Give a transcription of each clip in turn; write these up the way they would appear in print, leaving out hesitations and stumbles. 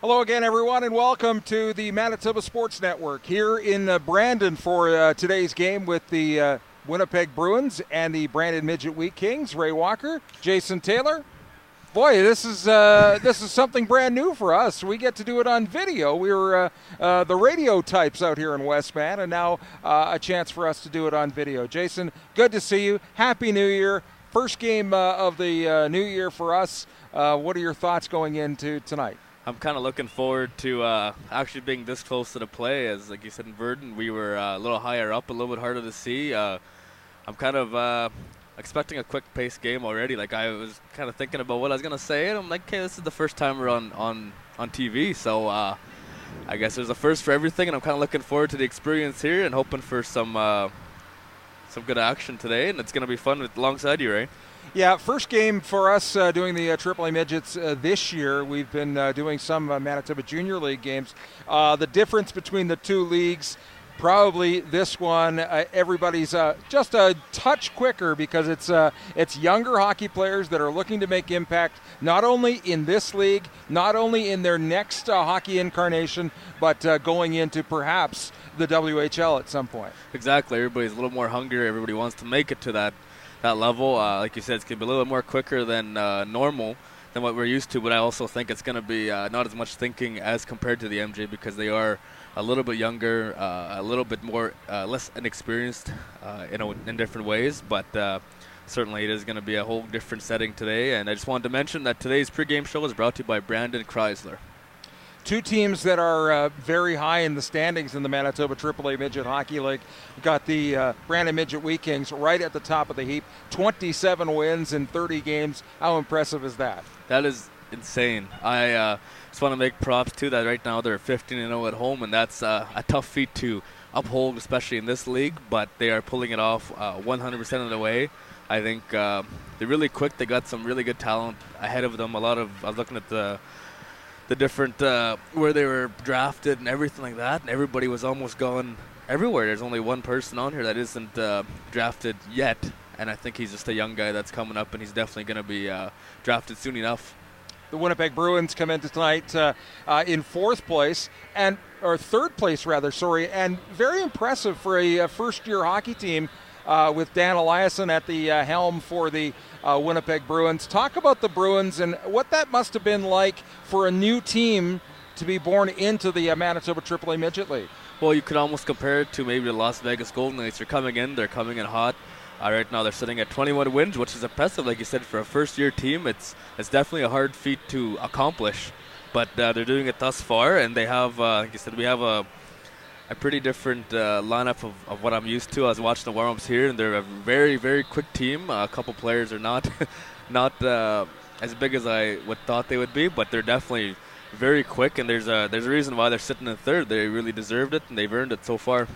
Hello again, everyone, and welcome to the Manitoba Sports Network here in Brandon for today's game with the Winnipeg Bruins and the Brandon Midget Wheat Kings. Ray Walker, Jason Taylor. Boy, this is something brand new for us. We get to do it on video. We were the radio types out here in Westman, and now a chance for us to do it on video. Jason, good to see you. Happy New Year. First game of the new year for us. What are your thoughts going into tonight? I'm kind of looking forward to actually being this close to the play. As like you said in Verdon, we were a little higher up, a little bit harder to see. I'm kind of expecting a quick-paced game already. Like I was kind of thinking about what I was gonna say, and I'm like, okay, this is the first time we're on TV, so I guess there's a first for everything, and I'm kind of looking forward to the experience here and hoping for some good action today, and it's gonna be fun alongside you, Ray. Yeah, first game for us doing the AAA Midgets this year. We've been doing some Manitoba Junior League games. The difference between the two leagues, probably this one, everybody's just a touch quicker because it's younger hockey players that are looking to make impact not only in this league, not only in their next hockey incarnation, but going into perhaps the WHL at some point. Exactly. Everybody's a little more hungry. Everybody wants to make it to that level. Like you said, it's going to be a little bit more quicker than normal than what we're used to, but I also think it's going to be not as much thinking as compared to the MJ because they are a little bit younger, a little bit more less inexperienced in different ways, but certainly it is going to be a whole different setting today. And I just wanted to mention that today's pregame show is brought to you by Brandon Chrysler. Two teams that are very high in the standings in the Manitoba AAA Midget Hockey League. We've got the Brandon Midget Wheat Kings right at the top of the heap, 27 wins in 30 games. How impressive is that? That is insane. I just want to make props to that. Right now they're 15-0 at home, and that's a tough feat to uphold, especially in this league, but they are pulling it off 100% of the way. I think they're really quick. They got some really good talent ahead of them. I was looking at the different where they were drafted and everything like that, and everybody was almost gone everywhere. There's only one person on here that isn't drafted yet, and I think he's just a young guy that's coming up, and he's definitely going to be drafted soon enough. The Winnipeg Bruins come into tonight in third place, and very impressive for a first-year hockey team with Dan Eliasson at the helm for the Winnipeg Bruins. Talk about the Bruins and what that must have been like for a new team to be born into the Manitoba AAA Midget League. Well, you could almost compare it to maybe the Las Vegas Golden Knights. They're coming in hot. Right now they're sitting at 21 wins, which is impressive. Like you said, for a first-year team, it's definitely a hard feat to accomplish. But they're doing it thus far, and they have, like you said, we have a pretty different lineup of what I'm used to. I was watching the warm-ups here, and they're a very, very quick team. A couple players are not as big as I would thought they would be, but they're definitely very quick, and there's a reason why they're sitting in third. They really deserved it, and they've earned it so far.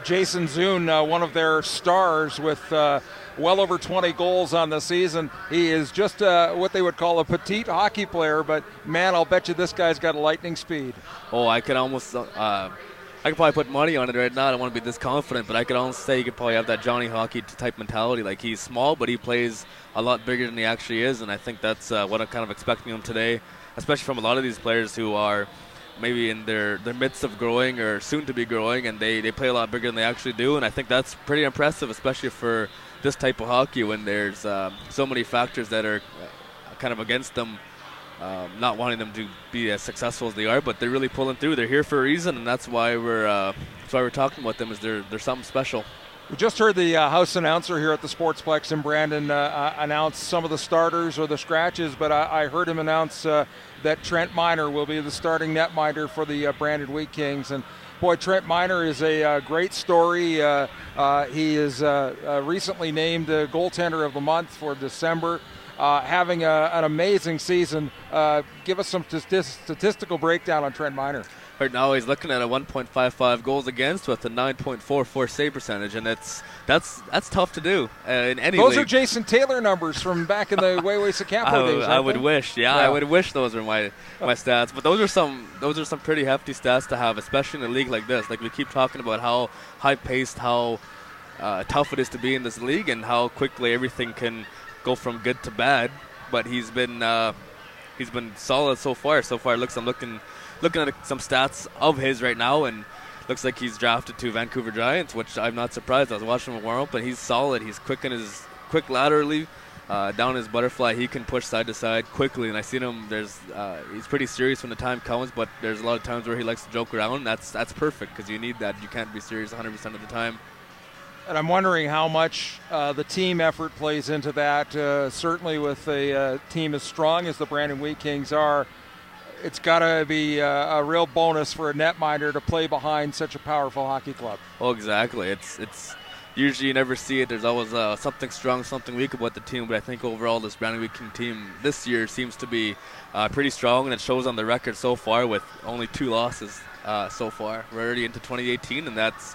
Jason Zune, one of their stars with well over 20 goals on the season. He is just what they would call a petite hockey player, but man, I'll bet you this guy's got lightning speed. Oh, I could almost I could probably put money on it right now. I don't want to be this confident, but I could almost say he could probably have that Johnny Hockey type mentality. Like, he's small, but he plays a lot bigger than he actually is, and I think that's what I'm kind of expecting him today, especially from a lot of these players who are maybe in their midst of growing or soon to be growing, and they play a lot bigger than they actually do, and I think that's pretty impressive, especially for this type of hockey when there's so many factors that are kind of against them, not wanting them to be as successful as they are, but they're really pulling through. They're here for a reason, and that's why we're talking about them, is they're something special. We just heard the house announcer here at the Sportsplex in Brandon announce some of the starters or the scratches, but I heard him announce that Trent Miner will be the starting netminder for the Brandon Wheat Kings. And boy, Trent Miner is a great story. He is recently named goaltender of the month for December, having an amazing season. Give us some statistical breakdown on Trent Miner. Right now he's looking at a 1.55 goals against with a 9.44 save percentage, and that's tough to do in any Those league. are Jason Taylor numbers from back in the Way Sacampo days. I would wish, I would wish those were my stats. But those are some pretty hefty stats to have, especially in a league like this. Like, we keep talking about how high-paced, how tough it is to be in this league, and how quickly everything can go from good to bad. But he's been he's been solid so far. I'm looking at some stats of his right now, and looks like he's drafted to Vancouver Giants, which I'm not surprised. I was watching him warm up, and he's solid. He's quick laterally, down his butterfly. He can push side to side quickly, and I seen him. He's pretty serious when the time comes, but there's a lot of times where he likes to joke around. That's perfect because you need that. You can't be serious 100% of the time. And I'm wondering how much the team effort plays into that. Certainly with a team as strong as the Brandon Wheat Kings are, it's got to be a real bonus for a netminder to play behind such a powerful hockey club. Oh, exactly. It's usually you never see it. There's always something strong, something weak about the team, but I think overall this Brandon Wheat King team this year seems to be pretty strong, and it shows on the record so far with only 2 losses so far. We're already into 2018, and that's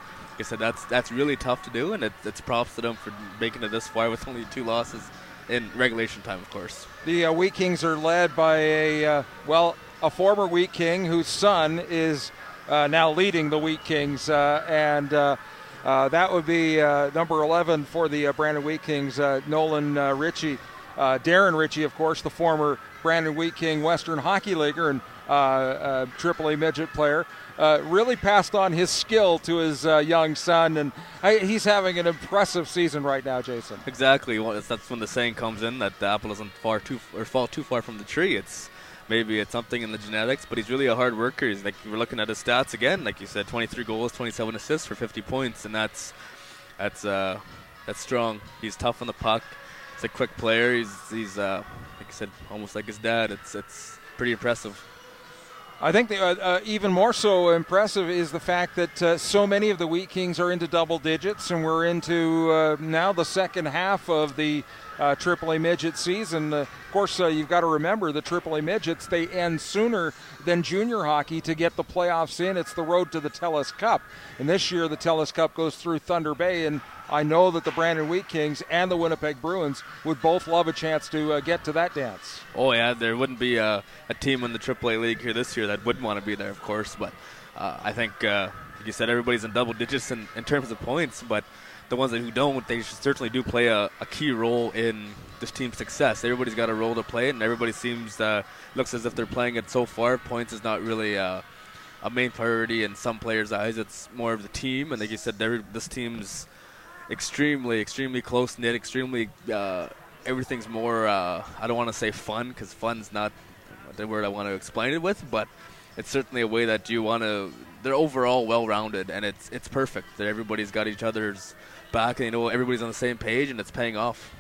really tough to do, and it's props to them for making it this far with only 2 losses in regulation time, of course. The Wheat Kings are led by a former Wheat King whose son is now leading the Wheat Kings, and that would be number 11 for the Brandon Wheat Kings, Nolan Ritchie. Darren Ritchie, of course, the former Brandon Wheat King Western Hockey Leaguer and AAA midget player, really passed on his skill to his young son, and he's having an impressive season right now, Jason. Exactly. That's when the saying comes in that the apple doesn't fall too far from the tree. Maybe it's something in the genetics, but he's really a hard worker. He's like, we're looking at his stats again, like you said, 23 goals, 27 assists for 50 points, and that's strong. He's tough on the puck. He's a quick player. He's like you said, almost like his dad. It's pretty impressive. I think even more so impressive is the fact that so many of the Wheat Kings are into double digits, and we're into now the second half of the AAA midget season. Of course, you've got to remember the AAA midgets, they end sooner than junior hockey to get the playoffs in. It's the road to the TELUS Cup. And this year the TELUS Cup goes through Thunder Bay, and I know that the Brandon Wheat Kings and the Winnipeg Bruins would both love a chance to get to that dance. Oh, yeah, there wouldn't be a team in the AAA League here this year that wouldn't want to be there, of course. But I think, like you said, everybody's in double digits in terms of points, but the ones who don't, they certainly do play a key role in this team's success. Everybody's got a role to play, and everybody looks as if they're playing it so far. Points is not really a main priority in some players' eyes. It's more of the team, and like you said, this team's extremely, extremely close-knit, extremely everything's more, I don't want to say fun, because fun's not the word I want to explain it with, but it's certainly a way that you want to, they're overall well-rounded, and it's perfect that everybody's got each other's back, and everybody's on the same page, and it's paying off.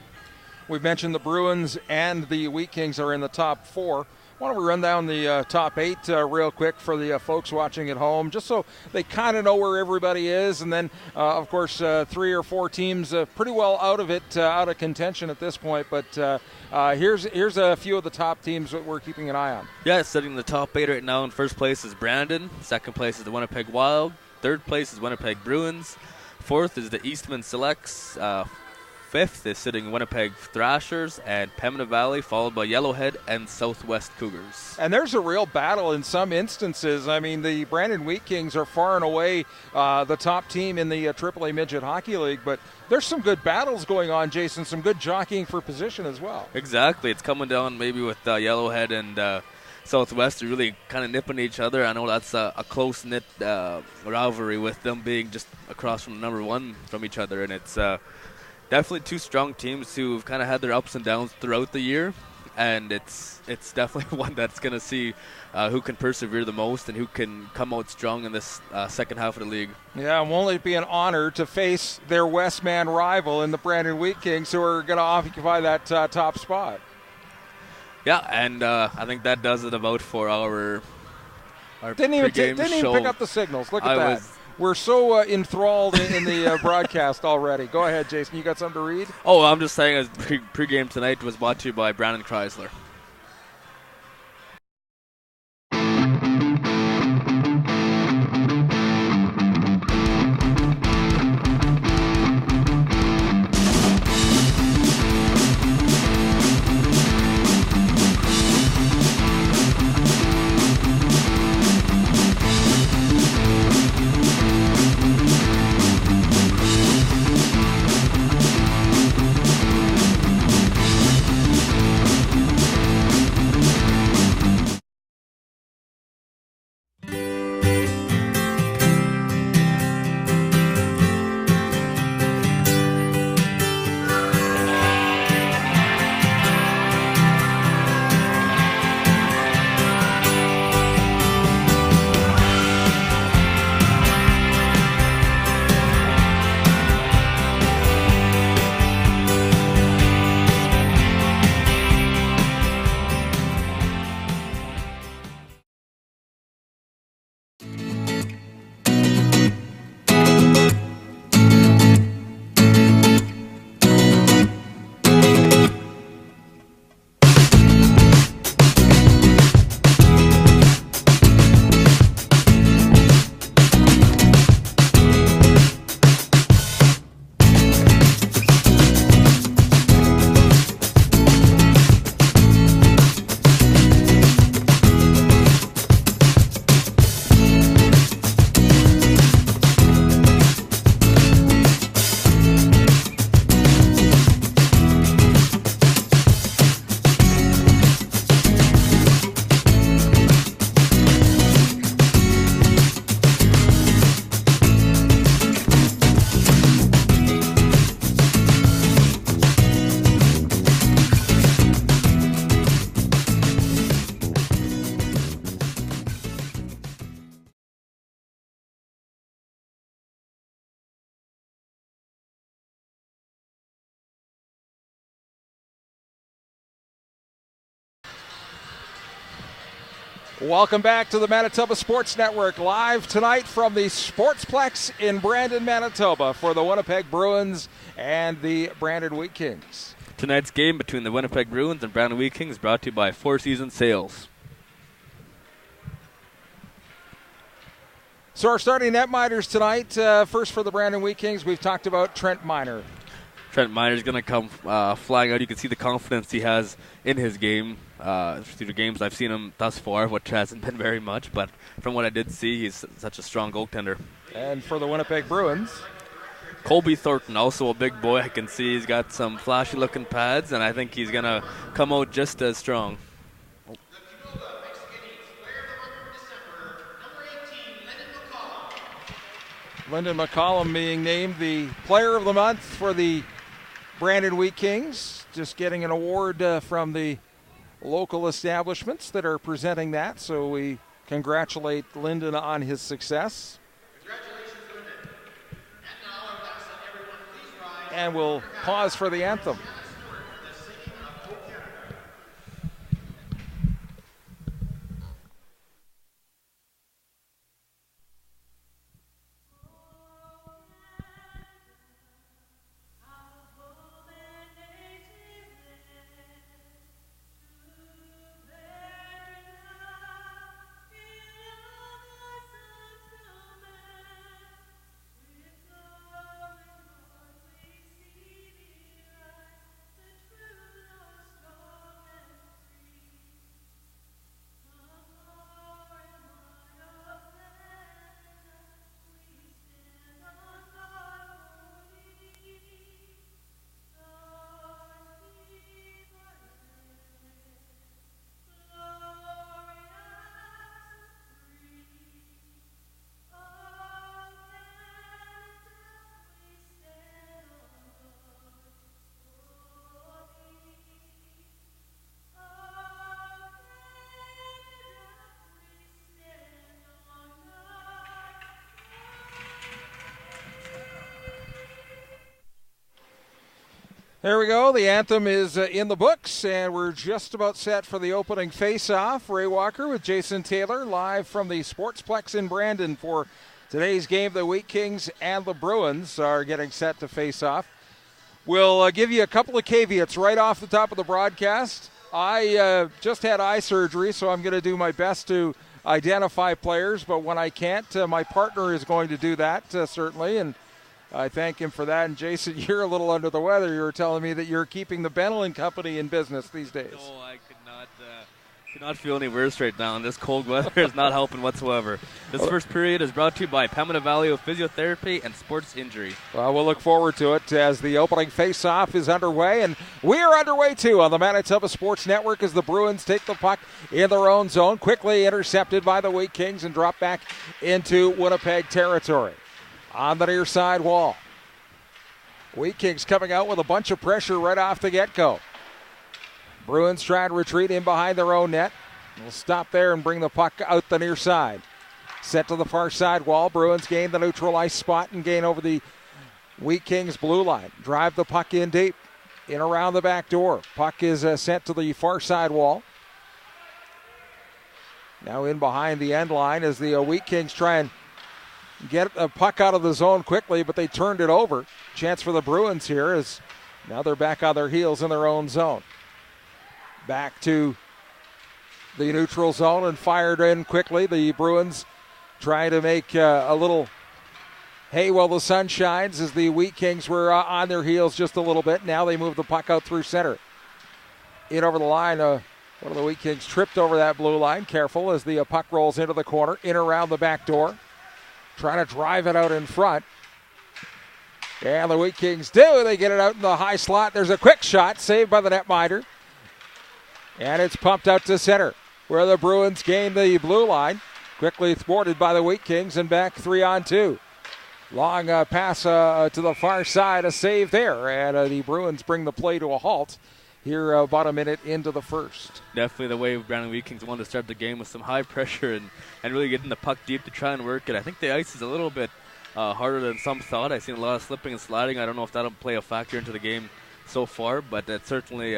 We've mentioned the Bruins and the Wheat Kings are in the top 4. Why don't we run down the top 8 real quick for the folks watching at home, just so they kind of know where everybody is. And then, of course, 3 or 4 teams pretty well out of contention at this point. But here's a few of the top teams that we're keeping an eye on. Yeah, sitting in the top 8 right now. In first place is Brandon. Second place is the Winnipeg Wild. Third place is Winnipeg Bruins. Fourth is the Eastman Selects. Fifth is sitting Winnipeg Thrashers and Pembina Valley, followed by Yellowhead and Southwest Cougars. And there's a real battle in some instances. I mean, the Brandon Wheat Kings are far and away the top team in the AAA Midget Hockey League, but there's some good battles going on, Jason, some good jockeying for position as well. Exactly. It's coming down maybe with Yellowhead and Southwest are really kind of nipping each other. I know that's a close-knit rivalry with them being just across from number 1 from each other, and it's definitely 2 strong teams who've kind of had their ups and downs throughout the year, and it's definitely one that's going to see who can persevere the most and who can come out strong in this second half of the league. Yeah, and won't it be an honor to face their Westman rival in the Brandon Wheat Kings, who are going to occupy that top spot. Yeah, and I think that does it about for our didn't even pick up the signals. Look at that. We're so enthralled in the broadcast already. Go ahead, Jason. You got something to read? Oh, I'm just saying, pregame tonight was brought to you by Brandon Chrysler. Welcome back to the Manitoba Sports Network, live tonight from the Sportsplex in Brandon, Manitoba, for the Winnipeg Bruins and the Brandon Wheat Kings. Tonight's game between the Winnipeg Bruins and Brandon Wheat Kings brought to you by Four Seasons Sales. So our starting netminders tonight, first for the Brandon Wheat Kings, we've talked about Trent Miner. Trent Miner's going to come flying out. You can see the confidence he has in his game. Through the games I've seen him thus far, which hasn't been very much, but from what I did see, he's such a strong goaltender. And for the Winnipeg Bruins, Colby Thornton, also a big boy. I can see he's got some flashy-looking pads, and I think he's going to come out just as strong. Lyndon McCollum being named the Player of the Month for the Brandon Wheat Kings, just getting an award from the local establishments that are presenting that, so we congratulate Lyndon on his success. Congratulations, Lyndon. And now I would ask that everyone please rise. And we'll pause for the anthem. There we go. The anthem is in the books, and we're just about set for the opening face-off. Ray Walker with Jason Taylor live from the Sportsplex in Brandon for today's game. The Wheat Kings and the Bruins are getting set to face off. We'll give you a couple of caveats right off the top of the broadcast. I just had eye surgery, so I'm going to do my best to identify players, but when I can't, my partner is going to do that, certainly, and I thank him for that. And Jason, you're a little under the weather. You were telling me that you're keeping the Benelin Company in business these days. No, I could not feel any worse right now, and this cold weather is not helping whatsoever. This first period is brought to you by Pamela Valeo Physiotherapy and Sports Injury. Well, we'll look forward to it as the opening face-off is underway, and we are underway too on the Manitoba Sports Network as the Bruins take the puck in their own zone, quickly intercepted by the Wheat Kings and drop back into Winnipeg territory. On the near side wall, Wheat Kings coming out with a bunch of pressure right off the get-go. Bruins try and retreat in behind their own net. We'll stop there and bring the puck out the near side. Set to the far side wall. Bruins gain the neutral ice spot and gain over the Wheat Kings blue line. Drive the puck in deep, in around the back door. Puck is sent to the far side wall. Now in behind the end line as the Wheat Kings try and get a puck out of the zone quickly, but they turned it over. Chance for the Bruins here as now they're back on their heels in their own zone. Back to the neutral zone and fired in quickly. The Bruins trying to make a little hay while the sun shines as the Wheat Kings were on their heels just a little bit. Now they move the puck out through center. In over the line, one of the Wheat Kings tripped over that blue line. Careful as the puck rolls into the corner, in around the back door. Trying to drive it out in front. And the Wheat Kings do. They get it out in the high slot. There's a quick shot saved by the netminder. And it's pumped out to center where the Bruins gain the blue line. Quickly thwarted by the Wheat Kings and back 3-on-2. Long pass to the far side. A save there. And the Bruins bring the play to a halt here about a minute into the first. Definitely the way Brandon Wheat Kings wanted to start the game with some high pressure and really getting the puck deep to try and work it. I think the ice is a little bit harder than some thought. I've seen a lot of slipping and sliding. I don't know if that'll play a factor into the game so far, but that's certainly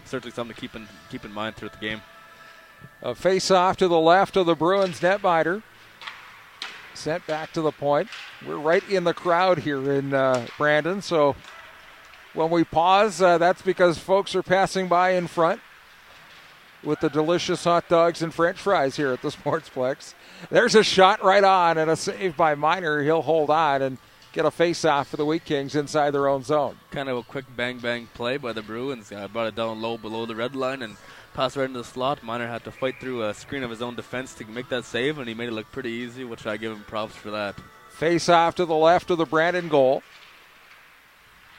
something to keep in mind throughout the game. A face-off to the left of the Bruins netminder. Sent back to the point. We're right in the crowd here in Brandon, so when we pause, that's because folks are passing by in front with the delicious hot dogs and French fries here at the Sportsplex. There's a shot right on and a save by Miner. He'll hold on and get a face-off for the Wheat Kings inside their own zone. Kind of a quick bang-bang play by the Bruins. Brought it down low below the red line and passed right into the slot. Miner had to fight through a screen of his own defense to make that save, and he made it look pretty easy, which I give him props for that. Face-off to the left of the Brandon goal.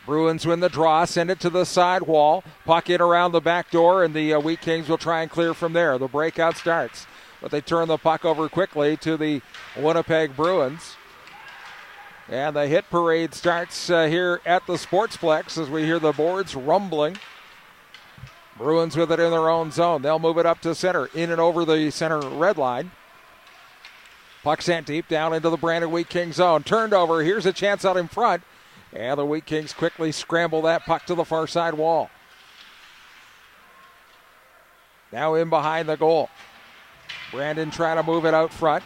Bruins win the draw, send it to the side wall. Puck in around the back door, and the Wheat Kings will try and clear from there. The breakout starts, but they turn the puck over quickly to the Winnipeg Bruins. And the hit parade starts here at the Sportsplex as we hear the boards rumbling. Bruins with it in their own zone. They'll move it up to center, in and over the center red line. Puck sent deep down into the Brandon Wheat Kings zone. Turned over. Here's a chance out in front. And the Wheat Kings quickly scramble that puck to the far side wall. Now in behind the goal. Brandon trying to move it out front.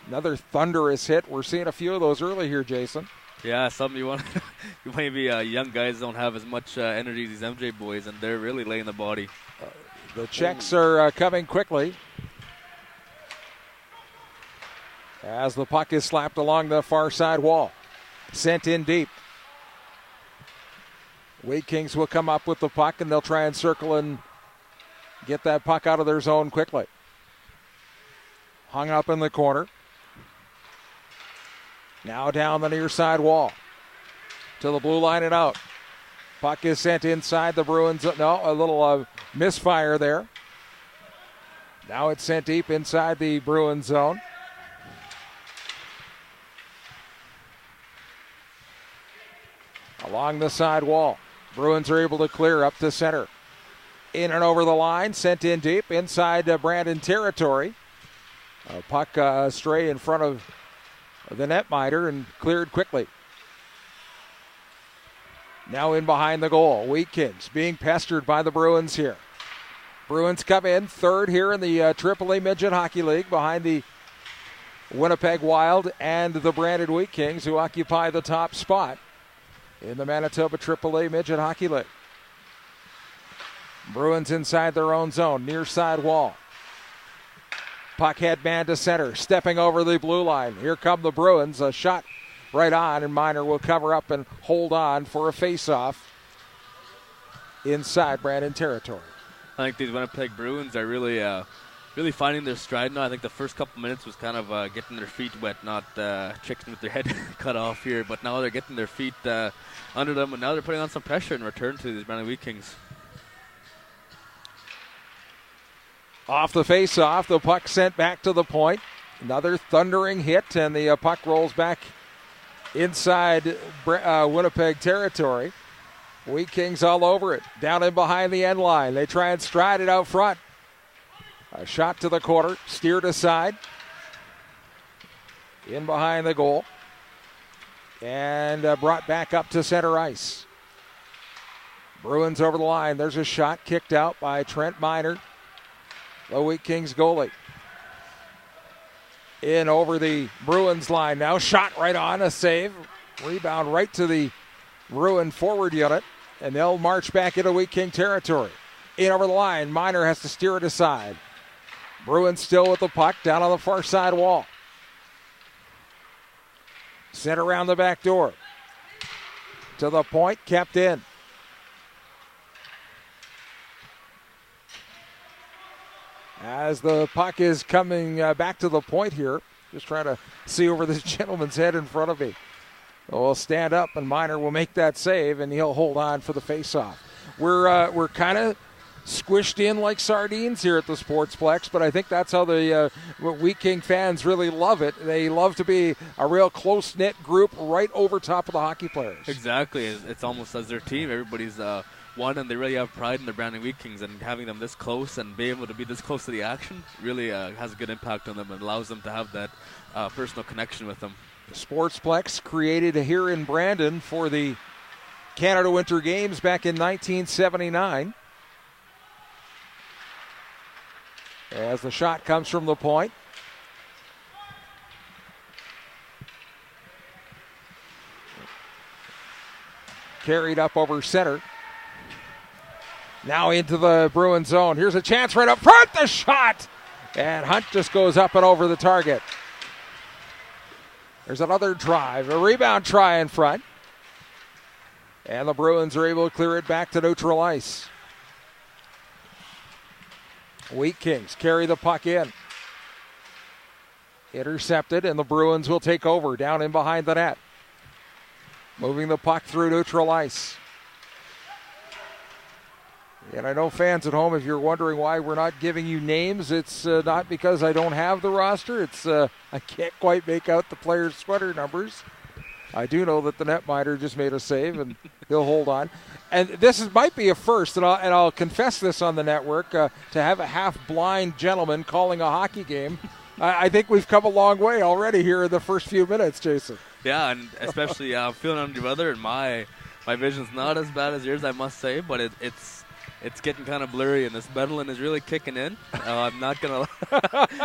Another thunderous hit. We're seeing a few of those early here, Jason. Yeah, some you want. Maybe young guys don't have as much energy as these MJ boys, and they're really laying the body. The checks are coming quickly as the puck is slapped along the far side wall. Sent in deep. Wheat Kings will come up with the puck, and they'll try and circle and get that puck out of their zone quickly. Hung up in the corner. Now down the near side wall to the blue line and out. Puck is sent inside the Bruins. No, a little misfire there. Now it's sent deep inside the Bruins zone. Along the side wall. Bruins are able to clear up to center. In and over the line, sent in deep inside Brandon territory. A puck stray in front of the netminder and cleared quickly. Now in behind the goal. Wheat Kings being pestered by the Bruins here. Bruins come in third here in the AAA Midget Hockey League behind the Winnipeg Wild and the Brandon Wheat Kings, who occupy the top spot in the Manitoba AAA Midget Hockey League. Bruins inside their own zone, near side wall. Puck headman to center, stepping over the blue line. Here come the Bruins. A shot right on, and Miner will cover up and hold on for a face-off inside Brandon territory. I think these Winnipeg Bruins are really finding their stride now. I think the first couple minutes was kind of getting their feet wet, not chicken with their head cut off here. But now they're getting their feet under them, and now they're putting on some pressure in return to these Brandon Wheat Kings. Off the face-off, the puck sent back to the point. Another thundering hit, and the puck rolls back inside Winnipeg territory. Wheat Kings all over it. Down in behind the end line. They try and stride it out front. A shot to the corner, steered aside. In behind the goal. And brought back up to center ice. Bruins over the line. There's a shot kicked out by Trent Miner, the Wheat Kings goalie. In over the Bruins line now. Shot right on, a save. Rebound right to the Bruin forward unit. And they'll march back into Wheat King territory. In over the line. Miner has to steer it aside. Bruins still with the puck down on the far side wall. Sent around the back door. To the point, kept in. As the puck is coming back to the point here, just trying to see over this gentleman's head in front of me. We'll stand up, and Miner will make that save, and he'll hold on for the faceoff. We're kind of squished in like sardines here at the Sportsplex, but I think that's how the Wheat King fans really love it. They love to be a real close-knit group right over top of the hockey players. Exactly. It's almost as their team. Everybody's one, and they really have pride in the Brandon Wheat Kings, and having them this close and being able to be this close to the action really has a good impact on them and allows them to have that personal connection with them. The Sportsplex created here in Brandon for the Canada Winter Games back in 1979. as the shot comes from the point. Carried up over center. Now into the Bruin zone. Here's a chance right up front. The shot! And Hunt just goes up and over the target. There's another drive. A rebound try in front. And the Bruins are able to clear it back to neutral ice. Wheat Kings carry the puck in. Intercepted, and the Bruins will take over down in behind the net. Moving the puck through neutral ice. And I know fans at home, if you're wondering why we're not giving you names, it's not because I don't have the roster. It's I can't quite make out the players' sweater numbers. I do know that the netminder just made a save, and he'll hold on. And might be a first, and I'll confess this on the network, to have a half-blind gentleman calling a hockey game. I think we've come a long way already here in the first few minutes, Jason. Yeah, and especially feeling under the weather, and my vision's not as bad as yours, I must say, but it's getting kind of blurry, and this Bedouin is really kicking in. I'm not going to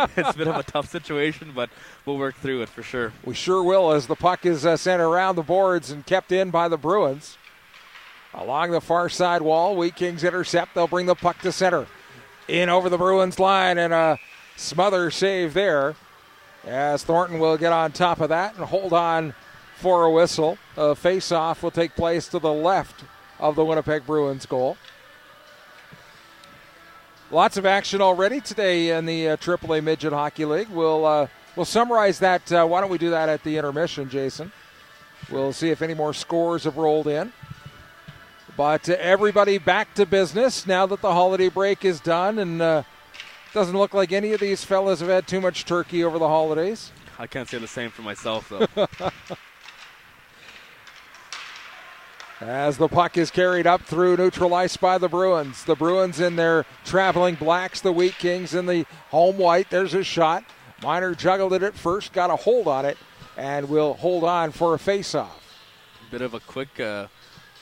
– it's a bit of a tough situation, but we'll work through it for sure. We sure will, as the puck is sent around the boards and kept in by the Bruins. Along the far side wall, Wheat Kings intercept. They'll bring the puck to center. In over the Bruins line, and a smother save there, as Thornton will get on top of that and hold on for a whistle. A face-off will take place to the left of the Winnipeg Bruins goal. Lots of action already today in the AAA Midget Hockey League. We'll summarize that. Why don't we do that at the intermission, Jason? We'll see if any more scores have rolled in. But everybody back to business now that the holiday break is done, and doesn't look like any of these fellas have had too much turkey over the holidays. I can't say the same for myself, though. As the puck is carried up through neutral ice by the Bruins. The Bruins in their traveling blacks, the Wheat Kings in the home white. There's a shot. Miner juggled it at first, got a hold on it, and will hold on for a face-off. Bit of a quick,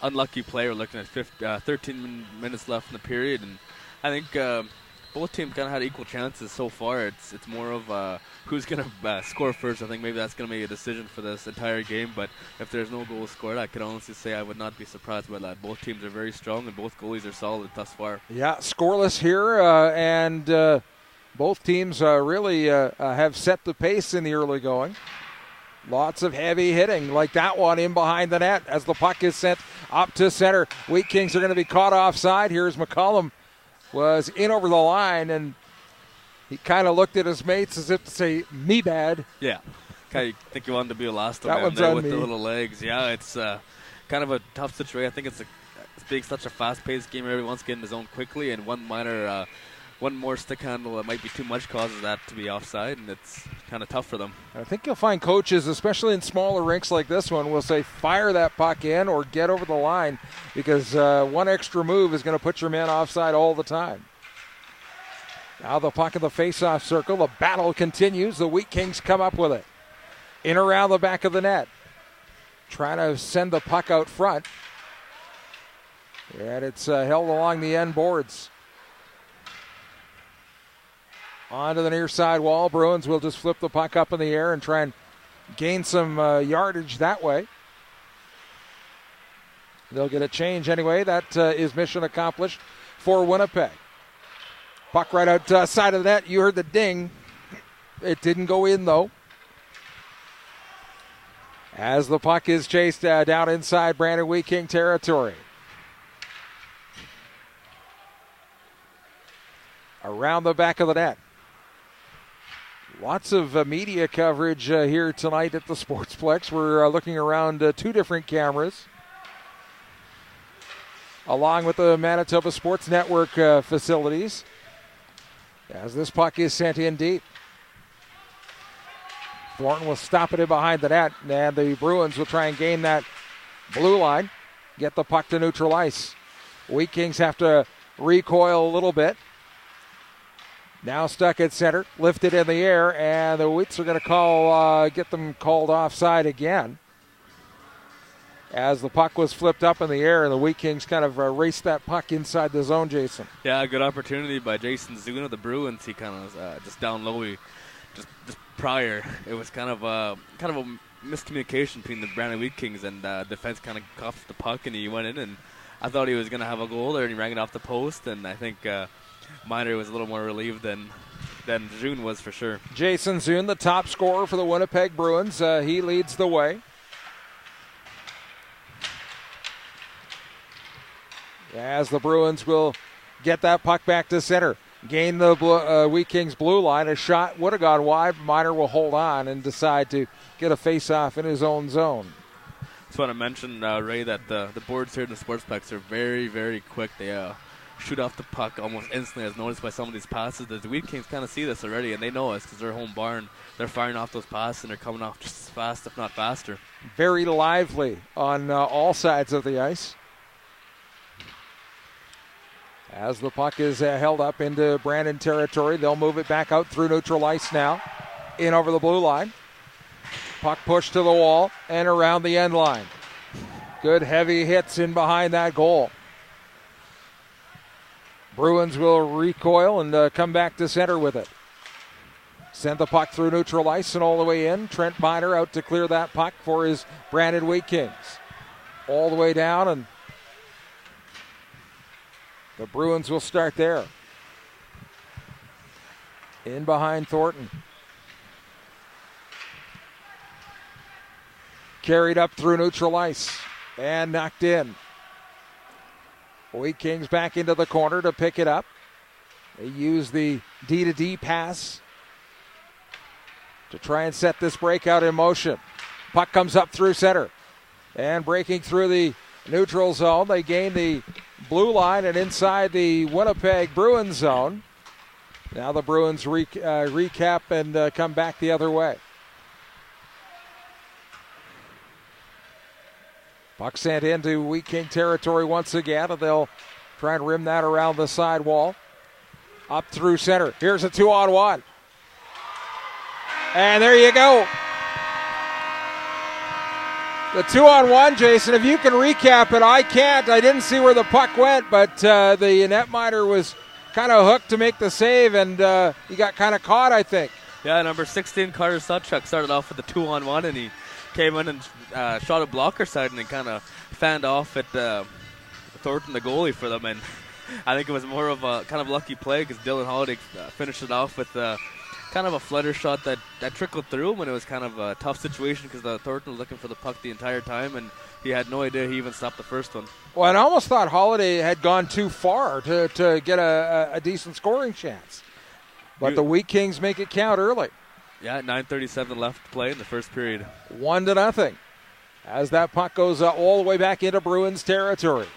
unlucky play. We're looking at 13 minutes left in the period, and I think both teams kind of had equal chances so far. It's more of who's going to score first. I think maybe that's going to make a decision for this entire game. But if there's no goal scored, I could honestly say I would not be surprised by that. Both teams are very strong, and both goalies are solid thus far. Yeah, scoreless here, and both teams really have set the pace in the early going. Lots of heavy hitting, like that one in behind the net as the puck is sent up to center. Wheat Kings are going to be caught offside. Here's McCollum. Was in over the line, and he kind of looked at his mates as if to say, me bad. Yeah. I think he wanted to be the last that one there with me. The little legs. Yeah, it's kind of a tough situation. I think it's being such a fast-paced game. Everyone's getting his own quickly, and one more stick handle that might be too much causes that to be offside, and it's kind of tough for them. I think you'll find coaches, especially in smaller rinks like this one, will say fire that puck in or get over the line, because one extra move is going to put your man offside all the time. Now the puck in the face-off circle. The battle continues. The Wheat Kings come up with it. In around the back of the net. Trying to send the puck out front. And it's held along the end boards. Onto the near side wall. Bruins will just flip the puck up in the air and try and gain some yardage that way. They'll get a change anyway. That is mission accomplished for Winnipeg. Puck right outside of the net. You heard the ding. It didn't go in, though. As the puck is chased down inside Brandon Wheat King territory. Around the back of the net. Lots of media coverage here tonight at the Sportsplex. We're looking around two different cameras, along with the Manitoba Sports Network facilities, as this puck is sent in deep. Thornton will stop it in behind the net, and the Bruins will try and gain that blue line, get the puck to neutral ice. Wheat Kings have to recoil a little bit. Now stuck at center, lifted in the air, and the Wheats are going to get them called offside again. as the puck was flipped up in the air, and the Wheat Kings kind of raced that puck inside the zone, Jason. Yeah, good opportunity by Jason Zune of the Bruins. He kind of just down low. Just prior, it was kind of a miscommunication between the Brandon Wheat Kings, and defense kind of coughed the puck, and he went in, and I thought he was going to have a goal there, and he rang it off the post, and I think Miner was a little more relieved than Zune was for sure. Jason Zune, the top scorer for the Winnipeg Bruins. He leads the way. As the Bruins will get that puck back to center. Gain the Wheat Kings blue line. A shot would have gone wide. Miner will hold on and decide to get a face-off in his own zone. Just want to mention, Ray, that the boards here in the Sportsplex are very, very quick. They shoot off the puck almost instantly, as noticed by some of these passes. The Wheat Kings kind of see this already, and they know us because they're home barn. They're firing off those passes, and they're coming off just as fast, if not faster. Very lively on all sides of the ice. As the puck is held up into Brandon territory, they'll move it back out through neutral ice now. In over the blue line. Puck pushed to the wall and around the end line. Good heavy hits in behind that goal. Bruins will recoil and come back to center with it. Send the puck through neutral ice and all the way in. Trent Miner out to clear that puck for his Brandon Wheat Kings. All the way down, and the Bruins will start there. In behind Thornton. Carried up through neutral ice and knocked in. Wheat Kings back into the corner to pick it up. They use the D-to-D pass to try and set this breakout in motion. Puck comes up through center. And breaking through the neutral zone, they gain the blue line and inside the Winnipeg Bruins zone. Now the Bruins recap and come back the other way. Puck sent into Wheat King territory once again, and they'll try and rim that around the side wall. Up through center. Here's a 2-on-1. And there you go. The 2-on-1, Jason, if you can recap it, I can't. I didn't see where the puck went, but the netminder was kind of hooked to make the save, and he got kind of caught, I think. Yeah, number 16, Carter Sutchuk, started off with the 2-on-1, and he came in and shot a blocker side and kind of fanned off at Thornton, the goalie, for them. And I think it was more of a kind of lucky play because Dylan Holiday finished it off with kind of a flutter shot that trickled through him, and it was kind of a tough situation because Thornton was looking for the puck the entire time, and he had no idea he even stopped the first one. Well, I almost thought Holiday had gone too far to get a decent scoring chance. But the Wheat Kings make it count early. Yeah, 9:37 left to play in the first period. 1-0. As that puck goes all the way back into Bruins territory.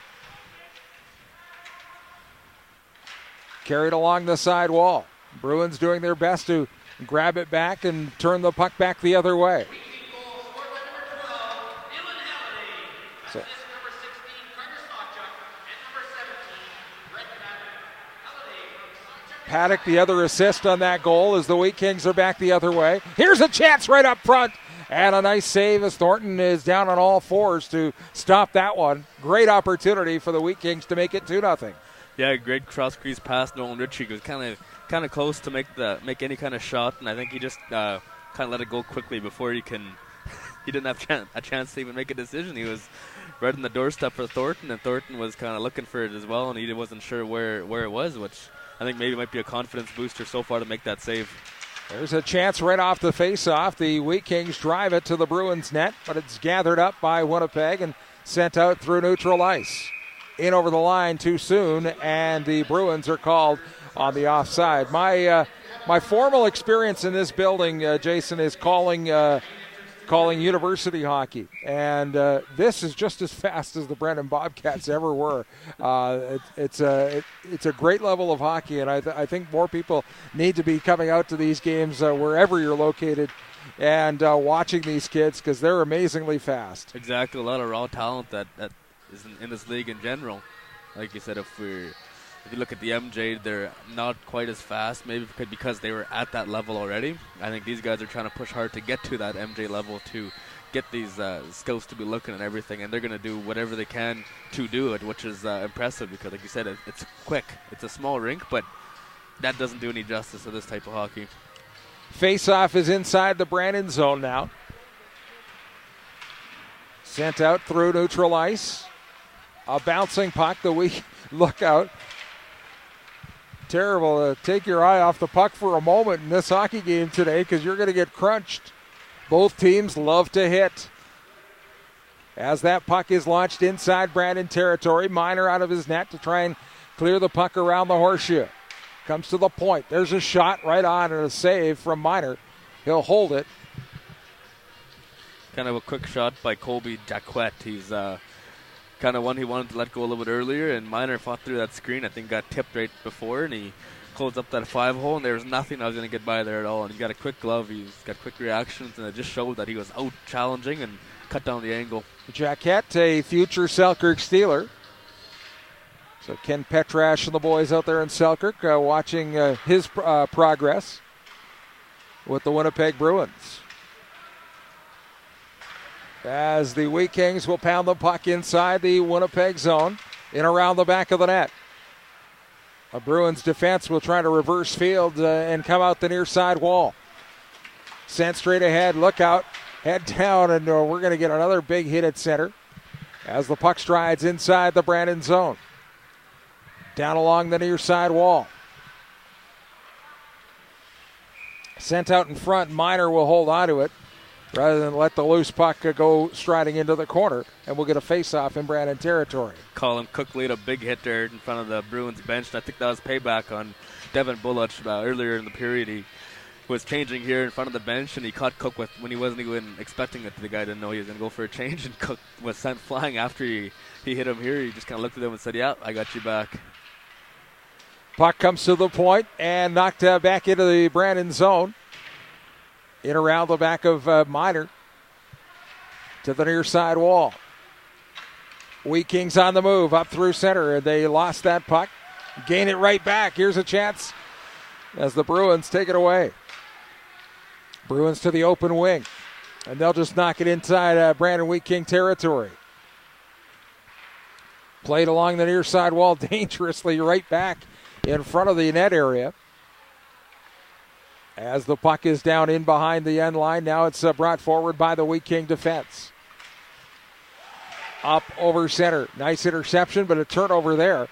Carried along the side wall. Bruins doing their best to grab it back and turn the puck back the other way. So, Paddock, the other assist on that goal as the Wheat Kings are back the other way. Here's a chance right up front. And a nice save as Thornton is down on all fours to stop that one. Great opportunity for the Wheat Kings to make it 2-0. Yeah, great cross-crease pass. Nolan Ritchie was kind of close to make any kind of shot, and I think he just kind of let it go quickly before he didn't have a chance to even make a decision. He was right on the doorstep for Thornton, and Thornton was kind of looking for it as well, and he wasn't sure where it was, which I think maybe might be a confidence booster so far to make that save. There's a chance right off the face-off. The Wheat Kings drive it to the Bruins net, but it's gathered up by Winnipeg and sent out through neutral ice. In over the line too soon, and the Bruins are called on the offside. My formal experience in this building, Jason, is calling university hockey, and this is just as fast as the Brendan Bobcats ever were. It's a great level of hockey, and I think more people need to be coming out to these games wherever you're located and watching these kids because they're amazingly fast. Exactly, a lot of raw talent that is in this league in general. Like you said, if if you look at the MJ, they're not quite as fast, maybe because they were at that level already. I think these guys are trying to push hard to get to that MJ level to get these scouts to be looking at everything, and they're going to do whatever they can to do it, which is impressive because, like you said, it's quick. It's a small rink, but that doesn't do any justice to this type of hockey. Face-off is inside the Brandon zone now. Sent out through neutral ice. A bouncing puck. Look out. Terrible to take your eye off the puck for a moment in this hockey game today because you're going to get crunched. Both teams love to hit. As that puck is launched inside Brandon territory, Miner out of his net to try and clear the puck around the horseshoe. Comes to the point. There's a shot right on and a save from Miner. He'll hold it. Kind of a quick shot by Colby Jacquet. He's kind of one he wanted to let go a little bit earlier, and Miner fought through that screen. I think got tipped right before, and he closed up that 5-hole, and there was nothing I was going to get by there at all. And he's got a quick glove. He's got quick reactions, and it just showed that he was out challenging and cut down the angle. Jacquet, a future Selkirk Steeler. So Ken Petrash and the boys out there in Selkirk watching his progress with the Winnipeg Bruins. As the Wheat Kings will pound the puck inside the Winnipeg zone in around the back of the net. A Bruins defense will try to reverse field and come out the near side wall. Sent straight ahead, look out, head down, and we're going to get another big hit at center as the puck strides inside the Brandon zone. Down along the near side wall. Sent out in front, Miner will hold on to it rather than let the loose puck go striding into the corner, and we'll get a face-off in Brandon territory. Colin Cook laid a big hit there in front of the Bruins bench, and I think that was payback on Devin Bulloch earlier in the period. He was changing here in front of the bench, and he caught Cook when he wasn't even expecting it. The guy didn't know he was going to go for a change, and Cook was sent flying after he hit him here. He just kind of looked at him and said, yeah, I got you back. Puck comes to the point and knocked back into the Brandon zone. In around the back of Miner to the near side wall. Wheat Kings on the move up through center, and they lost that puck. Gain it right back. Here's a chance as the Bruins take it away. Bruins to the open wing, and they'll just knock it inside Brandon Wheat King territory. Played along the near side wall dangerously right back in front of the net area. As the puck is down in behind the end line, now it's brought forward by the Wheat King defense. Up over center. Nice interception, but a turnover there.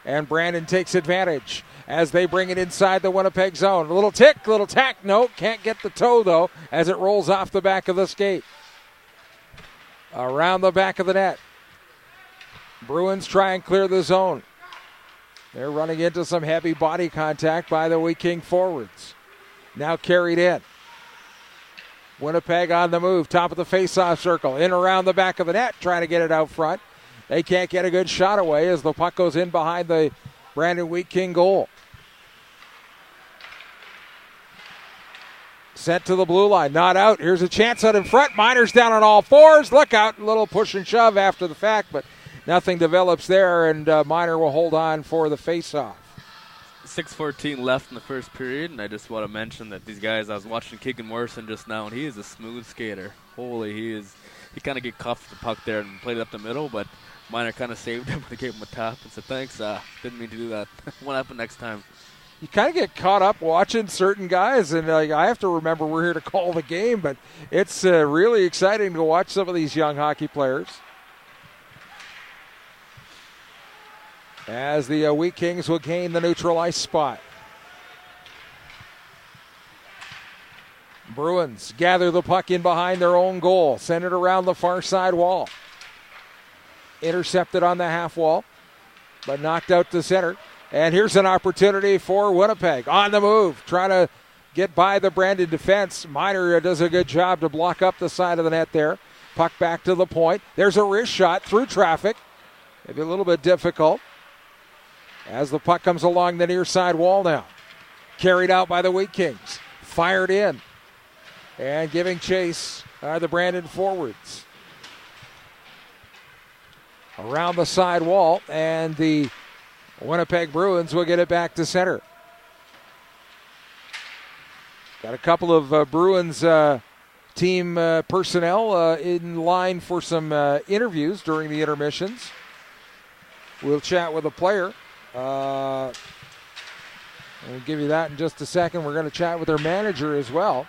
And Brandon takes advantage as they bring it inside the Winnipeg zone. A little tick, little tack. No, can't get the toe, though, as it rolls off the back of the skate. Around the back of the net. Bruins try and clear the zone. They're running into some heavy body contact by the Wheat King forwards. Now carried in. Winnipeg on the move, top of the face-off circle, in around the back of the net, trying to get it out front. They can't get a good shot away as the puck goes in behind the Brandon Wheat King goal. Sent to the blue line, not out. Here's a chance out in front. Miner's down on all fours. Look out, a little push and shove after the fact, but nothing develops there, and Miner will hold on for the face-off. 6:14 left in the first period, and I just want to mention that these guys, I was watching Keegan Morrison just now, and he is a smooth skater. Holy, he kind of get cuffed the puck there and played it up the middle, but Miner kind of saved him. They gave him a tap and said, thanks, didn't mean to do that. What happened next time? You kind of get caught up watching certain guys, and I have to remember we're here to call the game, but it's really exciting to watch some of these young hockey players. As the Wheat Kings will gain the neutral ice spot. Bruins gather the puck in behind their own goal. Send it around the far side wall. Intercepted on the half wall, but knocked out to center. And here's an opportunity for Winnipeg. On the move, trying to get by the Brandon defense. Miner does a good job to block up the side of the net there. Puck back to the point. There's a wrist shot through traffic. Maybe a little bit difficult. As the puck comes along the near side wall now. Carried out by the Wheat Kings. Fired in. And giving chase are the Brandon forwards. Around the side wall. And the Winnipeg Bruins will get it back to center. Got a couple of Bruins team personnel in line for some interviews during the intermissions. We'll chat with a player. We'll give you that in just a second. We're going to chat with their manager as well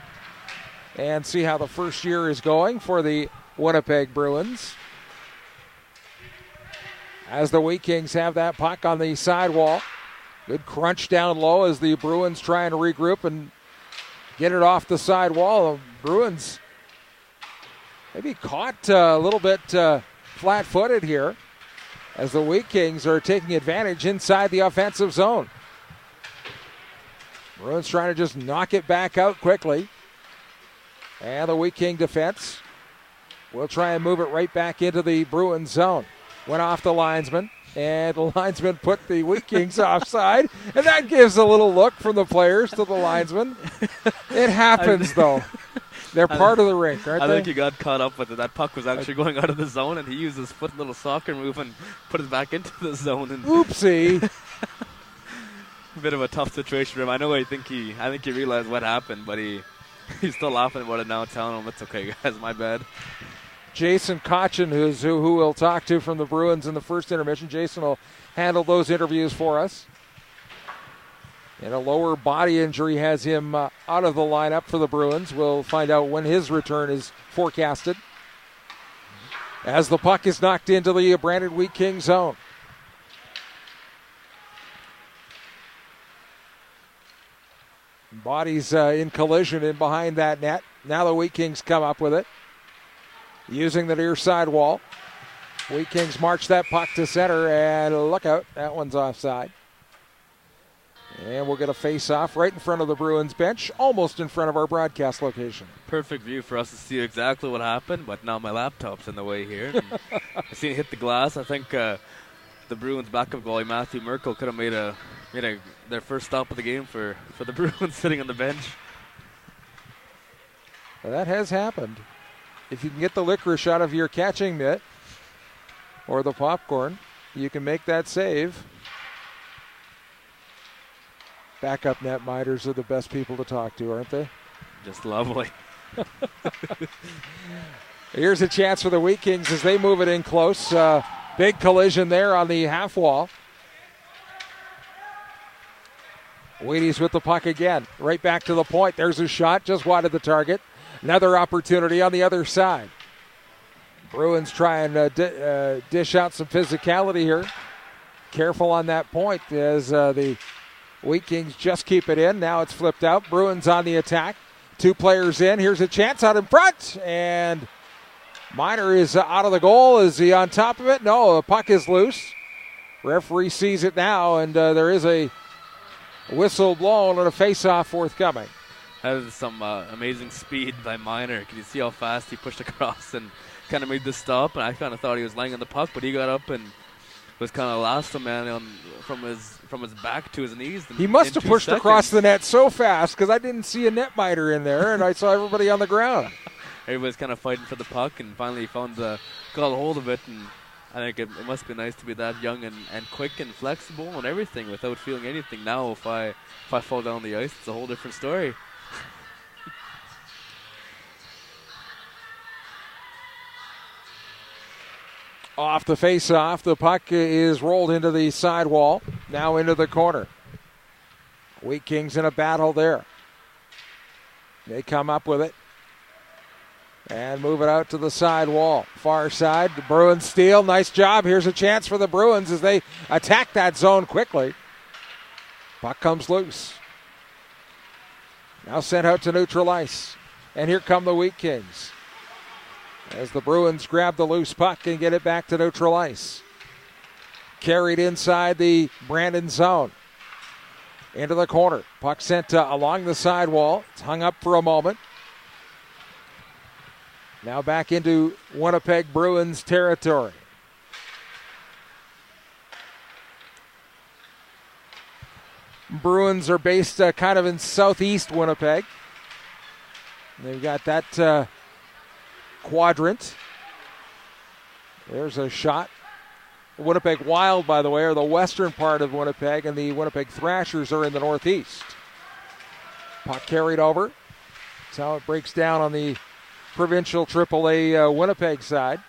and see how the first year is going for the Winnipeg Bruins. As the Wheat Kings have that puck on the sidewall. Good crunch down low as the Bruins trying to regroup and get it off the sidewall. The Bruins maybe caught a little bit flat-footed here as the Wheat Kings are taking advantage inside the offensive zone. Bruins trying to just knock it back out quickly. And the Wheat King defense will try and move it right back into the Bruins zone. Went off the linesman, and the linesman put the Wheat Kings offside, and that gives a little look from the players to the linesman. It happens, though. They're part of the rink, aren't they? I think he got caught up with it. That puck was actually going out of the zone, and he used his foot little soccer move and put it back into the zone. And oopsie. Bit of a tough situation for him. I think he realized what happened, but he's still laughing about it now, telling him it's okay, guys, my bad. Jason Kotchin, who we'll talk to from the Bruins in the first intermission. Jason will handle those interviews for us. And a lower body injury has him out of the lineup for the Bruins. We'll find out when his return is forecasted. As the puck is knocked into the Brandon Wheat King zone. Bodies in collision in behind that net. Now the Wheat Kings come up with it. Using the near side wall. Wheat Kings march that puck to center, and look out, that one's offside. And we'll get a face-off right in front of the Bruins bench, almost in front of our broadcast location. Perfect view for us to see exactly what happened, but now my laptop's in the way here. I seen it hit the glass. I think the Bruins backup goalie, Matthew Merkel, could have made their first stop of the game for the Bruins sitting on the bench. Well, that has happened. If you can get the licorice out of your catching mitt or the popcorn, you can make that save. Backup netminders are the best people to talk to, aren't they? Just lovely. Here's a chance for the Wheat Kings as they move it in close. Big collision there on the half wall. Wheaties with the puck again. Right back to the point. There's a shot just wide of the target. Another opportunity on the other side. Bruins try and dish out some physicality here. Careful on that point as the Wheat Kings just keep it in. Now it's flipped out. Bruins on the attack. Two players in. Here's a chance out in front. And Miner is out of the goal. Is he on top of it? No, the puck is loose. Referee sees it now, and there is a whistle blown and a face-off forthcoming. That is some amazing speed by Miner. Can you see how fast he pushed across and kind of made the stop? And I kind of thought he was laying on the puck, but he got up and was kind of last a man from his back to his knees. He must have pushed across the net so fast because I didn't see a netminder in there, and I saw everybody on the ground. Everybody's kind of fighting for the puck, and finally he got a hold of it. And I think it must be nice to be that young and quick and flexible and everything without feeling anything. Now if I fall down the ice, it's a whole different story. Off the face-off, the puck is rolled into the sidewall, now into the corner. Wheat Kings in a battle there. They come up with it and move it out to the sidewall. Far side, the Bruins steal. Nice job. Here's a chance for the Bruins as they attack that zone quickly. Puck comes loose. Now sent out to neutral ice. And here come the Wheat Kings as the Bruins grab the loose puck and get it back to neutral ice. Carried inside the Brandon zone. Into the corner. Puck sent along the sidewall. It's hung up for a moment. Now back into Winnipeg Bruins territory. Bruins are based kind of in southeast Winnipeg. They've got that quadrant. There's a shot Winnipeg Wild, by the way, are the western part of Winnipeg, and the Winnipeg Thrashers are in the northeast. Puck carried over. That's how it breaks down on the provincial AAA Winnipeg side.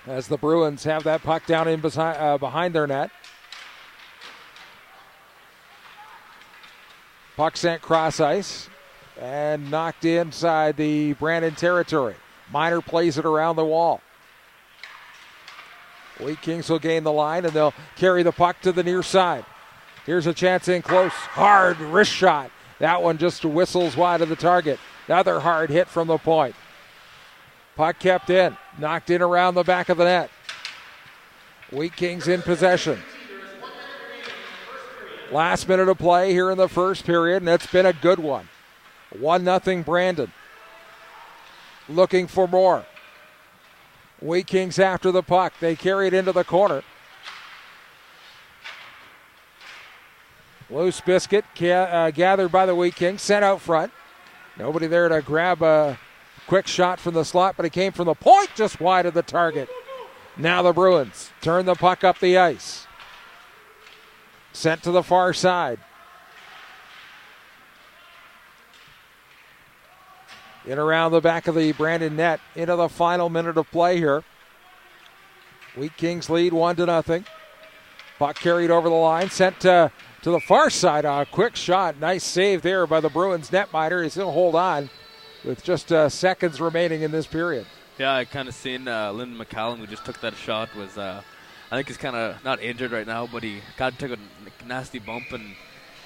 As the Bruins have that puck down in behind their net. Puck sent cross ice and knocked inside the Brandon territory. Miner plays it around the wall. Wheat Kings will gain the line, and they'll carry the puck to the near side. Here's a chance in close. Hard wrist shot. That one just whistles wide of the target. Another hard hit from the point. Puck kept in. Knocked in around the back of the net. Wheat Kings in possession. Last minute of play here in the first period, and it's been a good one. 1-0 Brandon. Looking for more. Wheat Kings after the puck. They carry it into the corner. Loose biscuit gathered by the Wheat Kings. Sent out front. Nobody there to grab a quick shot from the slot, but it came from the point just wide of the target. Now the Bruins turn the puck up the ice. Sent to the far side. In around the back of the Brandon net into the final minute of play here. Wheat Kings lead 1-0. Puck carried over the line, sent to the far side. A quick shot. Nice save there by the Bruins netminder. He's going to hold on with just seconds remaining in this period. Yeah, I kind of seen Lyndon McCallum, who just took that shot, was I think he's kind of not injured right now, but he kind of took a nasty bump and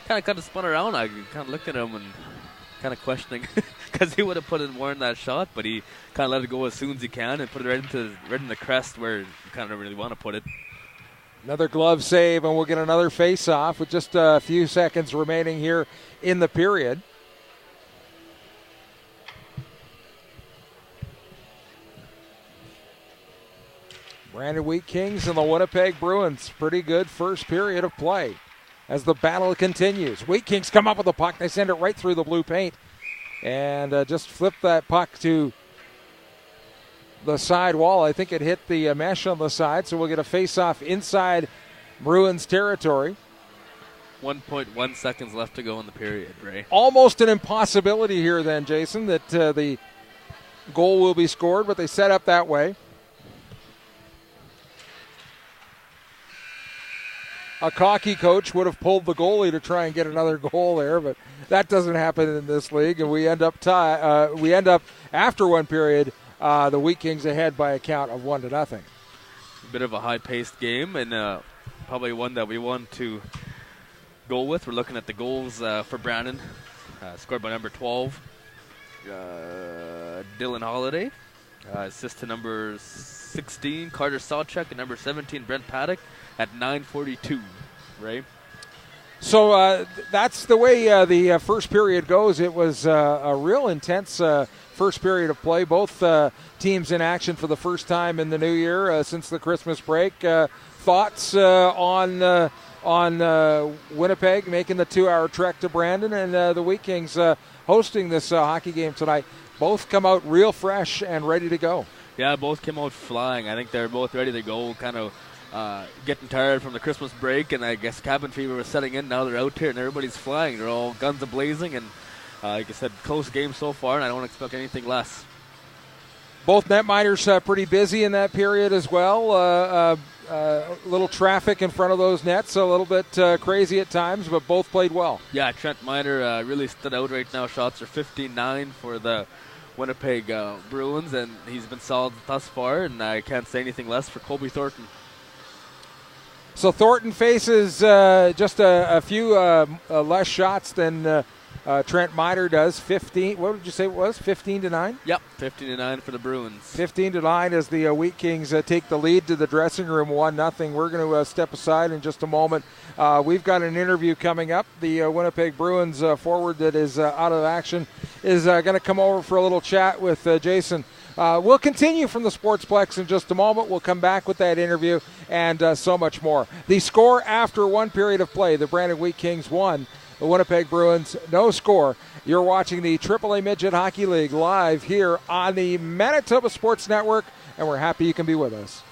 kind of spun around. I kind of looked at him and kind of questioning because he would have put in more in that shot, but he kind of let it go as soon as he can and put it right in the crest where you kind of really want to put it. Another glove save, and we'll get another face-off with just a few seconds remaining here in the period. Brandon Wheat Kings and the Winnipeg Bruins. Pretty good first period of play as the battle continues. Wheat Kings come up with the puck. They send it right through the blue paint and just flip that puck to the side wall. I think it hit the mesh on the side, so we'll get a face-off inside Bruins territory. 1.1 seconds left to go in the period, Ray. Almost an impossibility here then, Jason, that the goal will be scored, but they set up that way. A cocky coach would have pulled the goalie to try and get another goal there, but that doesn't happen in this league, and we end up after one period, the Wheat Kings ahead by a count of 1-0. A bit of a high-paced game, and probably one that we want to go with. We're looking at the goals for Brandon, scored by number 12, Dylan Holiday. Assist to number 16, Carter Sawchuk, and number 17, Brent Paddock at 9:42. Ray? So that's the way the first period goes. It was a real intense first period of play. Both teams in action for the first time in the new year since the Christmas break. Thoughts on Winnipeg making the 2-hour trek to Brandon and the Wheat Kings hosting this hockey game tonight. Both come out real fresh and ready to go. Yeah, both came out flying. I think they're both ready to go, kind of getting tired from the Christmas break, and I guess cabin fever was setting in. Now they're out here and everybody's flying. They're all guns a-blazing, and like I said, close game so far, and I don't expect anything less. Both netminders pretty busy in that period as well. A little traffic in front of those nets, a little bit crazy at times, but both played well. Yeah, Trent Miner really stood out right now. Shots are 15-9 for the Winnipeg Bruins, and he's been solid thus far, and I can't say anything less for Colby Thornton. So Thornton faces just a few less shots than Trent Miner does. 15. What did you say it was? 15-9. Yep, 15-9 for the Bruins. 15-9 as the Wheat Kings take the lead to the dressing room, 1-0. We're going to step aside in just a moment. We've got an interview coming up. The Winnipeg Bruins forward that is out of action is going to come over for a little chat with Jason. We'll continue from the Sportsplex in just a moment. We'll come back with that interview and so much more. The score after one period of play, the Brandon Wheat Kings won. the Winnipeg Bruins, no score. You're watching the AAA Midget Hockey League live here on the Manitoba Sports Network, and we're happy you can be with us.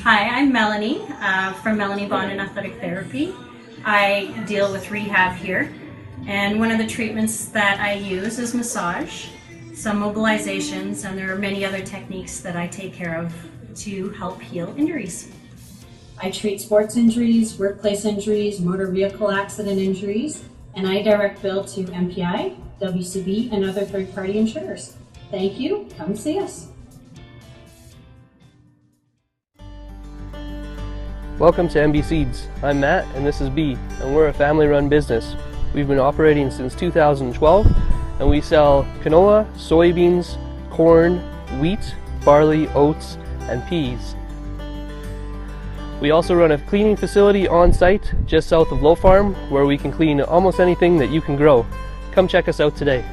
Hi, I'm Melanie from Melanie Bond and Athletic Therapy. I deal with rehab here, and one of the treatments that I use is massage, some mobilizations, and there are many other techniques that I take care of to help heal injuries. I treat sports injuries, workplace injuries, motor vehicle accident injuries, and I direct bill to MPI, WCB, and other third-party insurers. Thank you. Come see us. Welcome to MB Seeds. I'm Matt and this is B, and we're a family-run business. We've been operating since 2012 and we sell canola, soybeans, corn, wheat, barley, oats, and peas. We also run a cleaning facility on site just south of Low Farm where we can clean almost anything that you can grow. Come check us out today.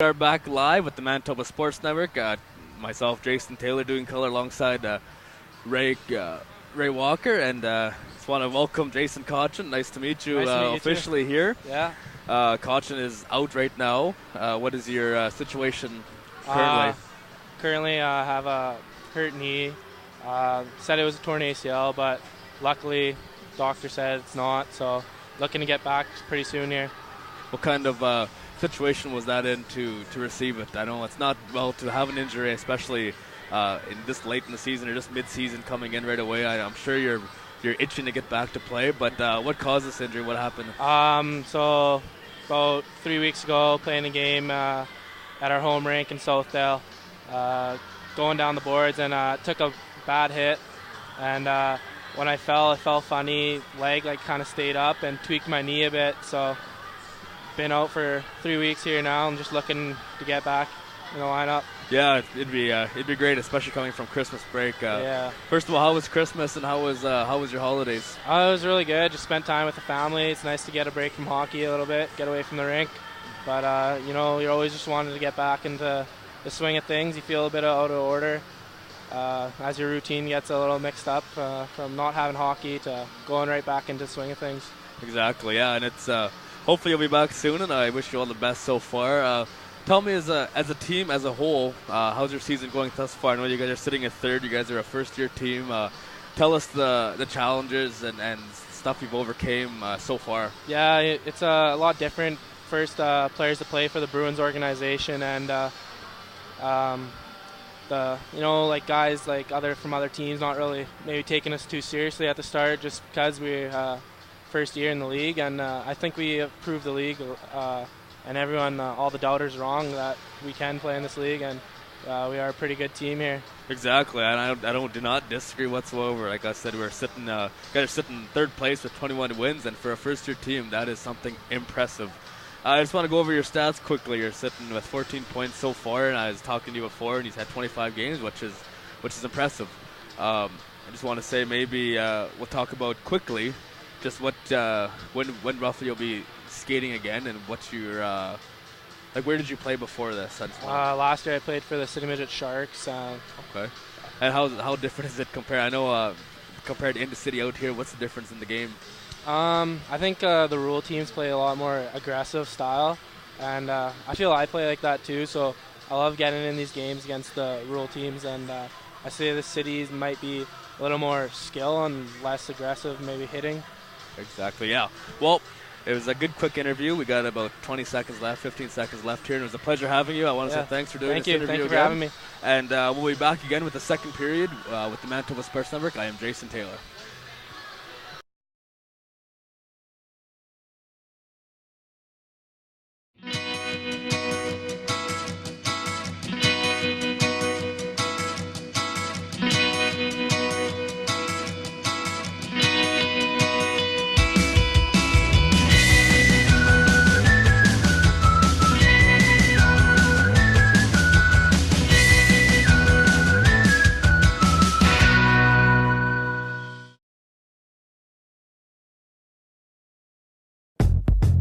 We are back live with the Manitoba Sports Network. Myself, Jason Taylor, doing color alongside Ray Walker, and just want to welcome Jason Cochin. Nice to meet you, officially here. Yeah. Cochin is out right now. What is your situation currently? Currently, I have a hurt knee. Said it was a torn ACL, but luckily, doctor said it's not. So, looking to get back pretty soon here. What kind of situation was that in to receive it? I know it's not well to have an injury, especially in this late in the season or just mid-season coming in right away. I'm sure you're itching to get back to play, but what caused this injury? What happened? So about 3 weeks ago, playing a game, at our home rink in Southdale, going down the boards, and took a bad hit. And when I fell, it felt funny. Leg kind of stayed up and tweaked my knee a bit. So been out for 3 weeks here now. I'm just looking to get back in the lineup. Yeah, it'd be great, especially coming from Christmas break. Yeah. First of all, how was Christmas and how was your holidays? It was really good. Just spent time with the family. It's nice to get a break from hockey a little bit, get away from the rink. But you're always just wanting to get back into the swing of things. You feel a bit out of order as your routine gets a little mixed up from not having hockey to going right back into the swing of things. Exactly. Yeah, and it's hopefully you'll be back soon, and I wish you all the best so far. Tell me, as a team, as a whole, how's your season going thus far? I know you guys are sitting at third. You guys are a first-year team. Tell us the challenges and stuff you've overcame so far. Yeah, it's a lot different. First players to play for the Bruins organization, and guys from other teams not really maybe taking us too seriously at the start, just because we're first year in the league, and I think we have proved the league. And everyone, all the doubters wrong that we can play in this league, and we are a pretty good team here. Exactly, and I do not disagree whatsoever. Like I said, we're sitting, guys are sitting third place with 21 wins, and for a first-year team, that is something impressive. I just want to go over your stats quickly. You're sitting with 14 points so far, and I was talking to you before, and he's had 25 games, which is impressive. I just want to say maybe we'll talk about quickly just what when roughly you'll be skating again, and what's your where did you play before this? Last year I played for the City Midget Sharks. Okay. And how different is it compared? I know compared to in the city out here, what's the difference in the game? I think the rural teams play a lot more aggressive style, and I feel I play like that too. So I love getting in these games against the rural teams, and I say the cities might be a little more skill and less aggressive, maybe hitting. Exactly. Yeah. Well, it was a good quick interview. We got about 20 seconds left, 15 seconds left here, and it was a pleasure having you. I want to say thanks for doing this interview. Thank you for again. having me. And we'll be back again with the second period with the Manitoba Sports Network. I am Jason Taylor.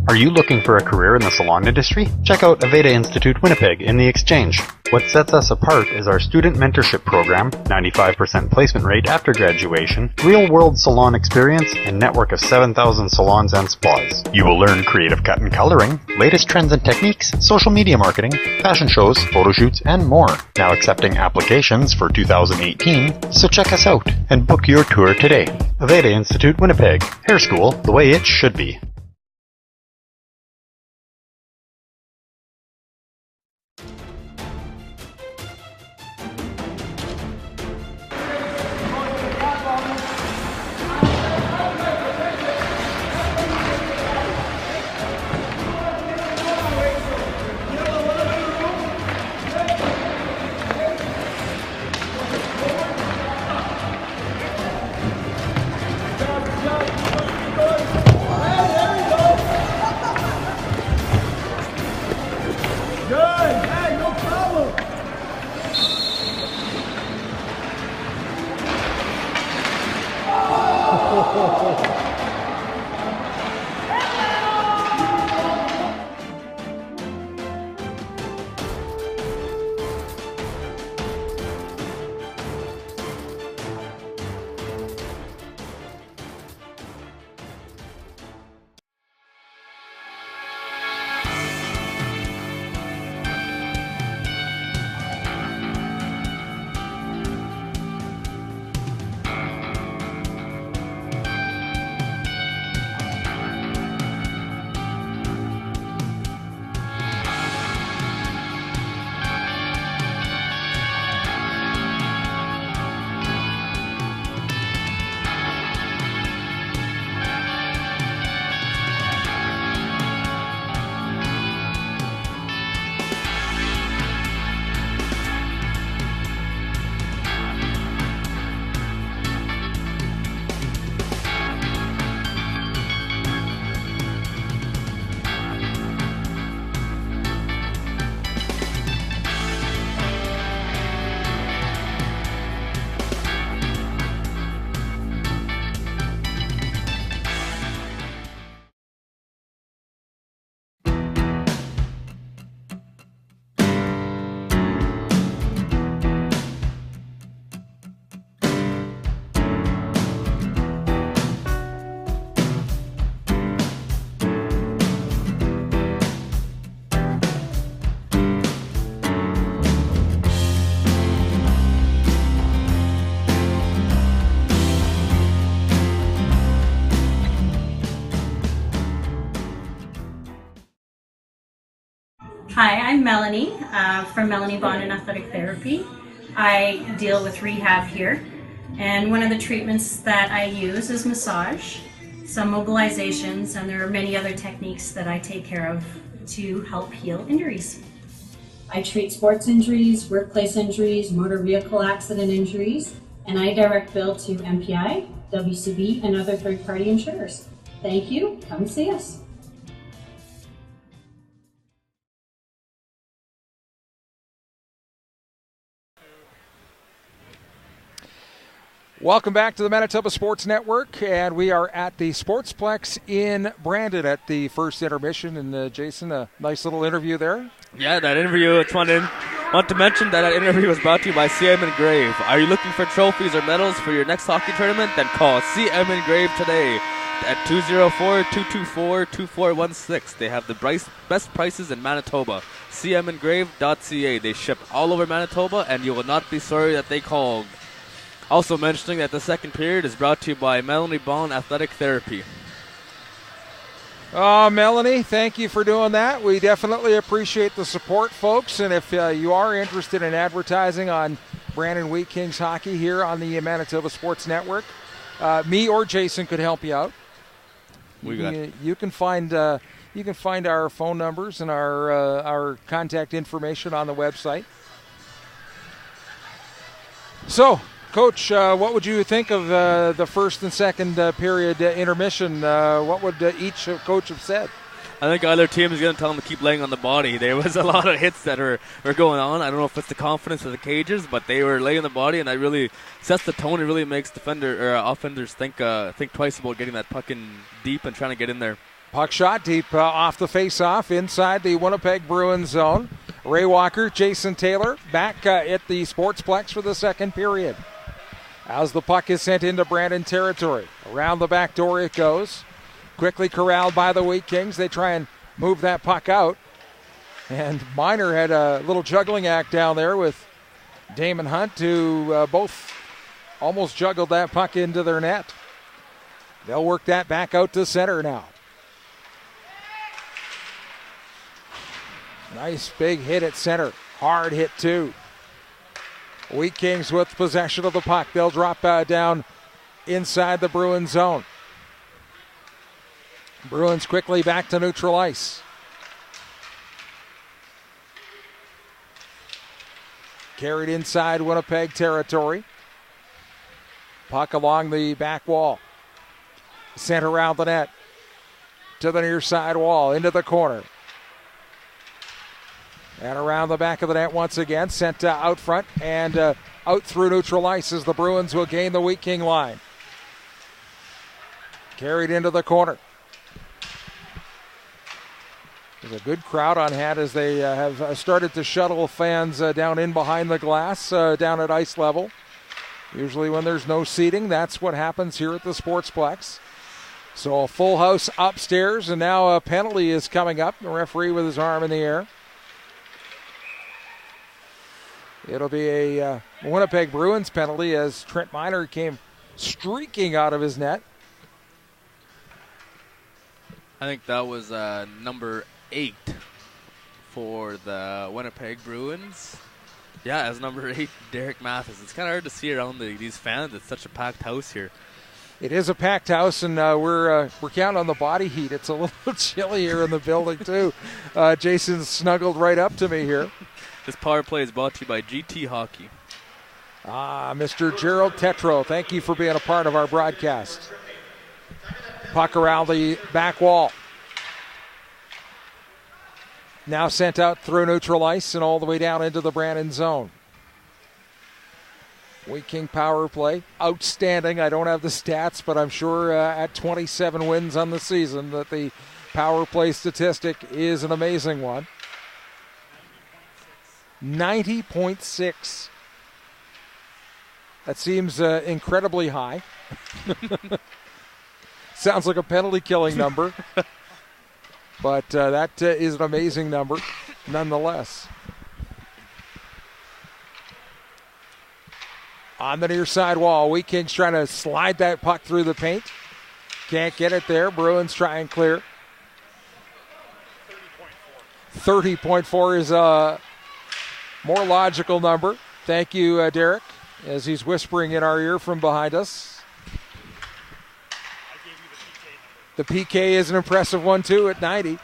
Are you looking for a career in the salon industry? Check out Aveda Institute Winnipeg in the Exchange. What sets us apart is our student mentorship program, 95% placement rate after graduation, real-world salon experience, and network of 7,000 salons and spas. You will learn creative cut and coloring, latest trends and techniques, social media marketing, fashion shows, photo shoots, and more. Now accepting applications for 2018, so check us out and book your tour today. Aveda Institute Winnipeg. Hair school the way it should be. Melanie from Melanie Bond and Athletic Therapy. I deal with rehab here, and one of the treatments that I use is massage, some mobilizations, and there are many other techniques that I take care of to help heal injuries. I treat sports injuries, workplace injuries, motor vehicle accident injuries, and I direct bill to MPI, WCB, and other third-party insurers. Thank you. Come see us. Welcome back to the Manitoba Sports Network, and we are at the Sportsplex in Brandon at the first intermission. And Jason, a nice little interview there. Yeah, that interview, it's fun. Want to mention that interview was brought to you by CM Engrave. Are you looking for trophies or medals for your next hockey tournament? Then call CM Engrave today at 204-224-2416. They have the best prices in Manitoba. cmengrave.ca. They ship all over Manitoba, and you will not be sorry that they called. Also mentioning that the second period is brought to you by Melanie Bond Athletic Therapy. Melanie, thank you for doing that. We definitely appreciate the support, folks. And if you are interested in advertising on Brandon Wheat Kings hockey here on the Manitoba Sports Network, me or Jason could help you out. You can find our phone numbers and our contact information on the website. So, Coach, what would you think of the first and second period intermission? What would each coach have said? I think either team is going to tell them to keep laying on the body. There was a lot of hits that were going on. I don't know if it's the confidence of the cages, but they were laying the body, and that really sets the tone. It really makes offenders think twice about getting that puck in deep and trying to get in there. Puck shot deep off the face-off inside the Winnipeg Bruins zone. Ray Walker, Jason Taylor back at the Sportsplex for the second period. As the puck is sent into Brandon territory. Around the back door it goes. Quickly corralled by the Wheat Kings. They try and move that puck out. And Miner had a little juggling act down there with Damon Hunt, who both almost juggled that puck into their net. They'll work that back out to center now. Nice big hit at center. Hard hit too. Wheat Kings with possession of the puck. They'll drop down inside the Bruins zone. Bruins quickly back to neutral ice. Carried inside Winnipeg territory. Puck along the back wall. Sent around the net to the near side wall, into the corner. And around the back of the net once again, sent out front and out through neutral ice as the Bruins will gain the Wheat King line. Carried into the corner. There's a good crowd on hand as they have started to shuttle fans down in behind the glass, down at ice level. Usually when there's no seating, that's what happens here at the Sportsplex. So a full house upstairs, and now a penalty is coming up. The referee with his arm in the air. It'll be a Winnipeg Bruins penalty as Trent Miner came streaking out of his net. I think that was number 8 for the Winnipeg Bruins. Yeah, as number 8, Derek Mathis. It's kind of hard to see around these fans. It's such a packed house here. It is a packed house, and we're counting on the body heat. It's a little chilly here in the building, too. Jason's snuggled right up to me here. This power play is brought to you by GT Hockey. Mr. Gerald Tetro, thank you for being a part of our broadcast. Puck around the back wall. Now sent out through neutral ice and all the way down into the Brandon zone. Wheat King power play, outstanding. I don't have the stats, but I'm sure at 27 wins on the season that the power play statistic is an amazing one. 90.6. That seems incredibly high. Sounds like a penalty killing number. But that is an amazing number nonetheless. On the near side wall, Wheat Kings trying to slide that puck through the paint. Can't get it there. Bruins try and clear. 30.4 is a more logical number. Thank you, Derek, as he's whispering in our ear from behind us. The PK is an impressive one, too, at 90.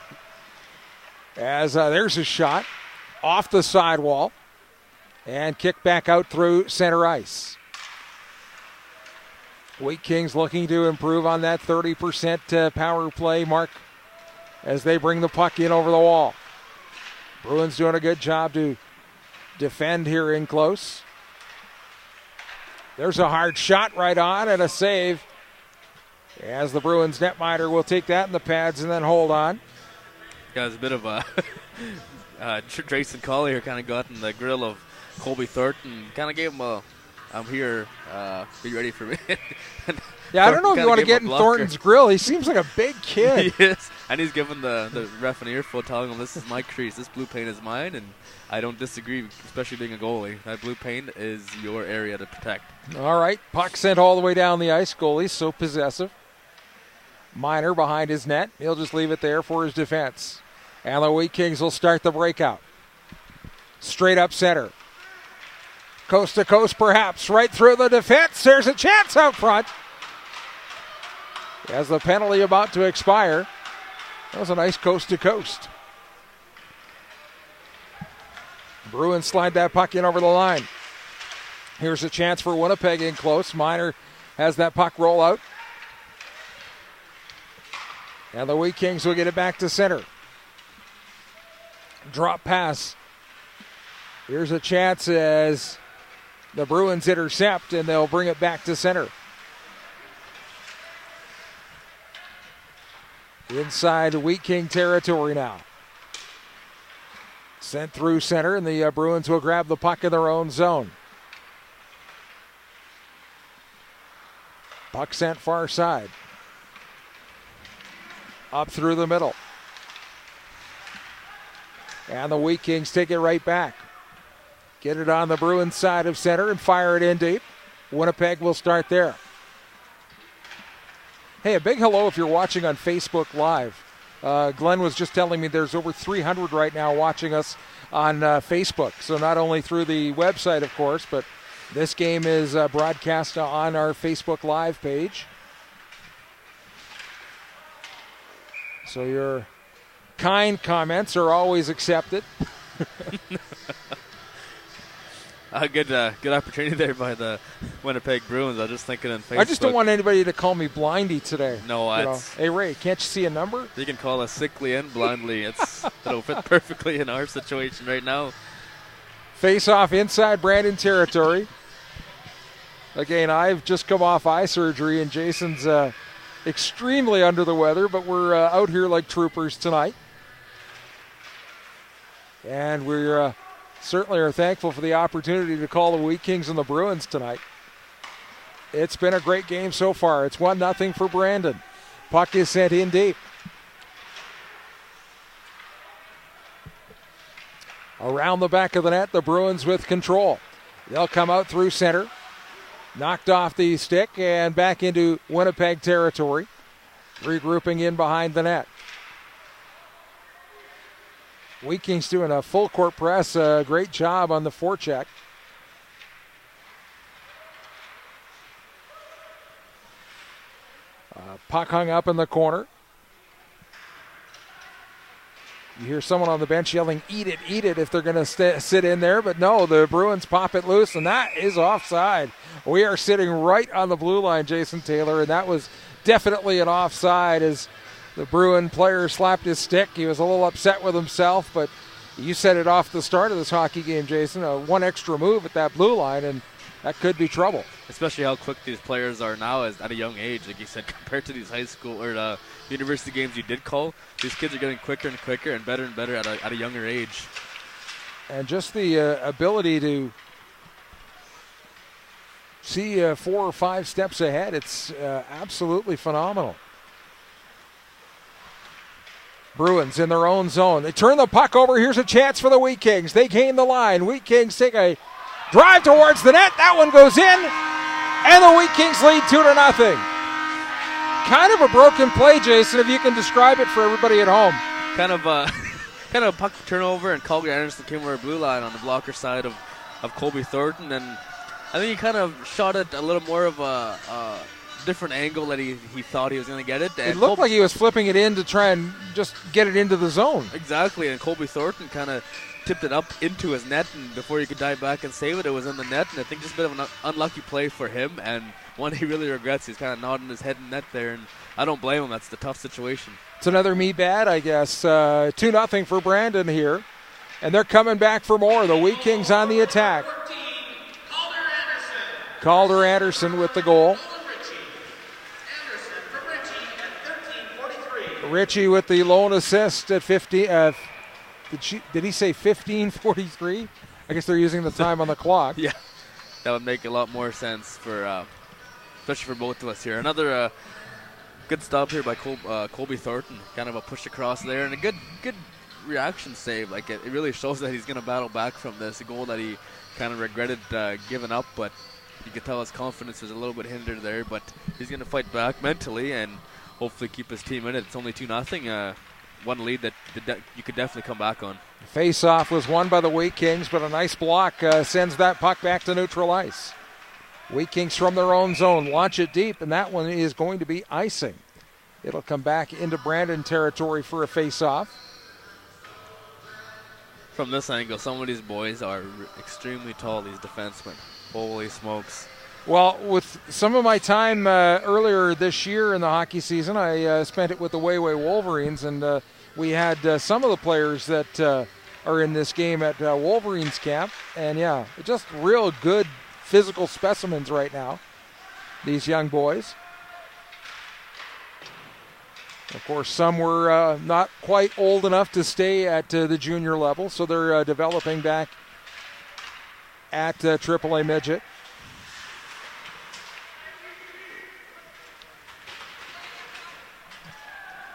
As there's a shot off the sidewall and kicked back out through center ice. Wheat Kings looking to improve on that 30% power play mark as they bring the puck in over the wall. Bruins doing a good job to defend here in close. There's a hard shot right on and a save as the Bruins netminder will take that in the pads and then hold on. Yeah, it was a bit of a Drayson Collier kind of got in the grill of Colby Thornton, kind of gave him a, I'm here, be ready for me. Yeah, I don't know if you want to get in Thornton's grill. He seems like a big kid. He is, and he's giving the ref an earful telling him this is my crease, this blue paint is mine, and I don't disagree, especially being a goalie. That blue paint is your area to protect. All right, puck sent all the way down the ice. Goalie so possessive. Miner behind his net. He'll just leave it there for his defense. And the Wheat Kings will start the breakout. Straight up center. Coast to coast perhaps. Right through the defense. There's a chance out front. As the penalty about to expire. That was a nice coast to coast. Bruins slide that puck in over the line. Here's a chance for Winnipeg in close. Miner has that puck roll out. And the Wheat Kings will get it back to center. Drop pass. Here's a chance as the Bruins intercept, and they'll bring it back to center. Inside Wheat King territory now. Sent through center, and the Bruins will grab the puck in their own zone. Puck sent far side. Up through the middle. And the Wheat Kings take it right back. Get it on the Bruins side of center and fire it in deep. Winnipeg will start there. Hey, a big hello if you're watching on Facebook Live. Glenn was just telling me there's over 300 right now watching us on Facebook. So not only through the website, of course, but this game is broadcast on our Facebook Live page. So your kind comments are always accepted. Good opportunity there by the Winnipeg Bruins. I was just thinking on Facebook. I just don't want anybody to call me blindy today. No, Hey, Ray, can't you see a number? You can call us sickly and blindly. It'll fit perfectly in our situation right now. Face off inside Brandon territory. Again, I've just come off eye surgery, and Jason's extremely under the weather, but we're out here like troopers tonight. And we're certainly are thankful for the opportunity to call the Wheat Kings and the Bruins tonight. It's been a great game so far. It's 1-0 for Brandon. Puck is sent in deep. Around the back of the net, the Bruins with control. They'll come out through center. Knocked off the stick and back into Winnipeg territory. Regrouping in behind the net. Wheat Kings doing a full court press. Great job on the forecheck. Puck hung up in the corner. You hear someone on the bench yelling, eat it, if they're going to sit in there. But no, the Bruins pop it loose, and that is offside. We are sitting right on the blue line, Jason Taylor, and that was definitely an offside as the Bruin player slapped his stick. He was a little upset with himself, but you said it off the start of this hockey game, Jason. One extra move at that blue line, and that could be trouble. Especially how quick these players are now at a young age. Like you said, compared to these high school or university games you did call, these kids are getting quicker and quicker and better at a younger age. And just the ability to see 4 or 5 steps ahead, it's absolutely phenomenal. Bruins in their own zone. They turn the puck over. Here's a chance for the Wheat Kings. They gain the line. Wheat Kings take a drive towards the net. That one goes in. And the Wheat Kings lead 2-0. Kind of a broken play, Jason, if you can describe it for everybody at home. Kind of kind of a puck turnover, and Calgary Anderson came over the blue line on the blocker side of Colby Thornton, and I think he kind of shot it a little more of a different angle that he thought he was going to get it. And it looked like he was flipping it in to try and just get it into the zone. Exactly, and Colby Thornton kind of tipped it up into his net, and before he could dive back and save it, it was in the net, and I think just a bit of an unlucky play for him, and one he really regrets. He's kind of nodding his head in net there, and I don't blame him. That's the tough situation. It's another me bad, I guess. 2-0 for Brandon here, and they're coming back for more. The Wheat Kings on the attack. Calder Anderson with the goal. Ritchie with the lone assist at 50. Did he say 15:43? I guess they're using the time on the clock. Yeah, that would make a lot more sense for, especially for both of us here. Another good stop here by Colby Thornton. Kind of a push across there, and a good reaction save. Like it really shows that he's going to battle back from this. A goal that he kind of regretted giving up, but you could tell his confidence was a little bit hindered there. But he's going to fight back mentally and hopefully keep his team in it. It's only 2-0. One lead that you could definitely come back on. Face-off was won by the Wheat Kings, but a nice block sends that puck back to neutral ice. Wheat Kings from their own zone launch it deep, and that one is going to be icing. It'll come back into Brandon territory for a face-off. From this angle, some of these boys are extremely tall, these defensemen. Holy smokes. Well, with some of my time earlier this year in the hockey season, I spent it with the Wayway Wolverines, and we had some of the players that are in this game at Wolverines camp. And, yeah, just real good physical specimens right now, these young boys. Of course, some were not quite old enough to stay at the junior level, so they're developing back at AAA midget.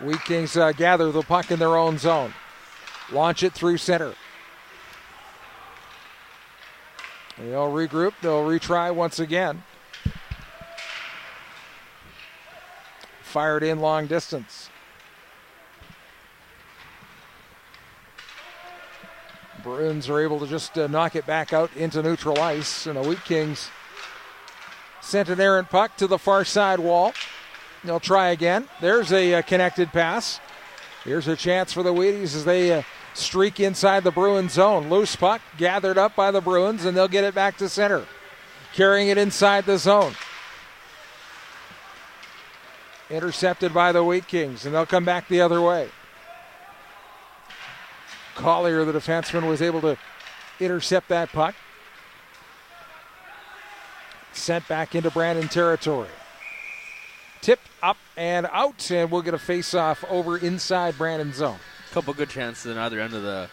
Wheat Kings gather the puck in their own zone. Launch it through center. They'll regroup. They'll retry once again. Fired in long distance. Bruins are able to just knock it back out into neutral ice. And the Wheat Kings sent an errant puck to the far side wall. They'll try again. There's a connected pass. Here's a chance for the Wheaties as they streak inside the Bruins zone. Loose puck gathered up by the Bruins, and they'll get it back to center. Carrying it inside the zone. Intercepted by the Wheat Kings, and they'll come back the other way. Collier, the defenseman, was able to intercept that puck. Sent back into Brandon territory. Tipped up and out, and we'll get a face-off over inside Brandon's zone. A couple good chances on either end of the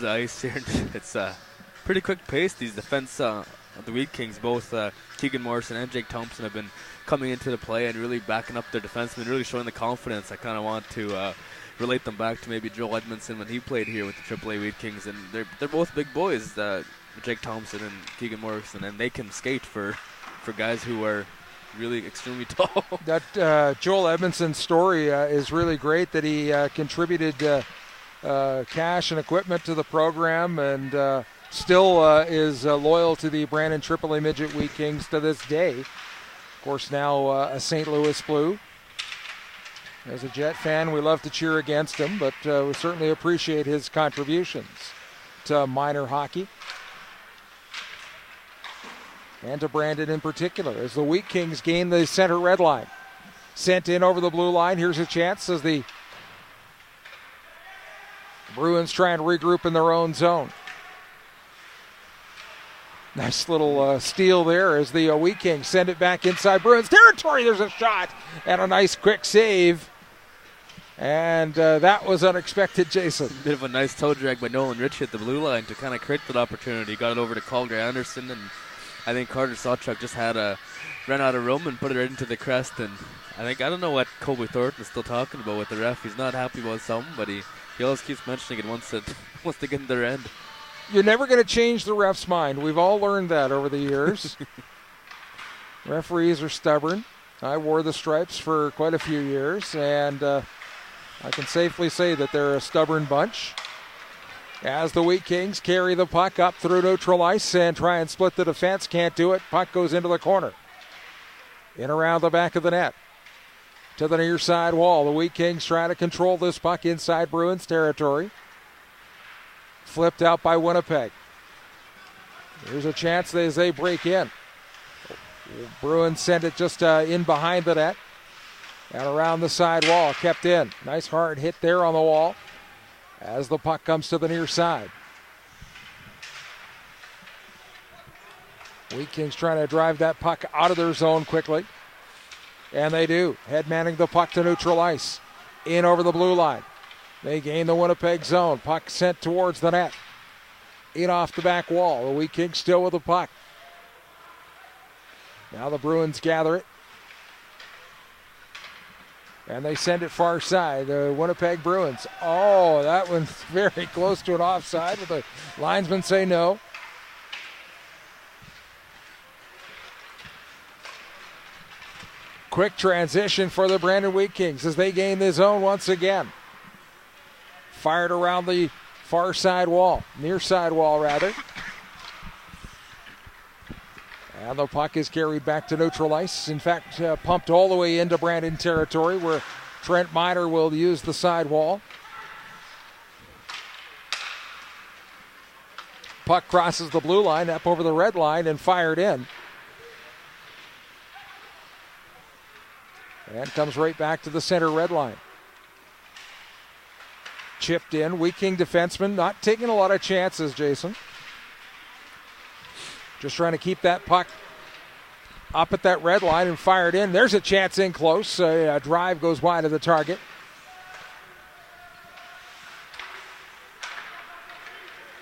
ice here. It's pretty quick pace. These defense of the Wheat Kings, both Keegan Morrison and Jake Thompson, have been coming into the play and really backing up their defensemen, really showing the confidence. I kind of want to relate them back to maybe Joel Edmondson when he played here with the AAA Wheat Kings, and they're both big boys, Jake Thompson and Keegan Morrison, and they can skate for guys who are really extremely tall. That Joel Edmondson story is really great, that he contributed cash and equipment to the program, and still is loyal to the Brandon AAA Midget Wheat Kings to this day. Of course, now a St. Louis Blue. As a Jet fan, we love to cheer against him, but we certainly appreciate his contributions to minor hockey. And to Brandon in particular, as the Wheat Kings gain the center red line. Sent in over the blue line. Here's a chance as the Bruins try and regroup in their own zone. Nice little steal there as the Wheat Kings send it back inside Bruins territory. There's a shot and a nice quick save. And that was unexpected, Jason. Bit of a nice toe drag by Nolan Ritchie at the blue line to kind of create that opportunity. Got it over to Calder Anderson, and I think Carter Sawchuk just ran out of room and put it right into the crest. And I don't know what Colby Thornton is still talking about with the ref. He's not happy about something, but he always keeps mentioning it once they get in their end. You're never going to change the ref's mind. We've all learned that over the years. Referees are stubborn. I wore the stripes for quite a few years, and I can safely say that they're a stubborn bunch. As the Wheat Kings carry the puck up through neutral ice and try and split the defense. Can't do it. Puck goes into the corner. In around the back of the net. To the near side wall. The Wheat Kings try to control this puck inside Bruins territory. Flipped out by Winnipeg. Here's a chance as they break in. Bruins send it just in behind the net. And around the side wall. Kept in. Nice hard hit there on the wall. As the puck comes to the near side. Wheat Kings trying to drive that puck out of their zone quickly. And they do. Head manning the puck to neutral ice. In over the blue line. They gain the Winnipeg zone. Puck sent towards the net. In off the back wall. The Wheat Kings still with the puck. Now the Bruins gather it. And they send it far side. The Winnipeg Bruins. Oh, that one's very close to an offside. But the linesmen say no. Quick transition for the Brandon Wheat Kings as they gain the zone once again. Fired around the far side wall, near side wall rather. And the puck is carried back to neutral ice. In fact, pumped all the way into Brandon territory where Trent Miner will use the side wall. Puck crosses the blue line, up over the red line, and fired in. And comes right back to the center red line. Chipped in. Wheat King defenseman not taking a lot of chances, Jason. Just trying to keep that puck up at that red line and fired in. There's a chance in close. A drive goes wide of the target.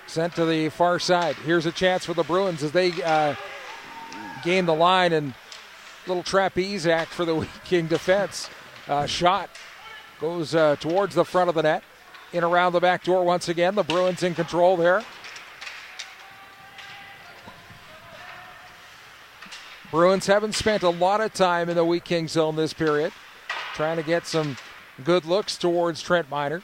Sent to the far side. Here's a chance for the Bruins as they gain the line, and little trapeze act for the Wheat King defense. Shot goes towards the front of the net. In around the back door once again. The Bruins in control there. Bruins haven't spent a lot of time in the Wheat King zone this period. Trying to get some good looks towards Trent Miner.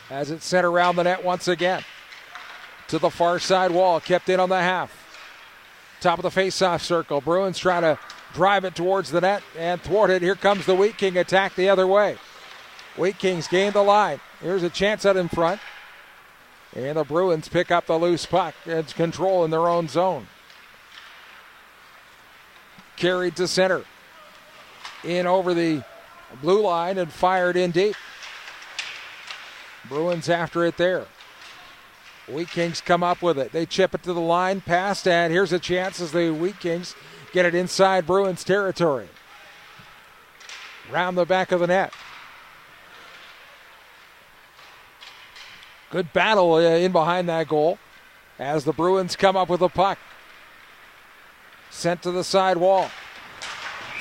As it's sent around the net once again. To the far side wall. Kept in on the half. Top of the face-off circle. Bruins trying to drive it towards the net and thwart it. Here comes the Wheat King attack the other way. Wheat Kings gain the line. Here's a chance out in front. And the Bruins pick up the loose puck. It's control in their own zone. Carried to center. In over the blue line and fired in deep. Bruins after it there. Wheat Kings come up with it. They chip it to the line, past, and here's a chance as the Wheat Kings get it inside Bruins territory. Round the back of the net. Good battle in behind that goal as the Bruins come up with the puck. Sent to the side wall.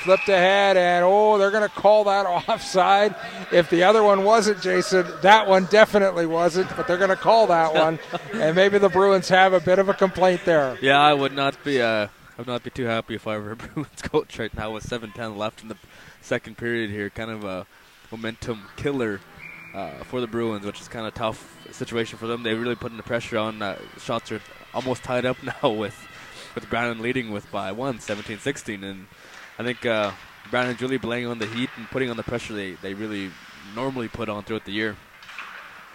Flipped ahead, and they're going to call that offside. If the other one wasn't, Jason, that one definitely wasn't, but they're going to call that one. And maybe the Bruins have a bit of a complaint there. Yeah, I would not be too happy if I were a Bruins coach right now with 7:10 left in the second period here. Kind of a momentum killer for the Bruins, which is kind of a tough situation for them. They really putting the pressure on. Shots are almost tied up now with Brandon leading by 17-16, and I think Brandon's really playing on the heat and putting on the pressure they really normally put on throughout the year.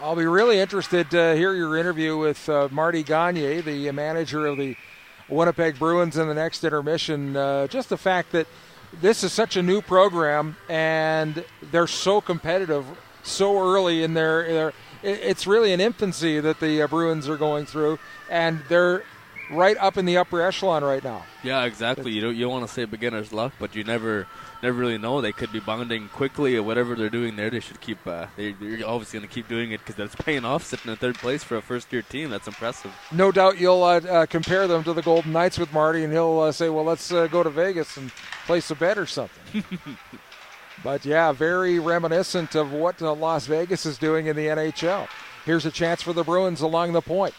I'll be really interested to hear your interview with Marty Gagne, the manager of the Winnipeg Bruins, in the next intermission. Just the fact that this is such a new program and they're so competitive so early in their it's really an infancy that the Bruins are going through, and they're right up in the upper echelon right now. Yeah, exactly. You don't want to say beginner's luck, but you never really know. They could be bonding quickly or whatever they're doing there. They should keep. They're obviously going to keep doing it because that's paying off. Sitting in third place for a first-year team, that's impressive. No doubt you'll compare them to the Golden Knights with Marty, and he'll say, "Well, let's go to Vegas and place a bet or something." But yeah, very reminiscent of what Las Vegas is doing in the NHL. Here's a chance for the Bruins along the point.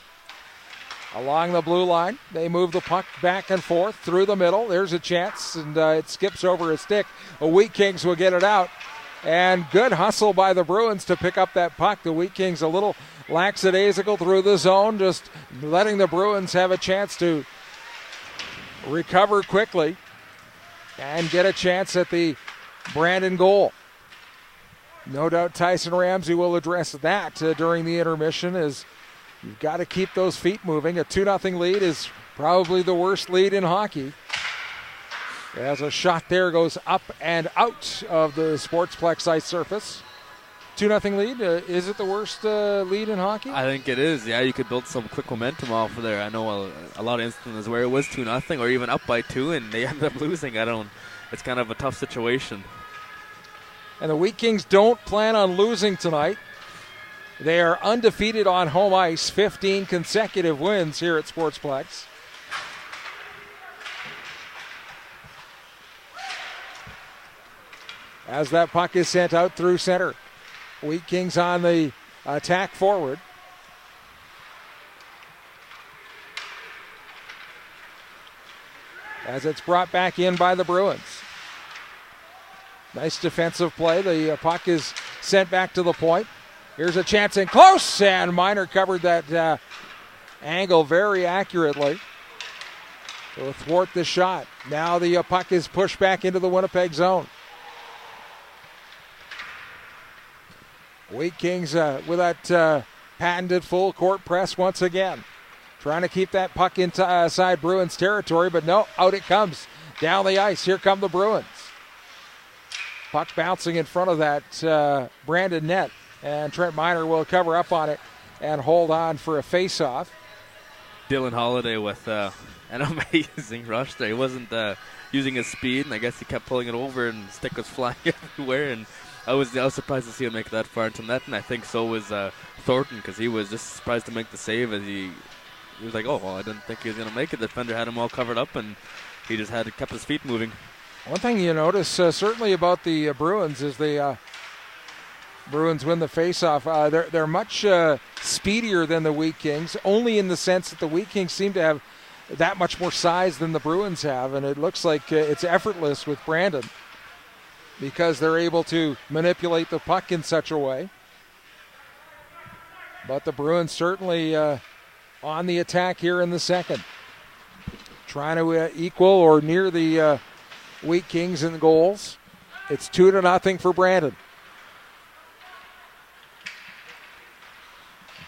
Along the blue line, they move the puck back and forth through the middle. There's a chance, and it skips over a stick. The Wheat Kings will get it out. And good hustle by the Bruins to pick up that puck. The Wheat Kings a little lackadaisical through the zone, just letting the Bruins have a chance to recover quickly and get a chance at the Brandon goal. No doubt Tyson Ramsey will address that during the intermission, as you've got to keep those feet moving. A 2-0 lead is probably the worst lead in hockey. As a shot there goes up and out of the Sportsplex ice surface. 2-0 lead. Is it the worst lead in hockey? I think it is. Yeah, you could build some quick momentum off of there. I know a lot of instances where it was 2-0 or even up by 2 and they end up losing. It's kind of a tough situation. And the Wheat Kings don't plan on losing tonight. They are undefeated on home ice, 15 consecutive wins here at Sportsplex. As that puck is sent out through center. Wheat Kings on the attack forward. As it's brought back in by the Bruins. Nice defensive play. The puck is sent back to the point. Here's a chance in close, and Miner covered that angle very accurately to thwart the shot. Now the puck is pushed back into the Winnipeg zone. Wheat Kings with that patented full court press once again. Trying to keep that puck inside Bruins territory, but no, out it comes. Down the ice, here come the Bruins. Puck bouncing in front of that Brandon net, and Trent Miner will cover up on it and hold on for a face-off. Dylan Holiday with an amazing rush there. He wasn't using his speed, and I guess he kept pulling it over, and stick was flying everywhere, and I was surprised to see him make that far into net, and I think so was Thornton, because he was just surprised to make the save, as he was like, oh, well, I didn't think he was going to make it. The defender had him all covered up, and he just kept his feet moving. One thing you notice certainly about the Bruins is the Bruins win the faceoff. They're much speedier than the Wheat Kings, only in the sense that the Wheat Kings seem to have that much more size than the Bruins have, and it looks like it's effortless with Brandon because they're able to manipulate the puck in such a way. But the Bruins certainly on the attack here in the second, trying to equal or near the Wheat Kings in the goals. It's 2-0 for Brandon.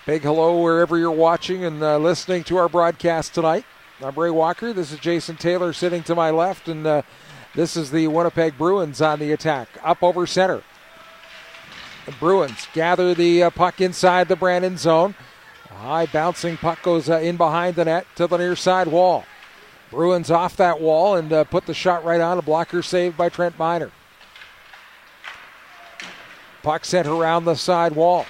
Big hello wherever you're watching and listening to our broadcast tonight. I'm Ray Walker. This is Jason Taylor sitting to my left, and this is the Winnipeg Bruins on the attack. Up over center. The Bruins gather the puck inside the Brandon zone. A high bouncing puck goes in behind the net to the near side wall. Bruins off that wall and put the shot right on. A blocker saved by Trent Miner. Puck sent around the side wall.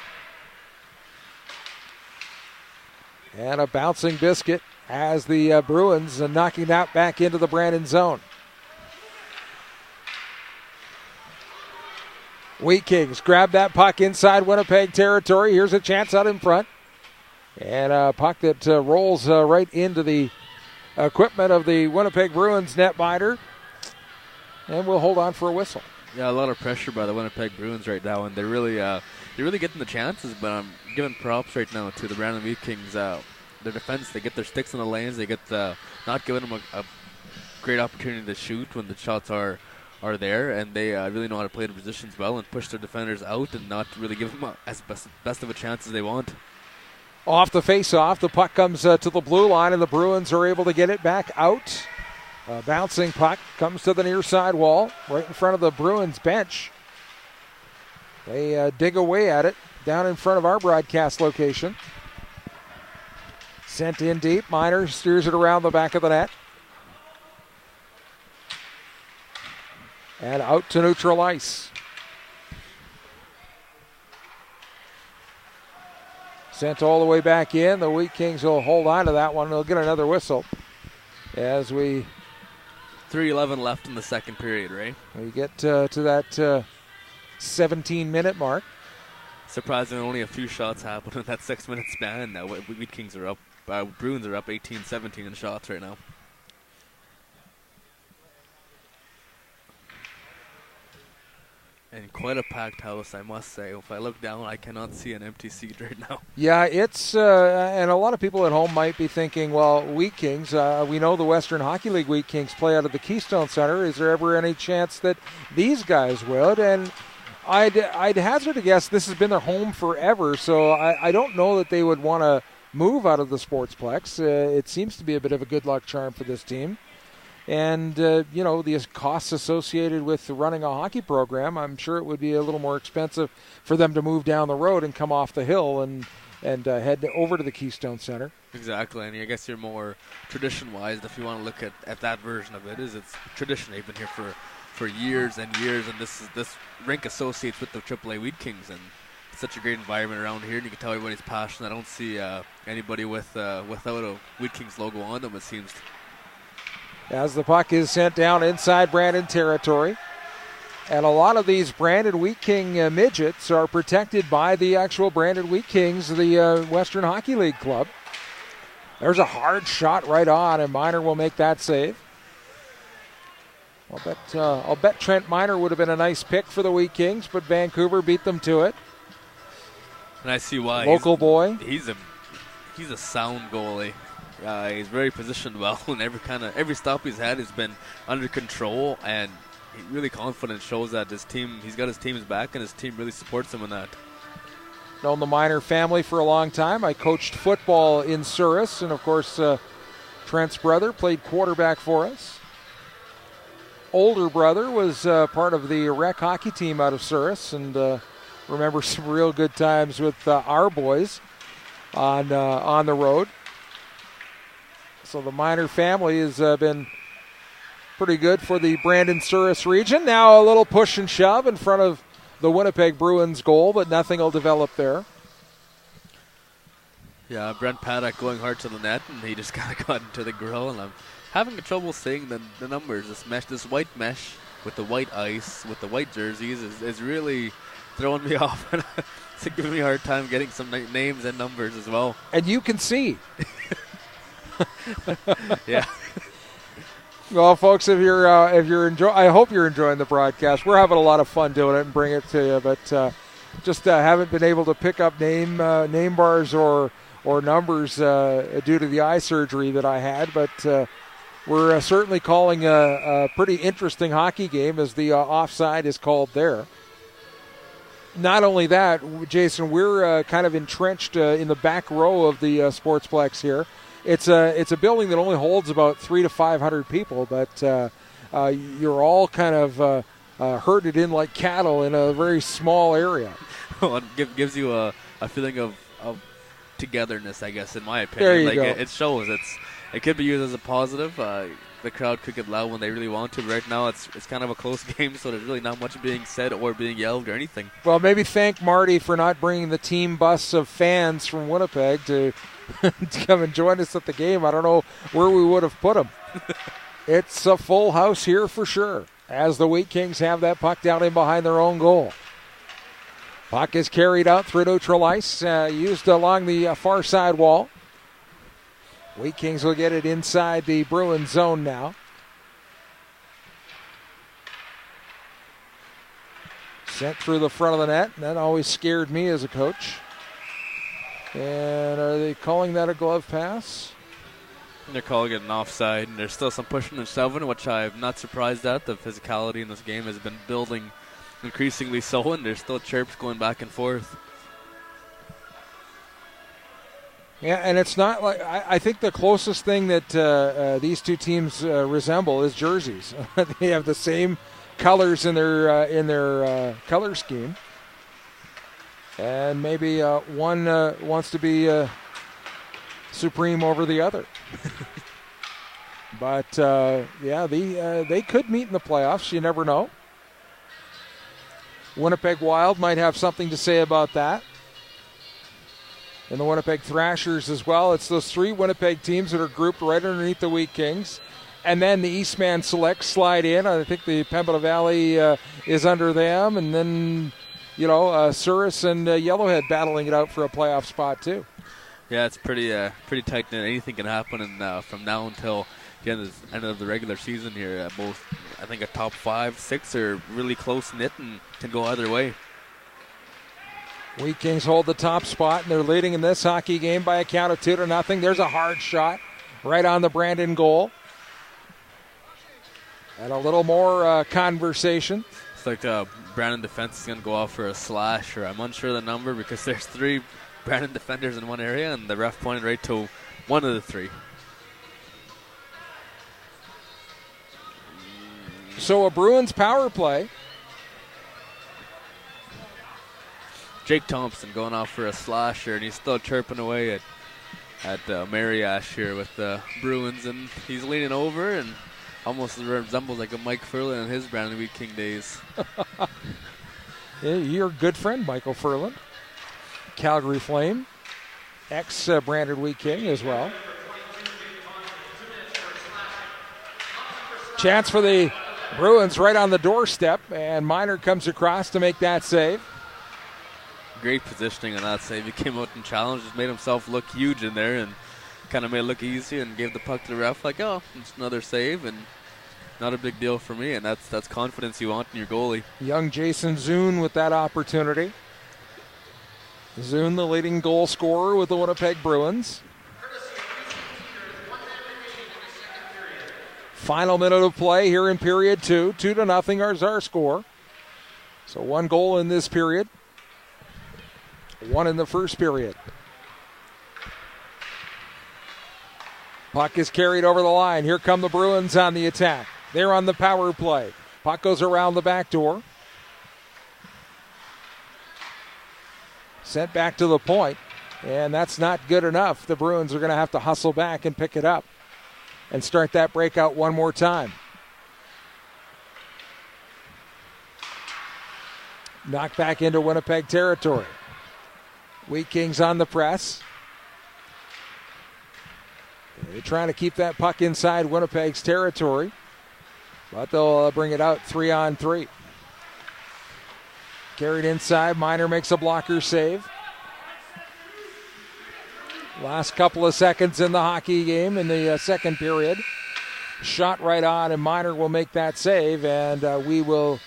And a bouncing biscuit as the Bruins knocking that back into the Brandon zone. Wheat Kings grab that puck inside Winnipeg territory. Here's a chance out in front. And a puck that rolls right into the equipment of the Winnipeg Bruins netminder. And we'll hold on for a whistle. Yeah, a lot of pressure by the Winnipeg Bruins right now, and they're really getting the chances, but I'm giving props right now to the Brandon Wheat Kings. Their defense, they get their sticks in the lanes, they get not giving them a great opportunity to shoot when the shots are there, and they really know how to play the positions well and push their defenders out and not really give them as best of a chance as they want. Off the face-off, the puck comes to the blue line, and the Bruins are able to get it back out. Bouncing puck comes to the near side wall, right in front of the Bruins bench. They dig away at it down in front of our broadcast location. Sent in deep. Miner steers it around the back of the net. And out to neutral ice. Sent all the way back in. The Wheat Kings will hold on to that one. They'll get another whistle as we... 3:11 left in the second period, right? We get to that 17-minute mark. Surprisingly, only a few shots happened in that 6-minute span. Now Wheat Kings are up. Bruins are up 18-17 in shots right now. And quite a packed house, I must say. If I look down, I cannot see an empty seat right now. Yeah, it's and a lot of people at home might be thinking, well, Wheat Kings, we know the Western Hockey League Wheat Kings play out of the Keystone Center. Is there ever any chance that these guys would? And I'd hazard a guess this has been their home forever, so I don't know that they would want to move out of the Sportsplex. It seems to be a bit of a good luck charm for this team. And, the costs associated with running a hockey program, I'm sure it would be a little more expensive for them to move down the road and come off the hill and head over to the Keystone Center. Exactly, and I guess you're more tradition-wise, if you want to look at that version of it, it's tradition. They've been here for years and years, and this rink associates with the AAA Wheat Kings, and it's such a great environment around here, and you can tell everybody's passionate. I don't see anybody without a Wheat Kings logo on them, it seems. As the puck is sent down inside Brandon territory. And a lot of these Brandon Wheat King midgets are protected by the actual Brandon Wheat Kings, the Western Hockey League club. There's a hard shot right on, and Miner will make that save. I'll bet Trent Miner would have been a nice pick for the Wheat Kings, but Vancouver beat them to it. And I see why. Local boy. He's a sound goalie. He's very positioned well, and every stop he's had has been under control, and he's really confident. Shows that he's got his team's back, and his team really supports him in that. Known the Miner family for a long time. I coached football in Souris, and of course, Trent's brother played quarterback for us. Older brother was part of the rec hockey team out of Souris, and remember some real good times with our boys on the road. So the Miner family has been pretty good for the Brandon Souris region. Now a little push and shove in front of the Winnipeg Bruins goal, but nothing will develop there. Yeah, Brent Paddock going hard to the net, and he just kind of got into the grill, and I'm having trouble seeing the numbers. This white mesh with the white ice, with the white jerseys is really throwing me off. It's giving me a hard time getting some names and numbers as well. And you can see. Yeah. Well, folks, if you're I hope you're enjoying the broadcast. We're having a lot of fun doing it and bring it to you, but just haven't been able to pick up name bars or numbers due to the eye surgery that I had. But we're certainly calling a pretty interesting hockey game, as the offside is called there. Not only that, Jason, we're kind of entrenched in the back row of the Sportsplex here. It's a building that only holds about 300 to 500 people, but you're all kind of herded in like cattle in a very small area. Well, it gives you a feeling of togetherness, I guess, in my opinion. There you go. It shows it could be used as a positive. The crowd could get loud when they really want to, but right now it's kind of a close game, so there's really not much being said or being yelled or anything. Well, maybe thank Marty for not bringing the team bus of fans from Winnipeg to come and join us at the game. I don't know where we would have put them. It's a full house here for sure, as the Wheat Kings have that puck down in behind their own goal. Puck is carried out through neutral ice, used along the far side wall. Wheat Kings will get it inside the Bruins zone now. Sent through the front of the net, and that always scared me as a coach. And are they calling that a glove pass? They're calling it an offside, and there's still some pushing and shoving, which I'm not surprised at. The physicality in this game has been building increasingly so, and there's still chirps going back and forth. Yeah, and it's not like I think the closest thing that these two teams resemble is jerseys. They have the same colors in their color scheme, and maybe one wants to be supreme over the other. But they could meet in the playoffs. You never know. Winnipeg Wild might have something to say about that. And the Winnipeg Thrashers as well. It's those three Winnipeg teams that are grouped right underneath the Wheat Kings. And then the Eastman Selects slide in. I think the Pembina Valley is under them. And then, Souris and Yellowhead battling it out for a playoff spot too. Yeah, it's pretty tight-knit. Anything can happen from now until the end of the regular season here. Both I think a top 5, 6 are really close knit and can go either way. Wheat Kings hold the top spot, and they're leading in this hockey game by a count of 2-0. There's a hard shot right on the Brandon goal. And a little more conversation. It's like Brandon defense is going to go off for a slash, or I'm unsure the number because there's 3 Brandon defenders in one area, and the ref pointed right to one of the 3. So a Bruins power play. Jake Thompson going off for a slasher, and he's still chirping away at Mary Ash here with the Bruins, and he's leaning over and almost resembles like a Mike Furlan in his Brandon Wheat King days. Yeah, your good friend Michael Furlan, Calgary Flame, ex-Brandon Wheat King as well. Chance for the Bruins right on the doorstep, and Miner comes across to make that save. Great positioning on that save. He came out and challenged, just made himself look huge in there and kind of made it look easy and gave the puck to the ref like, oh, it's another save and not a big deal for me, and that's confidence you want in your goalie. Young Jason Zune with that opportunity. Zune, the leading goal scorer with the Winnipeg Bruins. Final minute of play here in period 2. 2-0 is our score. So 1 goal in this period. 1 in the first period. Puck is carried over the line. Here come the Bruins on the attack. They're on the power play. Puck goes around the back door. Sent back to the point, and that's not good enough. The Bruins are going to have to hustle back and pick it up and start that breakout one more time. Knocked back into Winnipeg territory. Wheat Kings on the press. They're trying to keep that puck inside Winnipeg's territory, but they'll bring it out 3-on-3. Carried inside. Miner makes a blocker save. Last couple of seconds in the hockey game in the second period. Shot right on, and Miner will make that save, and we will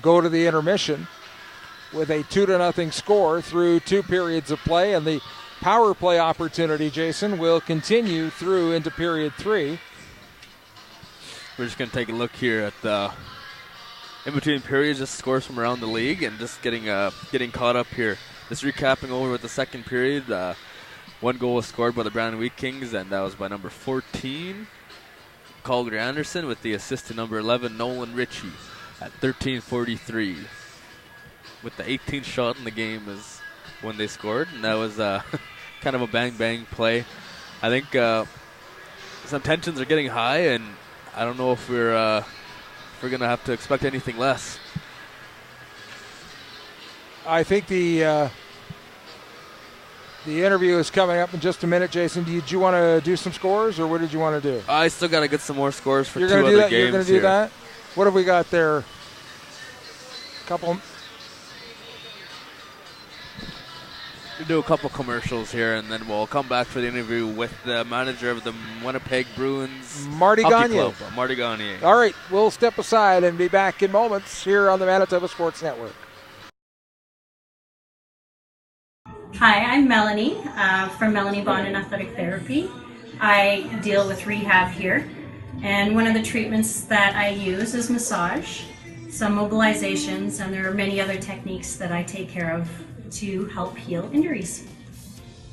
go to the intermission with a 2-0 score through 2 periods of play, and the power play opportunity, Jason, will continue through into period 3. We're just going to take a look here at the in between periods, just scores from around the league, and just getting caught up here. Just recapping over with the second period. 1 goal was scored by the Brandon Wheat Kings, and that was by number 14, Calgary Anderson, with the assist to number 11, Nolan Ritchie, at 13:43. With the 18th shot in the game is when they scored, and that was kind of a bang-bang play. I think some tensions are getting high, and I don't know if we're going to have to expect anything less. I think the interview is coming up in just a minute, Jason. Did you want to do some scores, or what did you want to do? I still got to get some more scores for You're 2 gonna other do that? games. You're going to do that? What have we got there? We'll do a couple commercials here, and then we'll come back for the interview with the manager of the Winnipeg Bruins, Marty Hockey Gagne. Club, Marty Gagne. All right, we'll step aside and be back in moments here on the Manitoba Sports Network. Hi, I'm Melanie from Melanie Bond and Athletic Therapy. I deal with rehab here, and one of the treatments that I use is massage, some mobilizations, and there are many other techniques that I take care of to help heal injuries.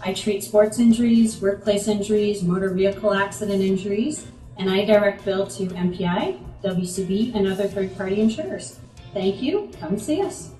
I treat sports injuries, workplace injuries, motor vehicle accident injuries, and I direct bill to MPI, WCB, and other third-party insurers. Thank you. Come see us.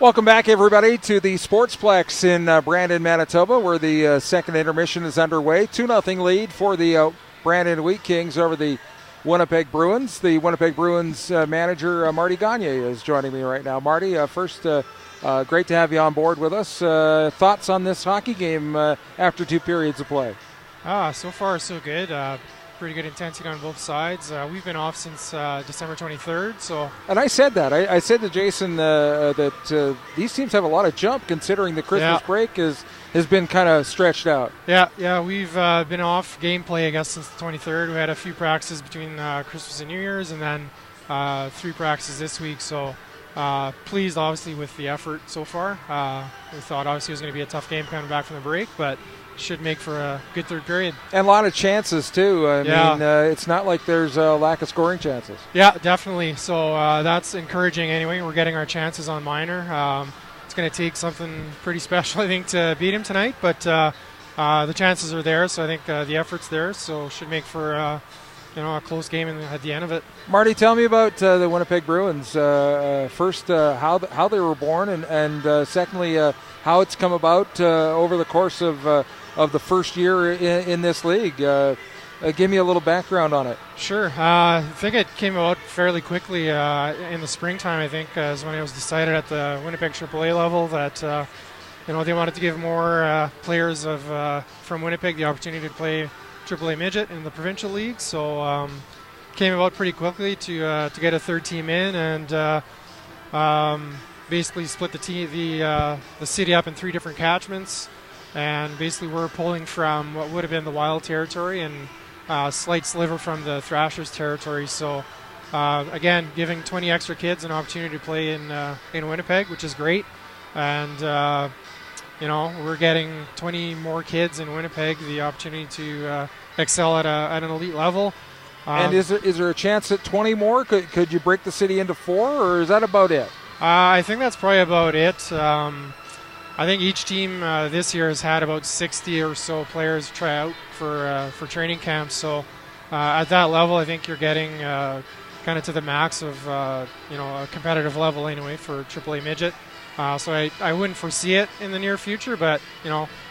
Welcome back, everybody, to the Sportsplex in Brandon, Manitoba, where the second intermission is underway. 2-0 lead for the Brandon Wheat Kings over the Winnipeg Bruins. The Winnipeg Bruins manager, Marty Gagne, is joining me right now. Marty, first, great to have you on board with us. Thoughts on this hockey game after 2 periods of play? So far, so good. Pretty good intensity on both sides. We've been off since December 23rd. So. And I said that. I said to Jason that these teams have a lot of jump considering the Christmas break has been kind of stretched out. Yeah, we've been off gameplay, I guess, since the 23rd. We had a few practices between Christmas and New Year's, and then 3 practices this week. So pleased, obviously, with the effort so far. We thought, obviously, it was going to be a tough game coming back from the break, but should make for a good third period. And a lot of chances, too. I mean, it's not like there's a lack of scoring chances. Yeah, definitely. So that's encouraging anyway. We're getting our chances on minor. It's going to take something pretty special, I think, to beat him tonight, but the chances are there, so I think the effort's there, so should make for a close game at the end of it. Marty, tell me about the Winnipeg Bruins. First, how they were born, and secondly, how it's come about over the course of the first year in this league. Give me a little background on it. Sure. I think it came about fairly quickly in the springtime, I think, is when it was decided at the Winnipeg AAA level that they wanted to give more players from Winnipeg the opportunity to play AAA midget in the provincial league. So came about pretty quickly to get a third team in and basically split the city up in 3 different catchments. And basically we're pulling from what would have been the Wild territory and a slight sliver from the Thrashers territory. So again, giving 20 extra kids an opportunity to play in Winnipeg, which is great. And we're getting 20 more kids in Winnipeg the opportunity to excel at an elite level. And is there a chance at 20 more? Could you break the city into 4, or is that about it? I think that's probably about it. I think each team this year has had about 60 or so players try out for training camps. So at that level, I think you're getting kind of to the max of a competitive level anyway for AAA midget. So I wouldn't foresee it in the near future, but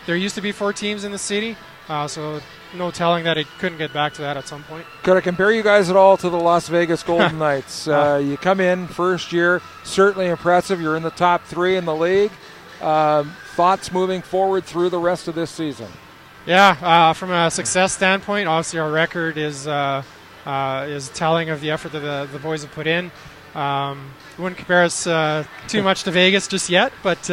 there used to be 4 teams in the city, so no telling that it couldn't get back to that at some point. Could I compare you guys at all to the Las Vegas Golden Knights? You come in first year, certainly impressive. You're in the top 3 in the league. Thoughts moving forward through the rest of this season? Yeah, from a success standpoint, obviously our record is telling of the effort that the boys have put in. Wouldn't compare us too much to Vegas just yet, but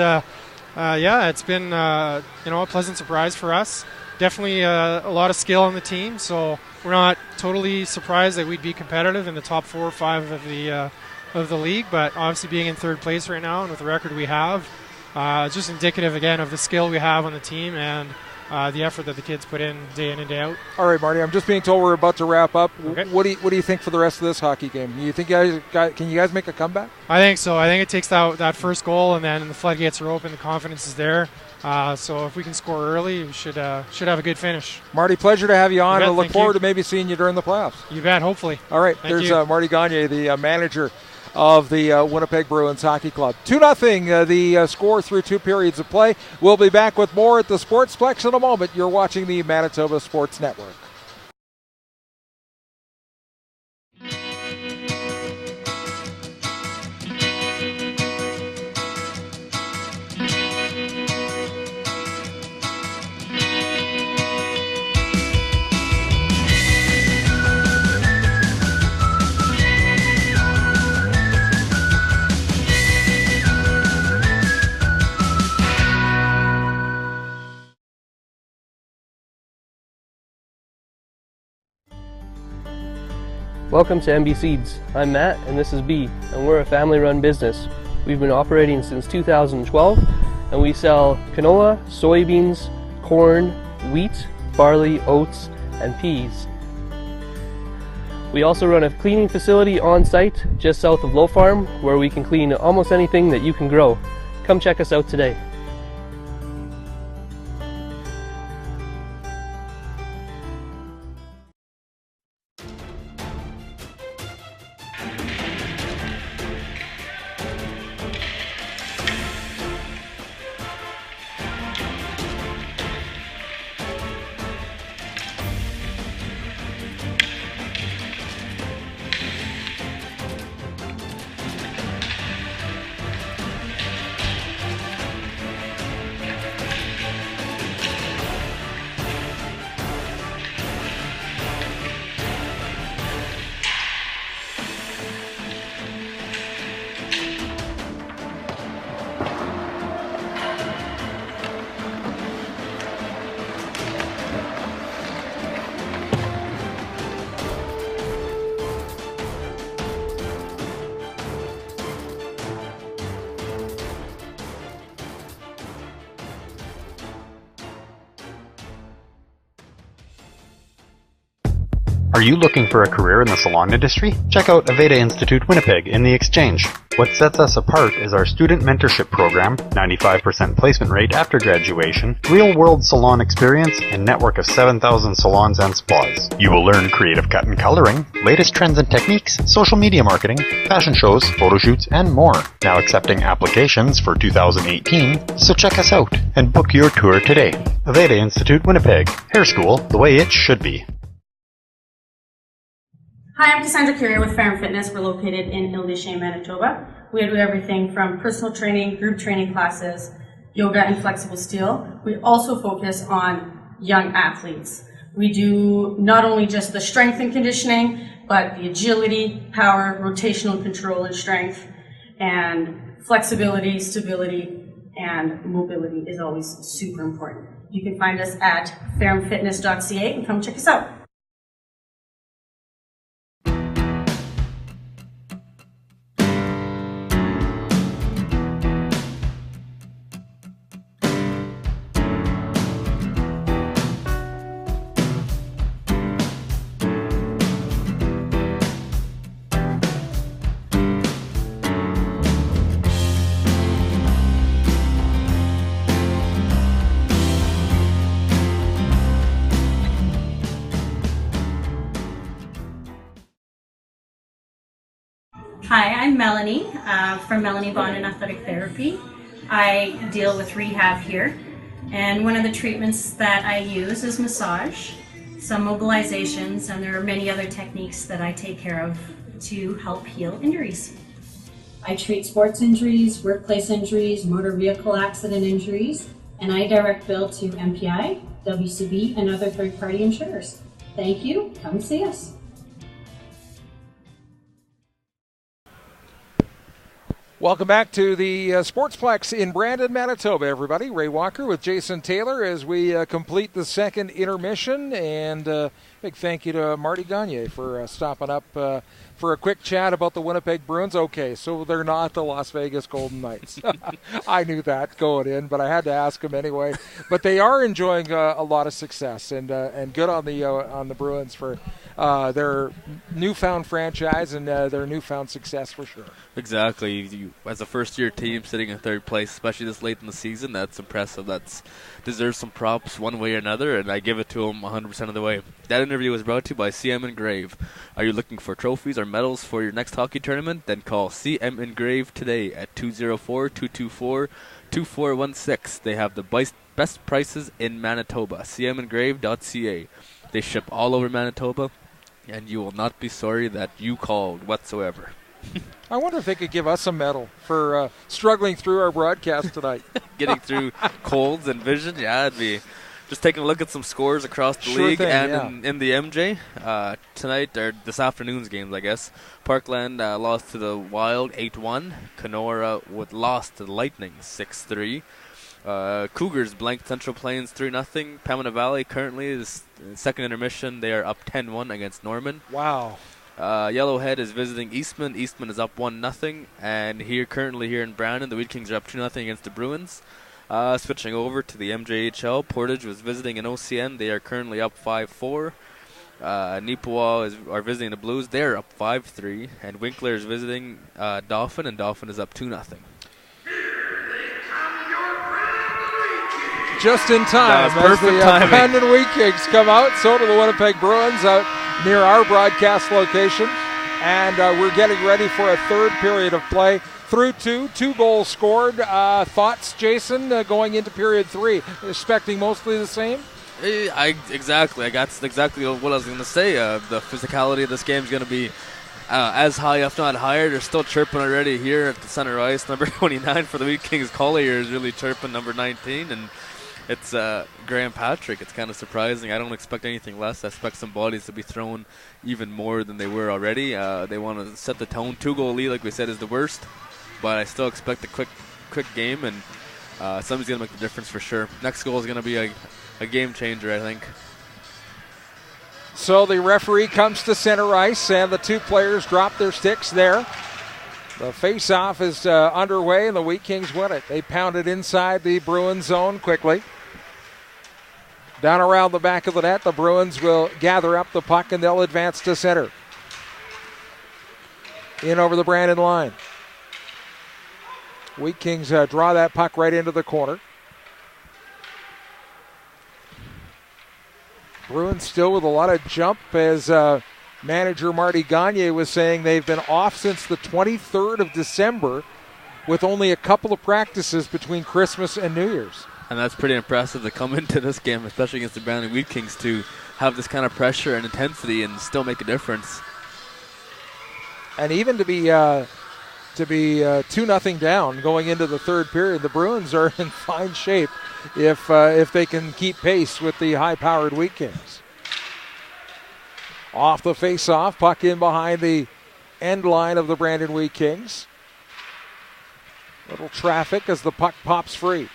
it's been a pleasant surprise for us. Definitely a lot of skill on the team, so we're not totally surprised that we'd be competitive in the top 4 or 5 of the league. But obviously, being in 3rd place right now and with the record we have, it's just indicative again of the skill we have on the team and the effort that the kids put in and day out. All right, Marty, I'm just being told we're about to wrap up. Okay. What do you think for the rest of this hockey game? You think can you guys make a comeback? I think so. I think it takes that first goal, and then the floodgates are open. The confidence is there. So if we can score early, we should have a good finish. Marty, pleasure to have you on. I look forward to maybe seeing you during the playoffs. You bet, hopefully. All right, there's Marty Gagne, the manager of the Winnipeg Bruins Hockey Club. 2-0, the score through 2 periods of play. We'll be back with more at the Sportsplex in a moment. You're watching the Manitoba Sports Network. Welcome to MB Seeds. I'm Matt and this is B, and we're a family-run business. We've been operating since 2012, and we sell canola, soybeans, corn, wheat, barley, oats, and peas. We also run a cleaning facility on site just south of Low Farm, where we can clean almost anything that you can grow. Come check us out today. Are you looking for a career in the salon industry? Check out Aveda Institute Winnipeg in the Exchange. What sets us apart is our student mentorship program, 95% placement rate after graduation, real-world salon experience, and network of 7,000 salons and spas. You will learn creative cut and coloring, latest trends and techniques, social media marketing, fashion shows, photo shoots, and more. Now accepting applications for 2018, so check us out and book your tour today. Aveda Institute Winnipeg. Hair school the way it should be. Hi, I'm Cassandra Curie with Fair & Fitness. We're located in Ile-des-Chênes, Manitoba. We do everything from personal training, group training classes, yoga and flexible steel. We also focus on young athletes. We do not only just the strength and conditioning, but the agility, power, rotational control and strength, and flexibility, stability, and mobility is always super important. You can find us at fairandfitness.ca and come check us out. Hi, I'm Melanie from Melanie Bond and Athletic Therapy. I deal with rehab here, and one of the treatments that I use is massage, some mobilizations, and there are many other techniques that I take care of to help heal injuries. I treat sports injuries, workplace injuries, motor vehicle accident injuries, and I direct bill to MPI, WCB, and other third-party insurers. Thank you. Come see us. Welcome back to the Sportsplex in Brandon, Manitoba, everybody. Ray Walker with Jason Taylor as we complete the second intermission. And big thank you to Marty Gagne for stopping up for a quick chat about the Winnipeg Bruins. Okay, so they're not the Las Vegas Golden Knights. I knew that going in, but I had to ask him anyway. But they are enjoying a lot of success, and good on the Bruins for their newfound franchise and their newfound success for sure. Exactly. As a first-year team sitting in third place, especially this late in the season, that's impressive. That's deserves some props one way or another, and I give it to them 100% of the way. That interview was brought to you by CM Engrave. Are you looking for trophies or medals for your next hockey tournament? Then call CM Engrave today at 204-224-2416. They have the best prices in Manitoba. CMEngrave.ca. They ship all over Manitoba, and you will not be sorry that you called whatsoever. I wonder if they could give us a medal for struggling through our broadcast tonight. Getting through colds and vision, yeah, it'd be just taking a look at some scores across the Sure league thing, and yeah. in the MJ. Tonight, or this afternoon's games, I guess. Parkland lost to the Wild 8-1. Kenora lost to the Lightning 6-3. Cougars blanked Central Plains 3-0. Pembina Valley currently is second intermission. They are up 10-1 against Norman. Wow. Yellowhead is visiting Eastman. Eastman is up 1-0. And currently here in Brandon, the Wheat Kings are up 2-0 against the Bruins. Switching over to the MJHL, Portage was visiting in OCN. They are currently up 5-4. Neepawa are visiting the Blues. They're up 5-3. And Winkler is visiting Dauphin, and Dauphin is up 2-0. Just in time That was as perfect the timing. Brandon Wheat Kings come out. So do the Winnipeg Bruins out near our broadcast location. And we're getting ready for a third period of play. Through two goals scored. Thoughts, Jason, going into period 3? Expecting mostly the same? Exactly. That's exactly what I was going to say. The physicality of this game is going to be as high, if not higher. They're still chirping already here at the center ice. Number 29 for the Wheat Kings, Collier, is really chirping number 19. And it's Graham Patrick. It's kind of surprising. I don't expect anything less. I expect some bodies to be thrown even more than they were already. They want to set the tone. 2-goal lead, like we said, is the worst. But I still expect a quick game, and somebody's going to make the difference for sure. Next goal is going to be a game changer, I think. So the referee comes to center ice, and the two players drop their sticks there. The face-off is underway, and the Wheat Kings win it. They pound it inside the Bruins zone quickly. Down around the back of the net, the Bruins will gather up the puck and they'll advance to center. In over the Brandon line. Wheat Kings draw that puck right into the corner. Bruins still with a lot of jump, as manager Marty Gagne was saying. They've been off since the 23rd of December with only a couple of practices between Christmas and New Year's. And that's pretty impressive to come into this game, especially against the Brandon Wheat Kings, to have this kind of pressure and intensity and still make a difference. And even to be 2-0 down going into the third period, the Bruins are in fine shape if they can keep pace with the high-powered Wheat Kings. Off the face-off, puck in behind the end line of the Brandon Wheat Kings. Little traffic as the puck pops free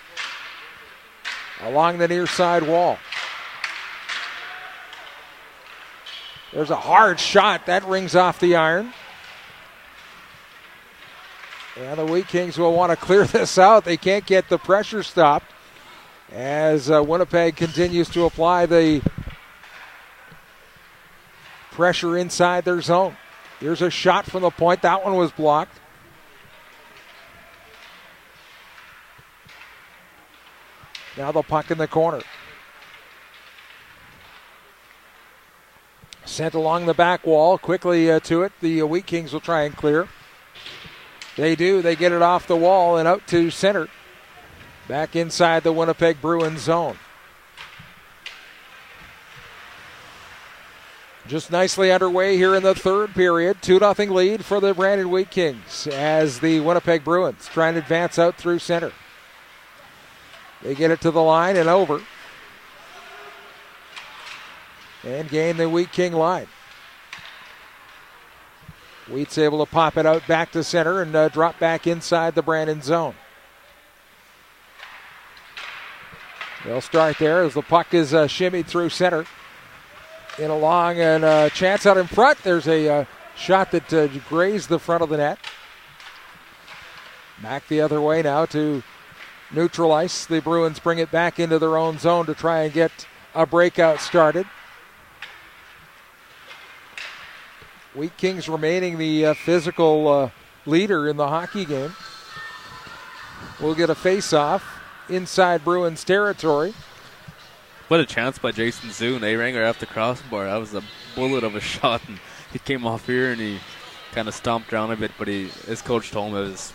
along the near side wall. There's a hard shot that rings off the iron. And the Wheat Kings will want to clear this out. They can't get the pressure stopped as Winnipeg continues to apply the pressure inside their zone. Here's a shot from the point. That one was blocked. Now the puck in the corner. Sent along the back wall. Quickly to it. The Wheat Kings will try and clear. They do. They get it off the wall and out to center. Back inside the Winnipeg Bruins zone. Just nicely underway here in the third period. 2-0 lead for the Brandon Wheat Kings as the Winnipeg Bruins try and advance out through center. They get it to the line and over. And gain the Wheat King line. Wheat's able to pop it out back to center and drop back inside the Brandon zone. They'll start there as the puck is shimmied through center. In a long and chance out in front. There's a shot that grazed the front of the net. Back the other way now to neutral ice. The Bruins bring it back into their own zone to try and get a breakout started. Wheat Kings remaining the physical leader in the hockey game. We'll get a face-off inside Bruins territory. What a chance by Jason Zune. They rang her off the crossbar. That was a bullet of a shot, and he came off here and he kind of stomped around a bit, but his coach told him it's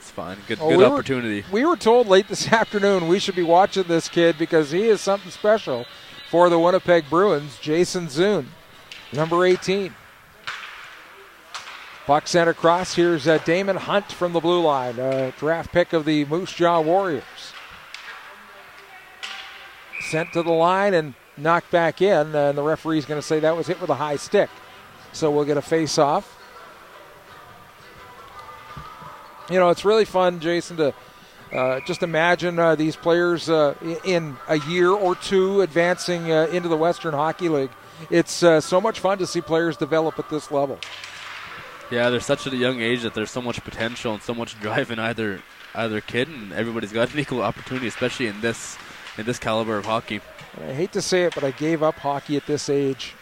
fine. Good opportunity. We were told late this afternoon we should be watching this kid because he is something special for the Winnipeg Bruins. Jason Zune, number 18. Puck sent across. Here's Damon Hunt from the blue line, draft pick of the Moose Jaw Warriors. Sent to the line and knocked back in, and the referee's going to say that was hit with a high stick. So we'll get a face-off. You know, it's really fun, Jason, to just imagine these players in a year or two advancing into the Western Hockey League. It's so much fun to see players develop at this level. Yeah, they're such at a young age that there's so much potential and so much drive in either kid, and everybody's got an equal opportunity, especially in this caliber of hockey. I hate to say it, but I gave up hockey at this age.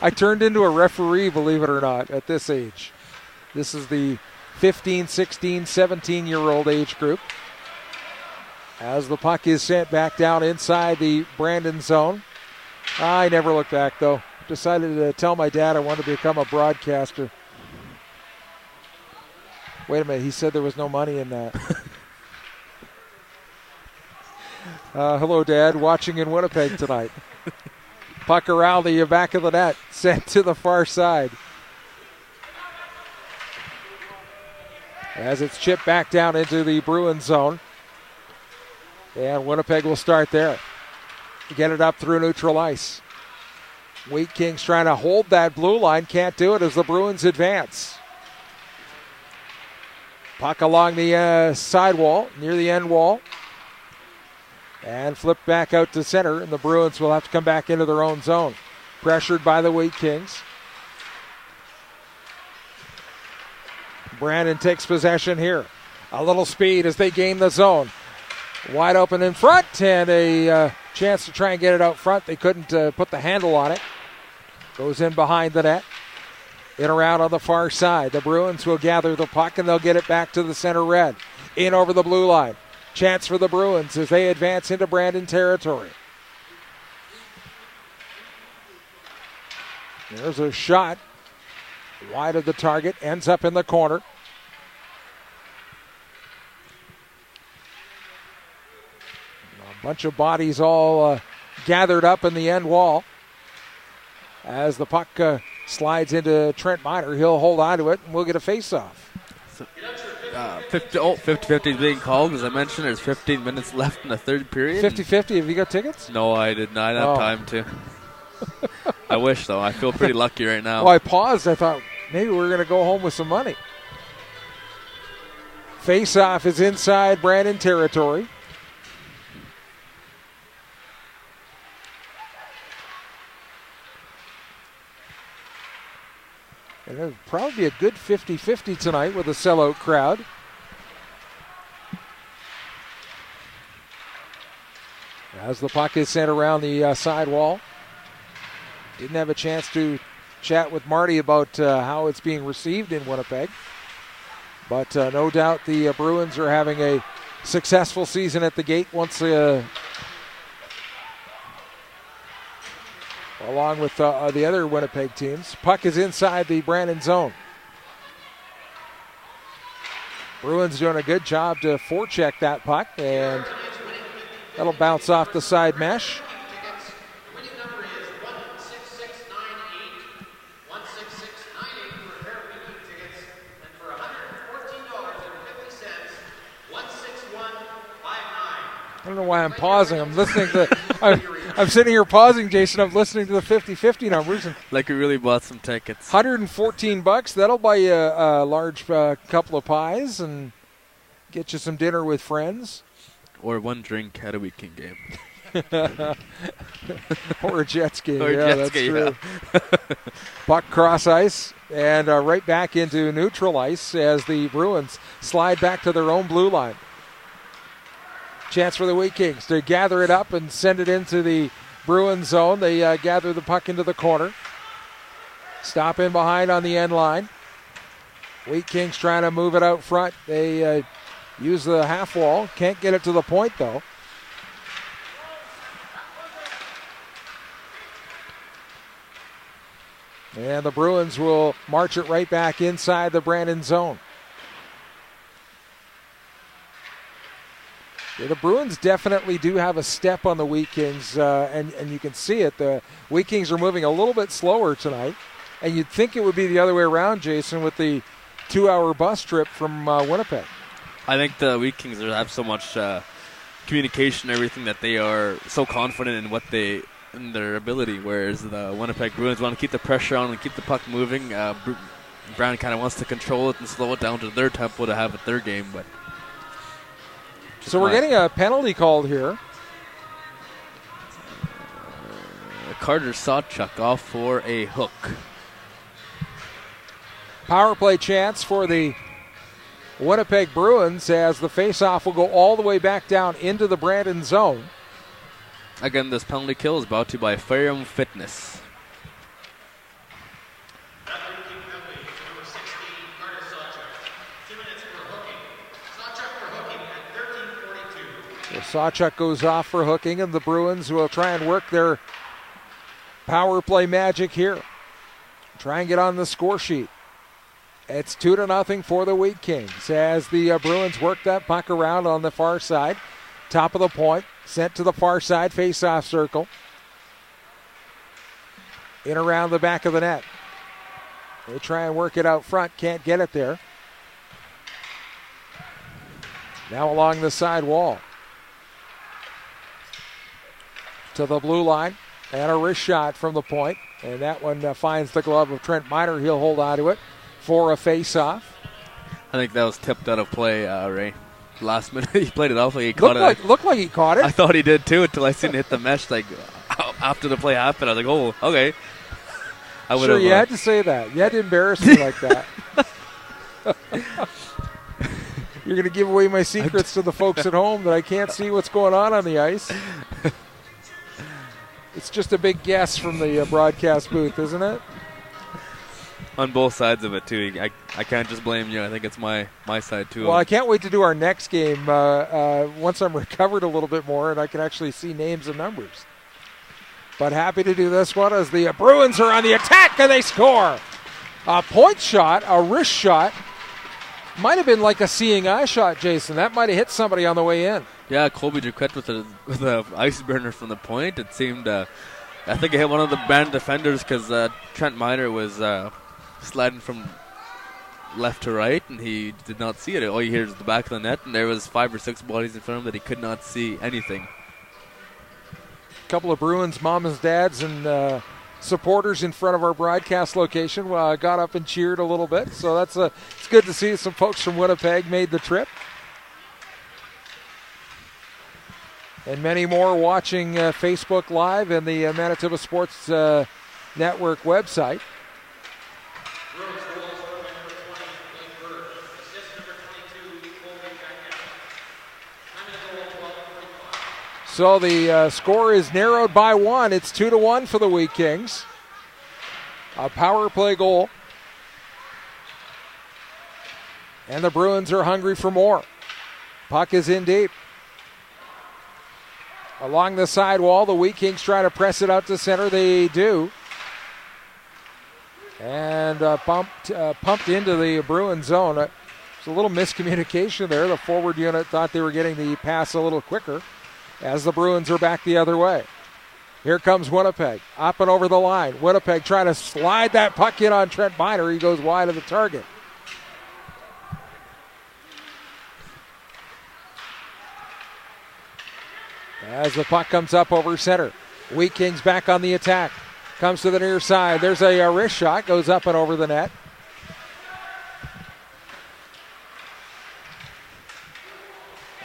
I turned into a referee, believe it or not, at this age. This is the 15, 16, 17-year-old age group. As the puck is sent back down inside the Brandon zone. I never looked back, though. Decided to tell my dad I wanted to become a broadcaster. Wait a minute, he said there was no money in that. Hello, Dad, watching in Winnipeg tonight. Puck around the back of the net, sent to the far side. As it's chipped back down into the Bruins zone. And Winnipeg will start there. Get it up through neutral ice. Wheat Kings trying to hold that blue line. Can't do it as the Bruins advance. Puck along the sidewall, near the end wall. And flipped back out to center, and the Bruins will have to come back into their own zone. Pressured by the Wheat Kings. Brandon takes possession here. A little speed as they gain the zone. Wide open in front, and a chance to try and get it out front. They couldn't put the handle on it. Goes in behind the net. In around on the far side. The Bruins will gather the puck and they'll get it back to the center red. In over the blue line. Chance for the Bruins as they advance into Brandon territory. There's a shot. Wide of the target. Ends up in the corner. A bunch of bodies all gathered up in the end wall. As the puck slides into Trent Miner, he'll hold on to it, and we'll get a face-off. 50-50 is being called. As I mentioned, there's 15 minutes left in the third period. 50-50, have you got tickets? No, I did not have time to. I wish, though. I feel pretty lucky right now. Well, I paused. I thought maybe we're going to go home with some money. Face-off is inside Brandon territory. And it'll probably be a good 50-50 tonight with a sellout crowd. As the puck is sent around the side wall. Didn't have a chance to chat with Marty about how it's being received in Winnipeg. But no doubt the Bruins are having a successful season at the gate once along with the other Winnipeg teams. Puck is inside the Brandon zone. Bruins doing a good job to forecheck that puck, and that'll bounce off the side mesh. I don't know why I'm pausing. I'm listening to. I'm sitting here pausing, Jason. I'm listening to the 50-50 numbers. And like we really bought some tickets. $114. That'll buy you a large couple of pies and get you some dinner with friends. Or one drink at a weekend game. Or a Jets game. Or yeah, Jets that's game, true. Yeah. Puck cross ice and right back into neutral ice as the Bruins slide back to their own blue line. Chance for the Wheat Kings to gather it up and send it into the Bruins zone. They gather the puck into the corner. Stop in behind on the end line. Wheat Kings trying to move it out front. They use the half wall. Can't get it to the point, though. And the Bruins will march it right back inside the Brandon zone. Yeah, the Bruins definitely do have a step on the Wheat Kings, and you can see it. The Wheat Kings are moving a little bit slower tonight, and you'd think it would be the other way around, Jason, with the 2-hour bus trip from Winnipeg. I think the Wheat Kings have so much communication and everything that they are so confident in their ability, whereas the Winnipeg Bruins want to keep the pressure on and keep the puck moving. Brown kind of wants to control it and slow it down to their tempo to have it their game, but. So we're getting a penalty called here. Carter Sawchuk off for a hook. Power play chance for the Winnipeg Bruins as the faceoff will go all the way back down into the Brandon zone. Again, this penalty kill is brought to you by Pregame Fitness. Sawchuk goes off for hooking, and the Bruins will try and work their power play magic here. Try and get on the score sheet. It's 2-0 for the Wheat Kings as the Bruins work that puck around on the far side. Top of the point, sent to the far side face-off circle. In around the back of the net. They try and work it out front, can't get it there. Now along the side wall. To the blue line, and a wrist shot from the point, and that one finds the glove of Trent Miner. He'll hold on to it for a face-off. I think that was tipped out of play, Ray. Last minute, he played it off like he caught it. Looked like he caught it. I thought he did too until I seen it hit the mesh. Like after the play happened, I was like, "Oh, okay." Sure, you had to say that. You had to embarrass me like that. You're going to give away my secrets to the folks at home that I can't see what's going on the ice. It's just a big guess from the broadcast booth, isn't it? On both sides of it, too. I can't just blame you. I think it's my side, too. Well, I can't wait to do our next game once I'm recovered a little bit more and I can actually see names and numbers. But happy to do this one as the Bruins are on the attack and they score. A point shot, a wrist shot. Might have been like a seeing eye shot, Jason. That might have hit somebody on the way in. Yeah, Colby Duquette with a ice burner from the point. It seemed, I think it hit one of the band defenders because Trent Miner was sliding from left to right, and he did not see it. All you hear is the back of the net, and there was 5 or 6 bodies in front of him that he could not see anything. A couple of Bruins moms, dads, and supporters in front of our broadcast location got up and cheered a little bit. So it's good to see some folks from Winnipeg made the trip. And many more watching Facebook Live and the Manitoba Sports Network website. So the score is narrowed by 1. It's 2-1 for the Wheat Kings. A power play goal. And the Bruins are hungry for more. Puck is in deep. Along the side wall, the Wheat Kings try to press it out to center. They do. And pumped into the Bruin zone. There's a little miscommunication there. The forward unit thought they were getting the pass a little quicker as the Bruins are back the other way. Here comes Winnipeg, up and over the line. Winnipeg trying to slide that puck in on Trent Miner. He goes wide of the target. As the puck comes up over center. Wheat Kings back on the attack. Comes to the near side. There's a wrist shot. Goes up and over the net.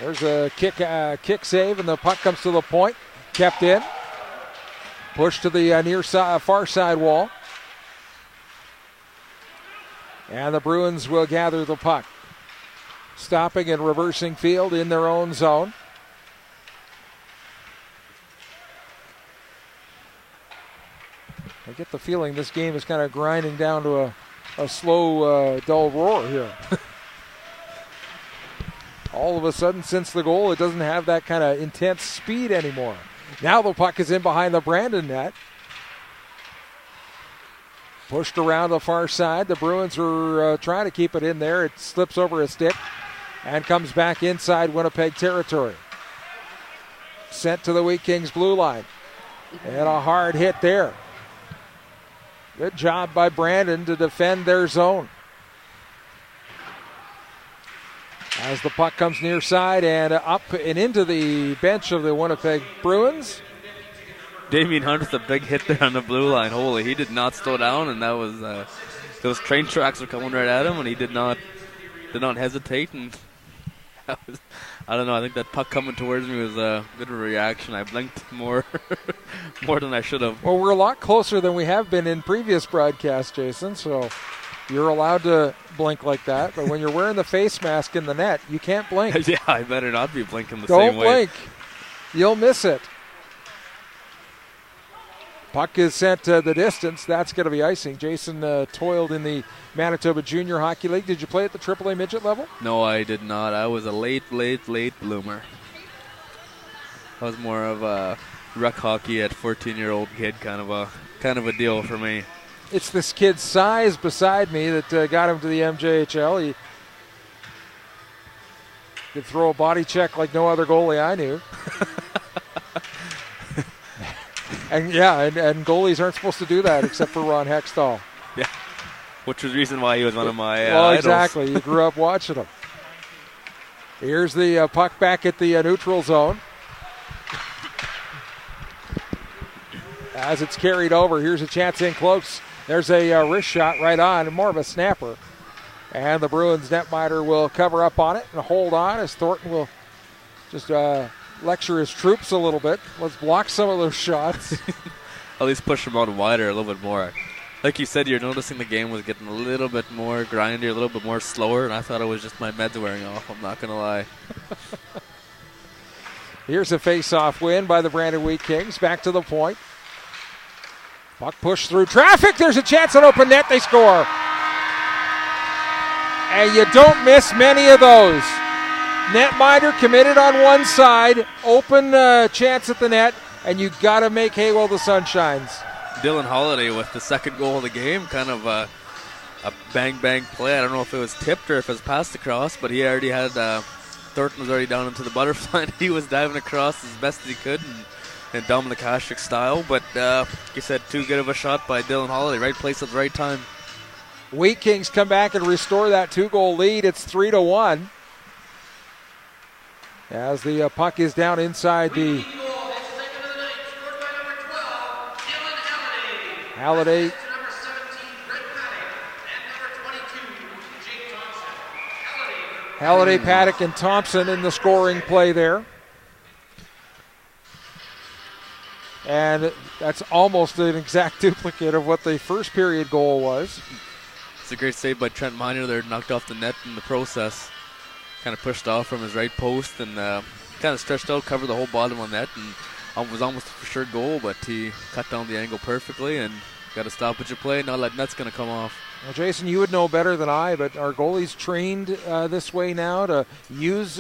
There's a kick save, and the puck comes to the point. Kept in. Pushed to the far side wall. And the Bruins will gather the puck. Stopping and reversing field in their own zone. I get the feeling this game is kind of grinding down to a slow, dull roar here. All of a sudden, since the goal, it doesn't have that kind of intense speed anymore. Now the puck is in behind the Brandon net. Pushed around the far side. The Bruins are trying to keep it in there. It slips over a stick and comes back inside Winnipeg territory. Sent to the Wheat Kings blue line. And a hard hit there. Good job by Brandon to defend their zone. As the puck comes near side and up and into the bench of the Winnipeg Bruins. Damian Hunt with a big hit there on the blue line. Holy, he did not slow down, and that was those train tracks were coming right at him, and he did not hesitate. And that was, I don't know. I think that puck coming towards me was a bit of a reaction. I blinked more than I should have. Well, we're a lot closer than we have been in previous broadcasts, Jason. So you're allowed to blink like that, but when you're wearing the face mask in the net, you can't blink. Yeah, I better not be blinking the Don't same way. Don't blink. You'll miss it. Puck is sent to the distance. That's going to be icing. Jason toiled in the Manitoba Junior Hockey League. Did you play at the AAA midget level? No, I did not. I was a late bloomer. I was more of a rec hockey at 14-year-old kid kind of a deal for me. It's this kid's size beside me that got him to the MJHL. He could throw a body check like no other goalie I knew. And goalies aren't supposed to do that except for Ron Hextall. Yeah, which was the reason why he was one of my well, idols. Exactly. You grew up watching him. Here's the puck back at the neutral zone. As it's carried over, here's a chance in close. There's a wrist shot right on, more of a snapper. And the Bruins netminder will cover up on it and hold on as Thornton will just lecture his troops a little bit. Let's block some of those shots. At least push them out wider a little bit more. Like you said, you're noticing the game was getting a little bit more grindy, a little bit more slower, and I thought it was just my meds wearing off. I'm not going to lie. Here's a face-off win by the Brandon Wheat Kings. Back to the point. Puck pushed through traffic. There's a chance on open net. They score. And you don't miss many of those. Netminder committed on one side. Open chance at the net. And you got to make hay while the sun shines. Dylan Holiday with the second goal of the game. Kind of a bang-bang play. I don't know if it was tipped or if it was passed across. But he already had... Thornton was already down into the butterfly. And he was diving across as best as he could. In Dominic Hasek style, but like you said, too good of a shot by Dylan Holiday. Right place at the right time. Wheat Kings come back and restore that 2-goal lead. It's 3-1. As the puck is down inside the Halliday. Halliday, Paddock, and Thompson in the scoring play there. And that's almost an exact duplicate of what the first period goal was. It's a great save by Trent Miner there, knocked off the net in the process. Kind of pushed off from his right post and kind of stretched out, covered the whole bottom of the net, and was almost a for sure goal, but he cut down the angle perfectly and got to stop what you play. Now that net's going to come off. Well, Jason, you would know better than I, but are goalies trained this way now to use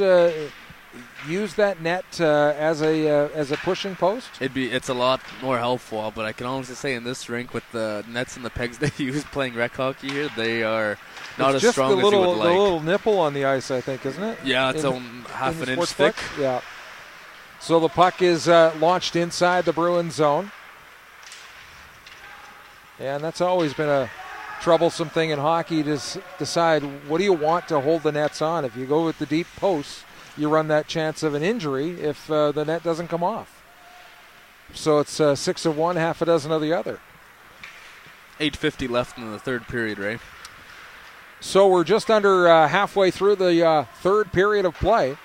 that net as a pushing post? It's a lot more helpful, but I can honestly say in this rink with the nets and the pegs they use playing rec hockey here, they are not as strong as you would like. It's just the little nipple on the ice, I think, isn't it? Yeah, it's half an inch thick. Yeah. So the puck is launched inside the Bruins zone. And that's always been a troublesome thing in hockey to decide what do you want to hold the nets on. If you go with the deep posts, you run that chance of an injury if the net doesn't come off. So it's 6 of one, half a dozen of the other. 8:50 left in the third period, Ray. So we're just under halfway through the third period of play.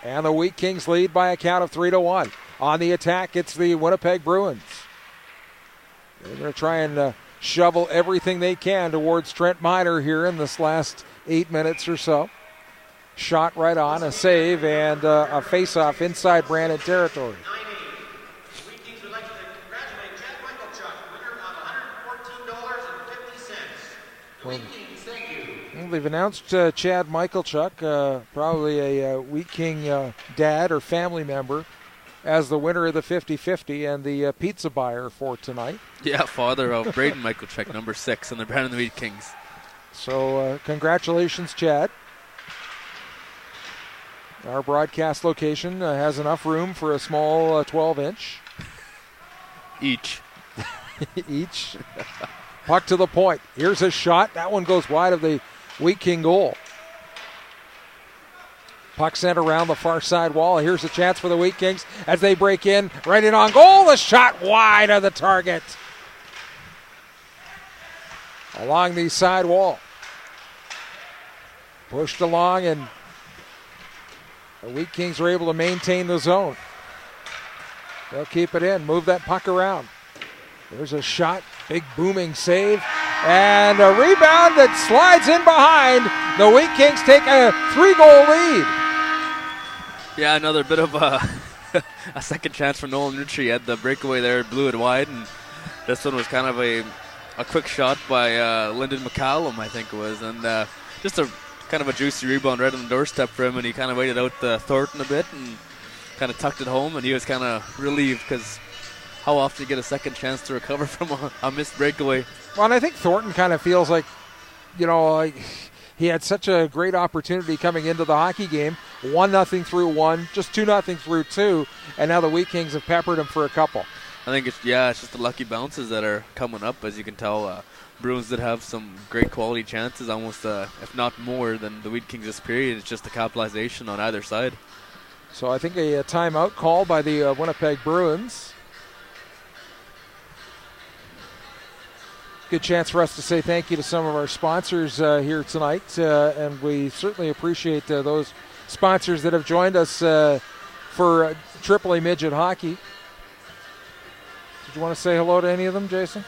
And the Wheat Kings lead by a count of 3-1. On the attack, it's the Winnipeg Bruins. They're going to try and shovel everything they can towards Trent Miner here in this last 8 minutes or so. Shot right on, a save, and a face-off inside Brandon territory. Well, they've announced Chad Michalchuk, probably a Wheat King dad or family member, as the winner of the 50-50 and the pizza buyer for tonight. Yeah, father of Braden Michalchuk, number 6, and the Brandon Wheat Kings. So congratulations, Chad. Our broadcast location has enough room for a small 12-inch. Each. Each. Puck to the point. Here's a shot. That one goes wide of the Wheat King goal. Puck sent around the far side wall. Here's a chance for the Wheat Kings as they break in. Right in on goal. The shot wide of the target. Along the side wall. Pushed along, and the Wheat Kings are able to maintain the zone. They'll keep it in. Move that puck around. There's a shot. Big booming save. And a rebound that slides in behind. The Wheat Kings take a 3-goal lead. Yeah, another bit of a second chance for Nolan Ritchie. He had the breakaway there, blew it wide, and this one was kind of a quick shot by Lyndon McCallum, I think it was, and just a kind of a juicy rebound right on the doorstep for him, and he kind of waited out Thornton a bit and kind of tucked it home, and he was kind of relieved because how often you get a second chance to recover from a missed breakaway. Well, and I think Thornton kind of feels like, he had such a great opportunity coming into the hockey game. 1-0 through 1, just 2-0 through 2, and now the Wheat Kings have peppered him for a couple. I think it's just the lucky bounces that are coming up. As you can tell, Bruins did have some great quality chances, almost if not more than the Wheat Kings this period. It's just the capitalization on either side. So I think a timeout call by the Winnipeg Bruins. Good chance for us to say thank you to some of our sponsors here tonight, and we certainly appreciate those sponsors that have joined us for AAA Midget Hockey. Did you want to say hello to any of them, Jason?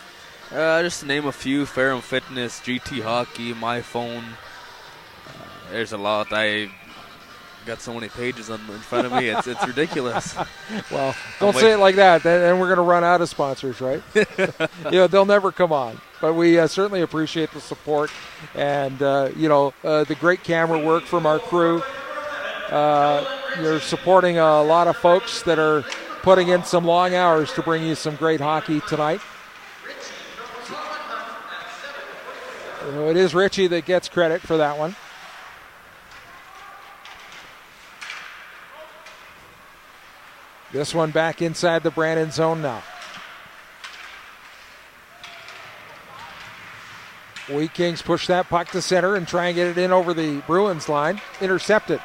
Just to name a few: Ferrum Fitness, GT Hockey, My Phone. There's a lot. I got so many pages in front of me. It's ridiculous. Well, don't say it like that. Then we're going to run out of sponsors, right? They'll never come on. But we certainly appreciate the support and, the great camera work from our crew. You're supporting a lot of folks that are putting in some long hours to bring you some great hockey tonight. It is Richie that gets credit for that one. This one back inside the Brandon zone now. Wheat Kings push that puck to center and try and get it in over the Bruins line. Intercepted.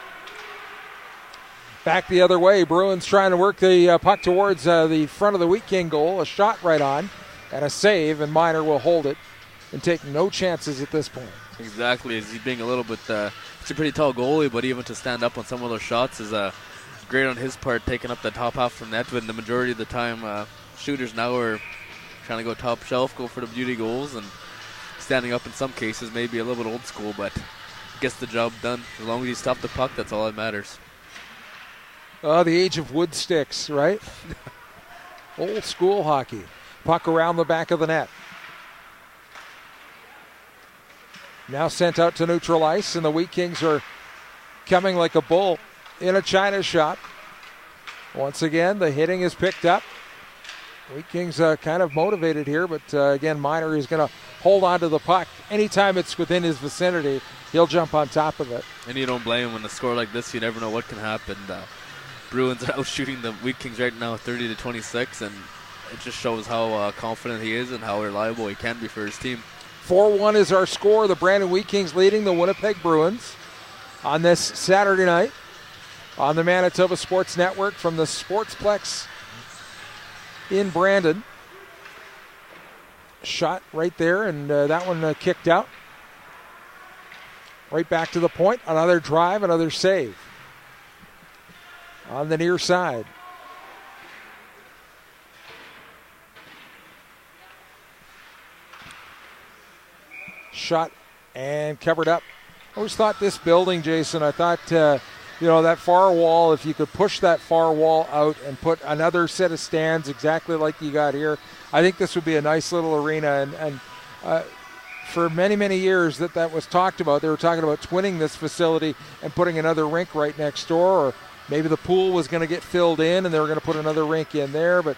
Back the other way. Bruins trying to work the puck towards the front of the Wheat King goal. A shot right on and a save, and Miner will hold it and take no chances at this point. Exactly. He's being a little bit, it's a pretty tall goalie, but even to stand up on some of those shots is great on his part, taking up the top half from net. When the majority of the time, shooters now are trying to go top shelf, go for the beauty goals, and standing up in some cases, maybe a little bit old school, but gets the job done. As long as you stop the puck, that's all that matters. The age of wood sticks, right? Old school hockey. Puck around the back of the net. Now sent out to neutral ice, and the Wheat Kings are coming like a bull in a China shot. Once again, the hitting is picked up. Wheat Kings kind of motivated here, but again, Miner is going to hold on to the puck. Anytime it's within his vicinity, he'll jump on top of it. And you don't blame him. When a score like this, you never know what can happen. Bruins are out shooting the Wheat Kings right now 30-26, and it just shows how confident he is and how reliable he can be for his team. 4-1 is our score. The Brandon Wheat Kings leading the Winnipeg Bruins on this Saturday night on the Manitoba Sports Network from the Sportsplex in Brandon. Shot right there, and that one kicked out. Right back to the point. Another drive, another save on the near side. Shot and covered up. I always thought this building, Jason, I thought, that far wall, if you could push that far wall out and put another set of stands exactly like you got here, I think this would be a nice little arena. And for many, many years that was talked about, they were talking about twinning this facility and putting another rink right next door, or maybe the pool was going to get filled in and they were going to put another rink in there. But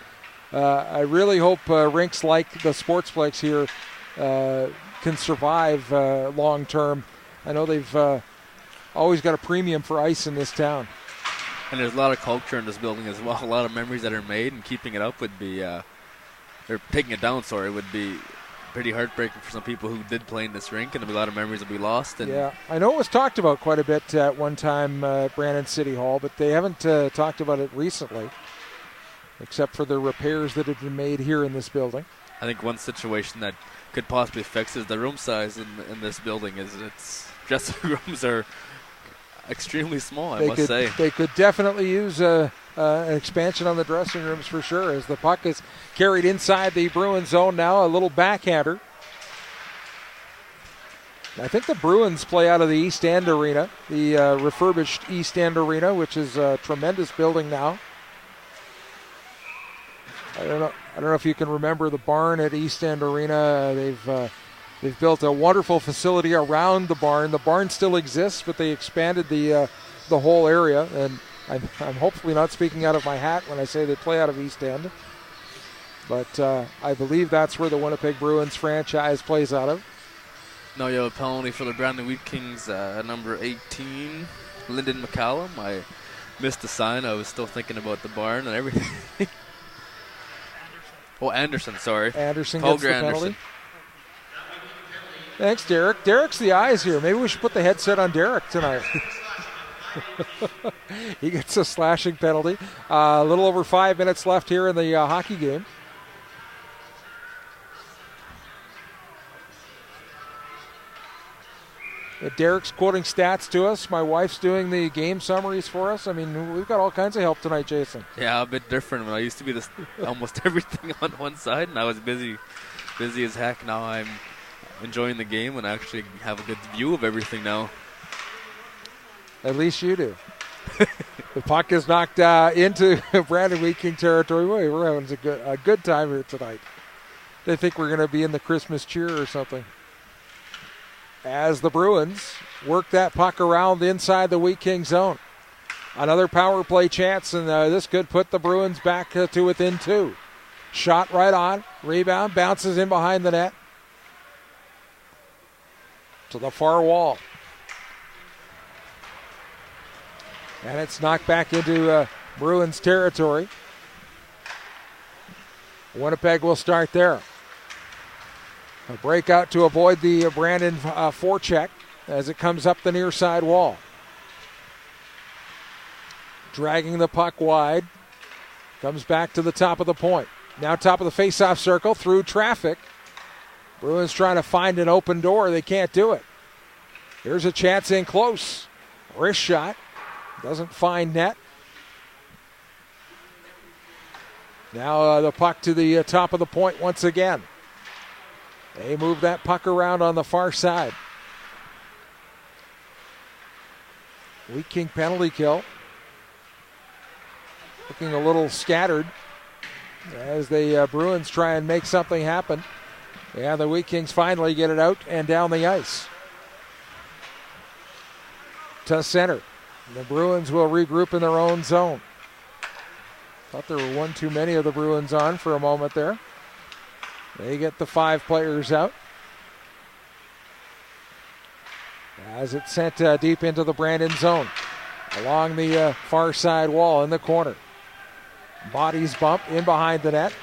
I really hope rinks like the Sportsplex here can survive long term. I know they've always got a premium for ice in this town. And there's a lot of culture in this building as well. A lot of memories that are made, and keeping it up would be, or taking it down, would be pretty heartbreaking for some people who did play in this rink, and there'll be a lot of memories that we lost. And yeah, I know it was talked about quite a bit at one time, Brandon City Hall, but they haven't talked about it recently, except for the repairs that have been made here in this building. I think one situation that could possibly fix is the room size in this building. It's dressing rooms are extremely small, I must say. They could definitely use an expansion on the dressing rooms for sure, as the puck is carried inside the Bruins zone now. A little backhander. I think the Bruins play out of the East End Arena, the refurbished East End Arena, which is a tremendous building now. I don't know if you can remember the barn at East End Arena. They've built a wonderful facility around the barn. The barn still exists, but they expanded the whole area. And I'm hopefully not speaking out of my hat when I say they play out of East End. But I believe that's where the Winnipeg Bruins franchise plays out of. Now you have a penalty for the Brandon Wheat Kings, number 18, Lyndon McCallum. I missed the sign. I was still thinking about the barn and everything. Anderson, sorry. Anderson gets the penalty. Thanks, Derek. Derek's the eyes here. Maybe we should put the headset on Derek tonight. He gets a slashing penalty. A little over 5 minutes left here in the hockey game. Derek's quoting stats to us. My wife's doing the game summaries for us. I mean, we've got all kinds of help tonight, Jason. Yeah, a bit different. I used to be almost everything on one side, and I was busy as heck. Now I'm enjoying the game and actually have a good view of everything now. At least you do. The puck is knocked into Brandon Wheat King territory. Boy, we're having a good time here tonight. They think we're going to be in the Christmas cheer or something. As the Bruins work that puck around inside the Wheat King zone. Another power play chance, and this could put the Bruins back to within 2. Shot right on. Rebound. Bounces in behind the net. To the far wall. And it's knocked back into Bruins territory. Winnipeg will start there. A breakout to avoid the Brandon forecheck as it comes up the near side wall. Dragging the puck wide. Comes back to the top of the point. Now top of the faceoff circle through traffic. Bruins trying to find an open door. They can't do it. Here's a chance in close. Wrist shot. Doesn't find net. Now the puck to the top of the point once again. They move that puck around on the far side. Wheat King penalty kill. Looking a little scattered as the Bruins try and make something happen. Yeah, the Wheat Kings finally get it out and down the ice. To center. The Bruins will regroup in their own zone. Thought there were one too many of the Bruins on for a moment there. They get the 5 players out. As it's sent deep into the Brandon zone. Along the far side wall in the corner. Bodies bump in behind the net.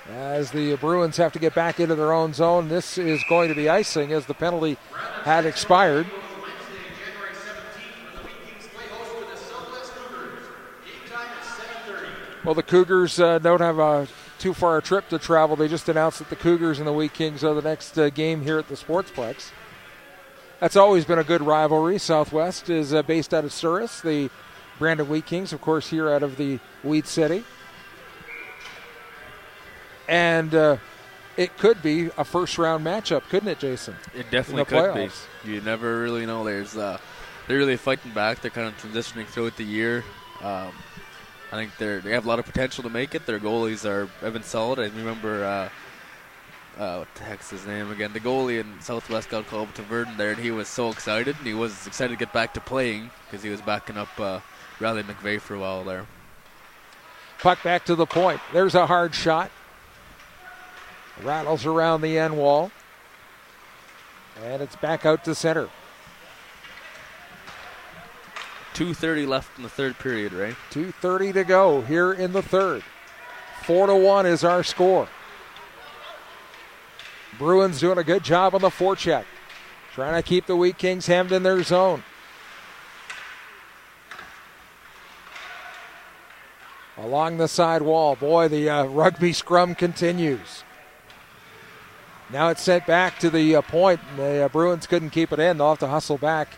As the Bruins have to get back into their own zone, this is going to be icing as the penalty had expired. Well, the Cougars don't have too far a trip to travel. They just announced that the Cougars and the Wheat Kings are the next game here at the Sportsplex. That's always been a good rivalry. Southwest is based out of Souris. The Brandon Wheat Kings, of course, here out of the Wheat City. And it could be a first-round matchup, couldn't it, Jason? It definitely could be. You never really know. They're really fighting back. They're kind of transitioning throughout the year. I think they have a lot of potential to make it. Their goalies have been solid. I remember, what the heck's his name again? The goalie in Southwest got called up to Verdun there, and he was so excited. And he was excited to get back to playing because he was backing up Riley McVeigh for a while there. Puck back to the point. There's a hard shot. Rattles around the end wall. And it's back out to center. 2:30 left in the third period, right? 2:30 to go here in the third. 4-1 is our score. Bruins doing a good job on the forecheck. Trying to keep the Wheat Kings hemmed in their zone. Along the side wall. Boy, the rugby scrum continues. Now it's sent back to the point. The Bruins couldn't keep it in. They'll have to hustle back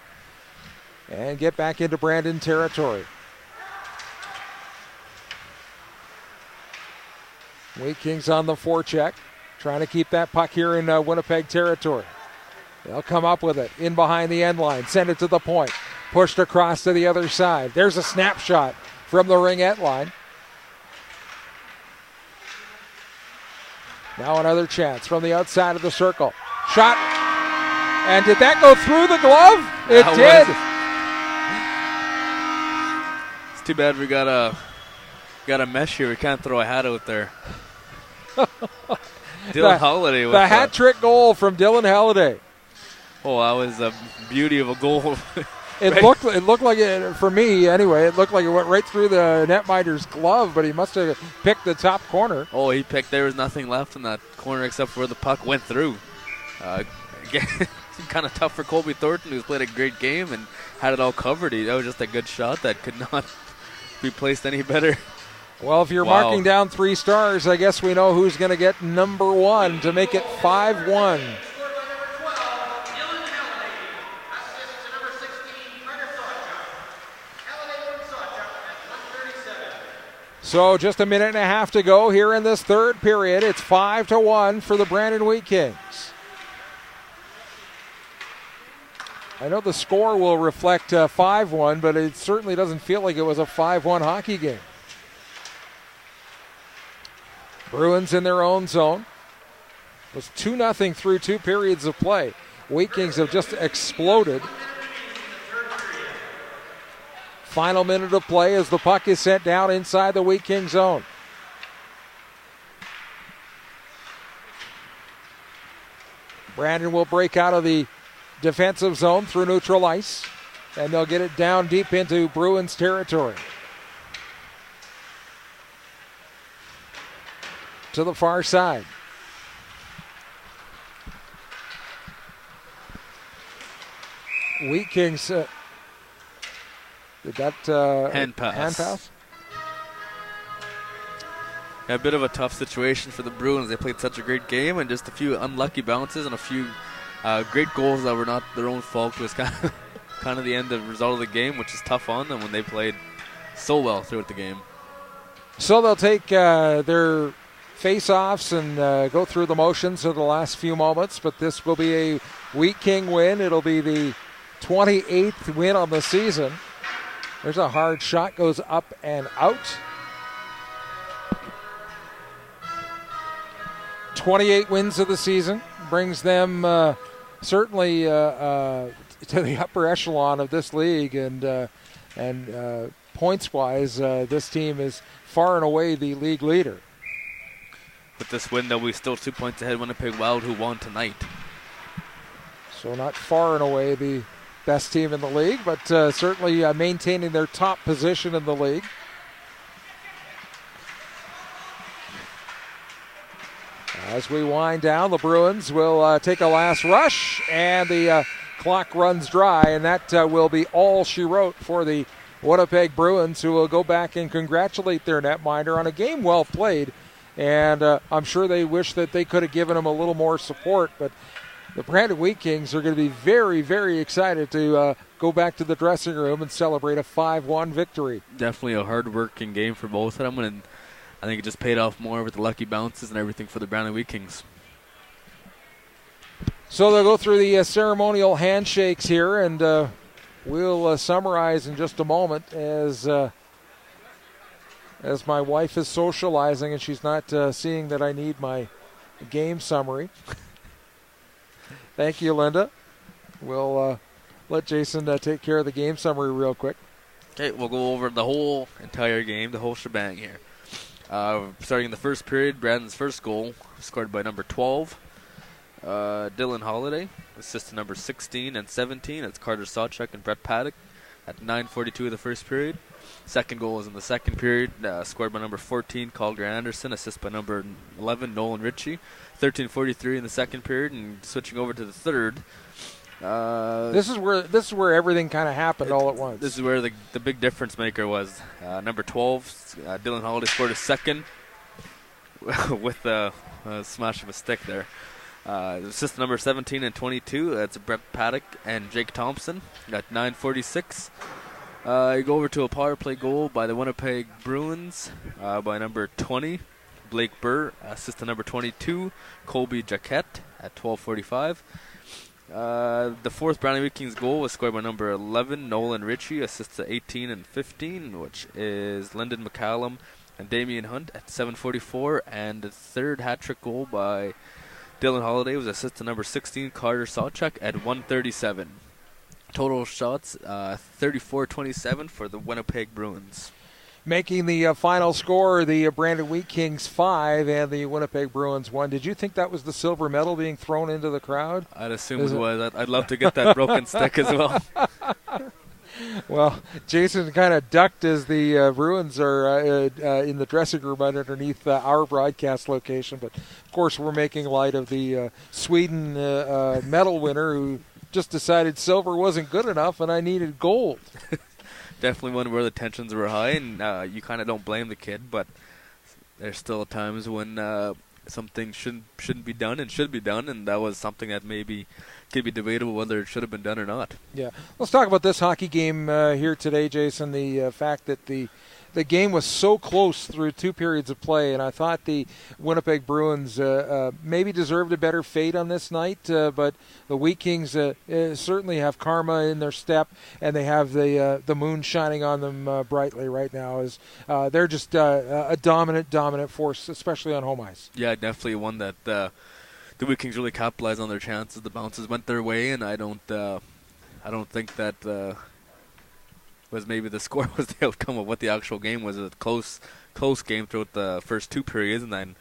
and get back into Brandon territory. Wheat Kings on the forecheck, trying to keep that puck here in Winnipeg territory. They'll come up with it in behind the end line, send it to the point, pushed across to the other side. There's a snapshot from the ringette line. Now another chance from the outside of the circle. Shot. And did that go through the glove? It did. It's too bad we got a mesh here. We can't throw a hat out there. Dylan Halliday. The hat trick goal from Dylan Halliday. Oh, that was a beauty of a goal. It looked like it, for me anyway, it looked like it went right through the netminder's glove, but he must have picked the top corner. Oh, he picked, there was nothing left in that corner except for where the puck went through. Again, kind of tough for Colby Thornton, who's played a great game and had it all covered. That was just a good shot that could not be placed any better. Well, if you're marking down 3 stars, I guess we know who's going to get number 1 to make it 5-1. So just a minute and a half to go here in this third period. It's 5-1 for the Brandon Wheat Kings. I know the score will reflect 5-1, but it certainly doesn't feel like it was a 5-1 hockey game. Bruins in their own zone. It was 2-0 through 2 periods of play. Wheat Kings have just exploded. Final minute of play as the puck is sent down inside the Wheat King zone. Brandon will break out of the defensive zone through neutral ice, and they'll get it down deep into Bruins territory. To the far side. Wheat Kings... Did that hand pass? Yeah, a bit of a tough situation for the Bruins. They played such a great game, and just a few unlucky bounces and a few great goals that were not their own fault. It was kind of the end of result of the game, which is tough on them when they played so well throughout the game. So they'll take their face-offs and go through the motions of the last few moments, but this will be a Wheat King win. It'll be the 28th win on the season. There's a hard shot, goes up and out. 28 wins of the season brings them certainly to the upper echelon of this league, and points-wise, this team is far and away the league leader. With this win, they'll be still 2 points ahead of Winnipeg Wild, who won tonight. So not far and away the best team in the league, but certainly maintaining their top position in the league. As we wind down, the Bruins will take a last rush, and the clock runs dry, and that will be all she wrote for the Winnipeg Bruins, who will go back and congratulate their netminder on a game well played, and I'm sure they wish that they could have given him a little more support, but the Brandon Wheat Kings are going to be very, very excited to go back to the dressing room and celebrate a 5-1 victory. Definitely a hard-working game for both of them, and I think it just paid off more with the lucky bounces and everything for the Brandon Wheat Kings. So they'll go through the ceremonial handshakes here, and we'll summarize in just a moment as my wife is socializing and she's not seeing that I need my game summary. Thank you, Linda. We'll let Jason take care of the game summary real quick. Okay, we'll go over the whole entire game, the whole shebang here. Starting in the first period, Brandon's first goal scored by number 12, Dylan Holiday. Assist to number 16 and 17. That's Carter Sawchuk and Brett Paddock at 9:42 of the first period. Second goal is in the second period, scored by number 14, Calder Anderson. Assist by number 11, Nolan Ritchie. 13:43 in the second period, and switching over to the third. This is where everything kind of happened all at once. This is where the big difference maker was. Number 12, Dylan Holiday scored a second with a smash of a stick there. Assist number 17 and 22. That's Brett Paddock and Jake Thompson at 9:46. You go over to a power play goal by the Winnipeg Bruins by number 20, Blake Burr. Assist to number 22, Colby Jaquette at 12:45. The fourth Brandon Wheat Kings goal was scored by number 11, Nolan Ritchie. Assist to 18 and 15, which is Lyndon McCallum and Damian Hunt at 7:44. And the third hat-trick goal by Dylan Holiday was assist to number 16, Carter Sawchuk at 1:37. Total shots, 34-27 for the Winnipeg Bruins. Making the final score, the Brandon Wheat Kings 5 and the Winnipeg Bruins 1. Did you think that was the silver medal being thrown into the crowd? I'd assume it was. I'd love to get that broken stick as well. Well, Jason kind of ducked as the Bruins are in the dressing room underneath our broadcast location. But, of course, we're making light of the Sweden medal winner who just decided silver wasn't good enough and I needed gold. Definitely one where the tensions were high, and you kind of don't blame the kid, but there's still times when something shouldn't be done and should be done, and that was something that maybe could be debatable whether it should have been done or not. Yeah. Let's talk about this hockey game here today, Jason. The fact that the the game was so close through 2 periods of play, and I thought the Winnipeg Bruins maybe deserved a better fate on this night, but the Wheat Kings certainly have karma in their step, and they have the moon shining on them brightly right now. As they're just a dominant force, especially on home ice. Yeah, definitely one that the Wheat Kings really capitalized on their chances. The bounces went their way, and I don't think that was maybe the score was the outcome of what the actual game was. A close game throughout the first 2 periods, and then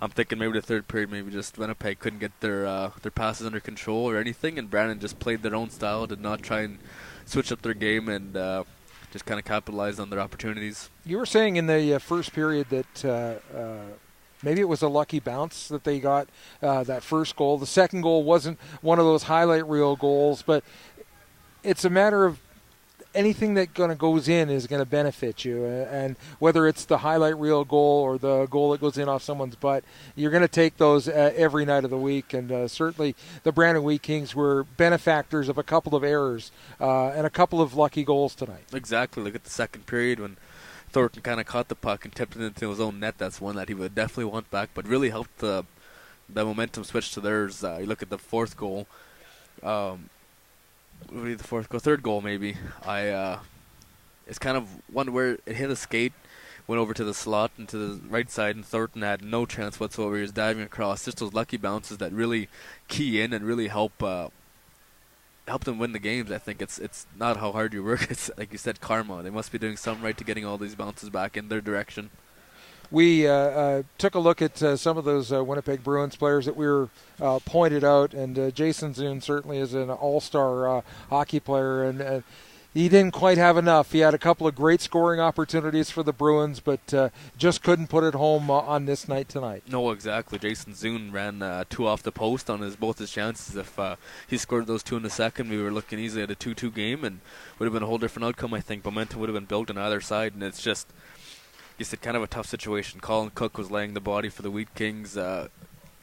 I'm thinking maybe the third period, maybe just Winnipeg couldn't get their passes under control or anything, and Brandon just played their own style, did not try and switch up their game, and just kind of capitalized on their opportunities. You were saying in the first period that maybe it was a lucky bounce that they got that first goal. The second goal wasn't one of those highlight reel goals, but it's a matter of anything that goes in is going to benefit you, and whether it's the highlight reel goal or the goal that goes in off someone's butt, you're going to take those every night of the week. And certainly the Brandon Wheat Kings were benefactors of a couple of errors and a couple of lucky goals tonight. Exactly. Look at the second period when Thornton kind of caught the puck and tipped it into his own net. That's one that he would definitely want back, but really helped the momentum switch to theirs. You look at the fourth goal. Third goal maybe. It's kind of one where it hit a skate, went over to the slot and to the right side, and Thornton had no chance whatsoever. He was diving across. Just those lucky bounces that really key in and really help them win the games. I think it's not how hard you work. It's like you said, karma. They must be doing something right to getting all these bounces back in their direction. We took a look at some of those Winnipeg Bruins players that we were pointed out, and Jason Zune certainly is an all-star hockey player, and he didn't quite have enough. He had a couple of great scoring opportunities for the Bruins, but just couldn't put it home on this night tonight. No, exactly. Jason Zune ran 2 off the post on both his chances. If he scored those 2 in the second, we were looking easily at a 2-2 game, and would have been a whole different outcome, I think. Momentum would have been built on either side, and it's just, you said, kind of a tough situation. Colin Cook was laying the body for the Wheat Kings.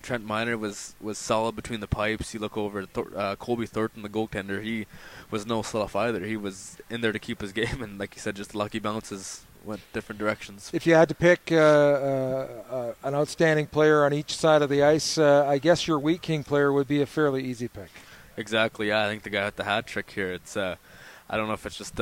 Trent Miner was solid between the pipes. You look over at Colby Thornton, the goaltender. He was no slough either. He was in there to keep his game, and like you said, just lucky bounces went different directions. If you had to pick an outstanding player on each side of the ice, I guess your Wheat King player would be a fairly easy pick. Exactly, yeah. I think the guy with the hat trick here, it's I don't know if it's just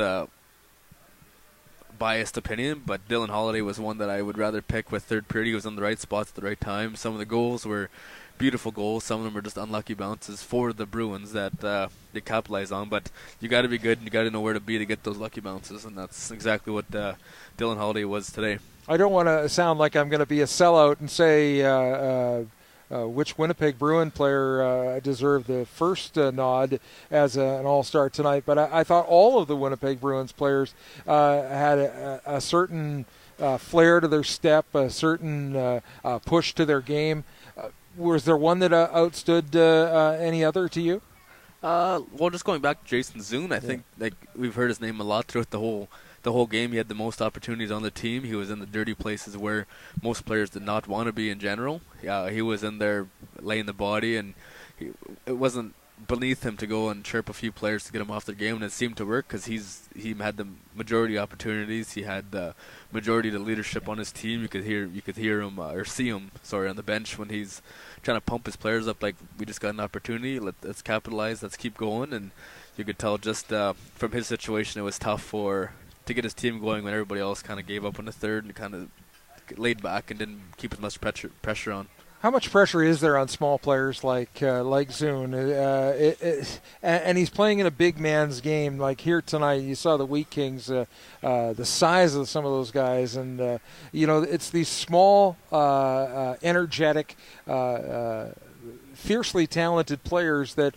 biased opinion, but Dylan Holiday was one that I would rather pick with third period. He was on the right spots at the right time. Some of the goals were beautiful goals. Some of them were just unlucky bounces for the Bruins that they capitalized on. But you got to be good, and you got to know where to be to get those lucky bounces, and that's exactly what Dylan Holiday was today. I don't want to sound like I'm going to be a sellout and say which Winnipeg Bruin player deserved the first nod as an all-star tonight, but I thought all of the Winnipeg Bruins players had a certain flair to their step, a certain push to their game. Was there one that outstood any other to you? Well, just going back to Jason Zune, I think like we've heard his name a lot throughout the whole game. He had the most opportunities on the team. He was in the dirty places where most players did not want to be in general. He was in there laying the body, and it wasn't beneath him to go and chirp a few players to get him off their game, and it seemed to work because he had the majority opportunities. He had the majority of the leadership on his team. You could hear him or see him on the bench when he's trying to pump his players up like, we just got an opportunity, let's capitalize, let's keep going. And you could tell just from his situation, it was tough to get his team going when everybody else kind of gave up on the third and kind of laid back and didn't keep as much pressure on. How much pressure is there on small players like Zune? And he's playing in a big man's game. Like here tonight, you saw the Wheat Kings, the size of some of those guys, and it's these small, energetic, fiercely talented players that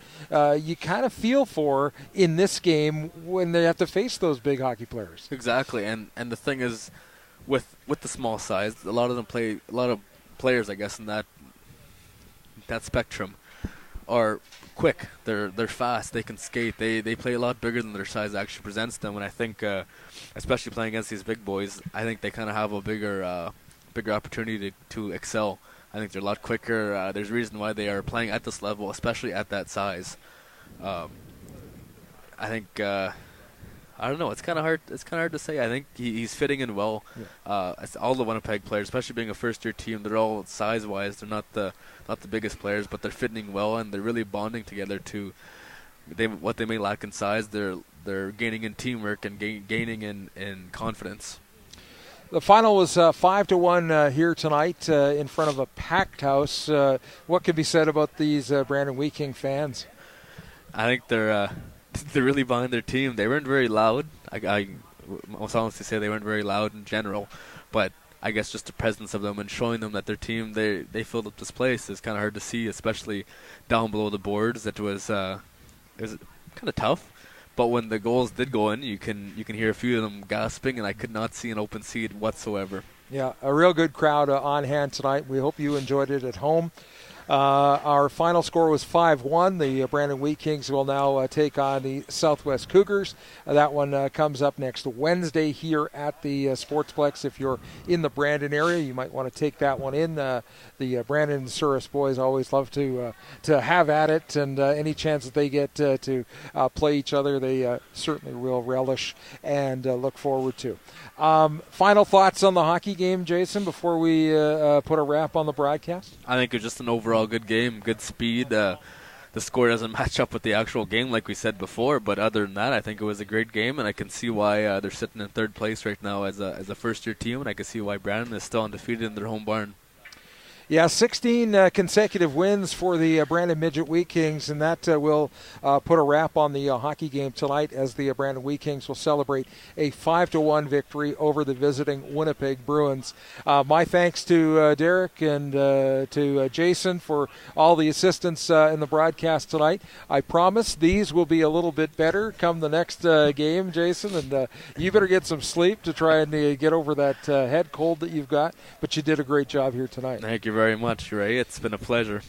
you kind of feel for in this game when they have to face those big hockey players. Exactly, and the thing is, with the small size, a lot of players, I guess, in that spectrum are quick. They're fast. They can skate. They play a lot bigger than their size actually presents them. And I think, especially playing against these big boys, I think they kind of have a bigger opportunity to excel. I think they're a lot quicker. There's a reason why they are playing at this level, especially at that size. I think I don't know. It's kind of hard. It's kind of hard to say. I think he's fitting in well. Yeah. All the Winnipeg players, especially being a first-year team, they're all size-wise. They're not the biggest players, but they're fitting well and they're really bonding together. What they may lack in size, they're gaining in teamwork and gaining in confidence. The final was 5-1 here tonight in front of a packed house. What can be said about these Brandon Wheat King fans? I think they're really behind their team. They weren't very loud. I most honestly say they weren't very loud in general, but I guess just the presence of them and showing them that their team, they filled up this place is kind of hard to see, especially down below the boards. It was kind of tough. But when the goals did go in, you can hear a few of them gasping, and I could not see an open seat whatsoever. Yeah, a real good crowd on hand tonight. We hope you enjoyed it at home. Our final score was 5-1. The Brandon Wheat Kings will now take on the Southwest Cougars. That one comes up next Wednesday here at the Sportsplex. If you're in the Brandon area, you might want to take that one in. The Brandon and Souris boys always love to have at it, and any chance that they get to play each other, they certainly will relish and look forward to. Final thoughts on the hockey game, Jason, before we put a wrap on the broadcast? I think it was just an overall good game, good speed. The score doesn't match up with the actual game like we said before, but other than that, I think it was a great game, and I can see why they're sitting in third place right now as a first-year team, and I can see why Brandon is still undefeated in their home barn. Yeah, 16 consecutive wins for the Brandon Midget Wheat Kings, and that will put a wrap on the hockey game tonight as the Brandon Wheat Kings will celebrate a 5-1 victory over the visiting Winnipeg Bruins. My thanks to Derek and to Jason for all the assistance in the broadcast tonight. I promise these will be a little bit better come the next game, Jason, and you better get some sleep to try and get over that head cold that you've got, but you did a great job here tonight. Thank you very much, Ray. It's been a pleasure.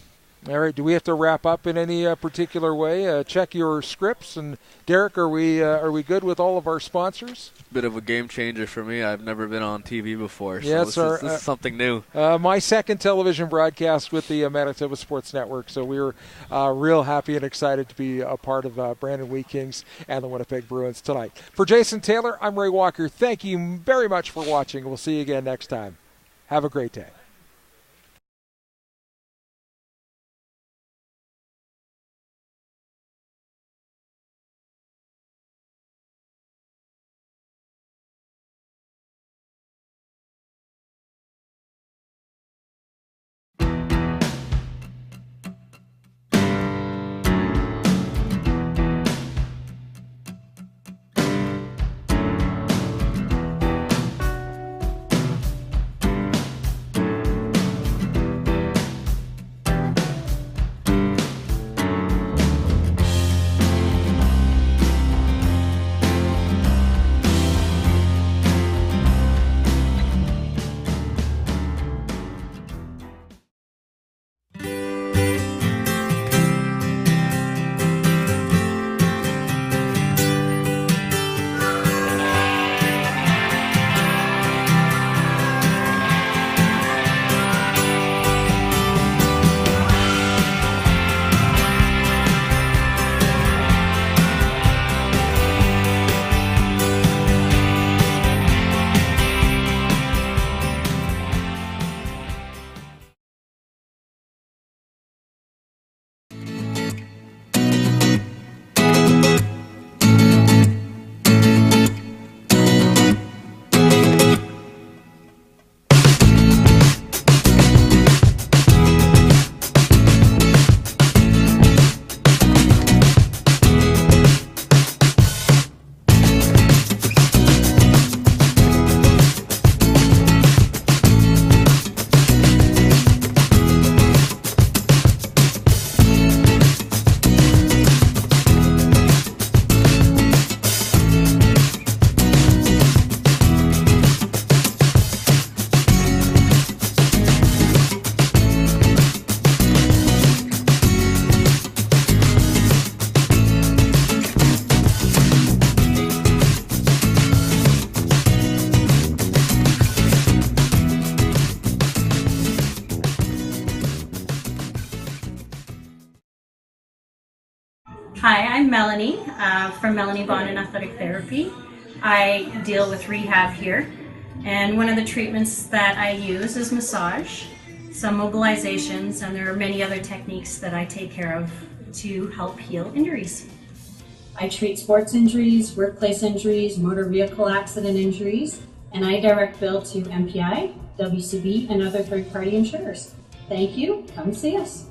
All right. Do we have to wrap up in any particular way? Check your scripts. And Derek, are we good with all of our sponsors? Bit of a game changer for me. I've never been on TV before, so yes, this is something new. My second television broadcast with the Manitoba Sports Network, so we were real happy and excited to be a part of Brandon Wheat Kings and the Winnipeg Bruins tonight. For Jason Taylor, I'm Ray Walker. Thank you very much for watching. We'll see you again next time. Have a great day. Hi, I'm Melanie from Melanie Bond and Athletic Therapy. I deal with rehab here, and one of the treatments that I use is massage, some mobilizations, and there are many other techniques that I take care of to help heal injuries. I treat sports injuries, workplace injuries, motor vehicle accident injuries, and I direct bill to MPI, WCB, and other third-party insurers. Thank you. Come see us.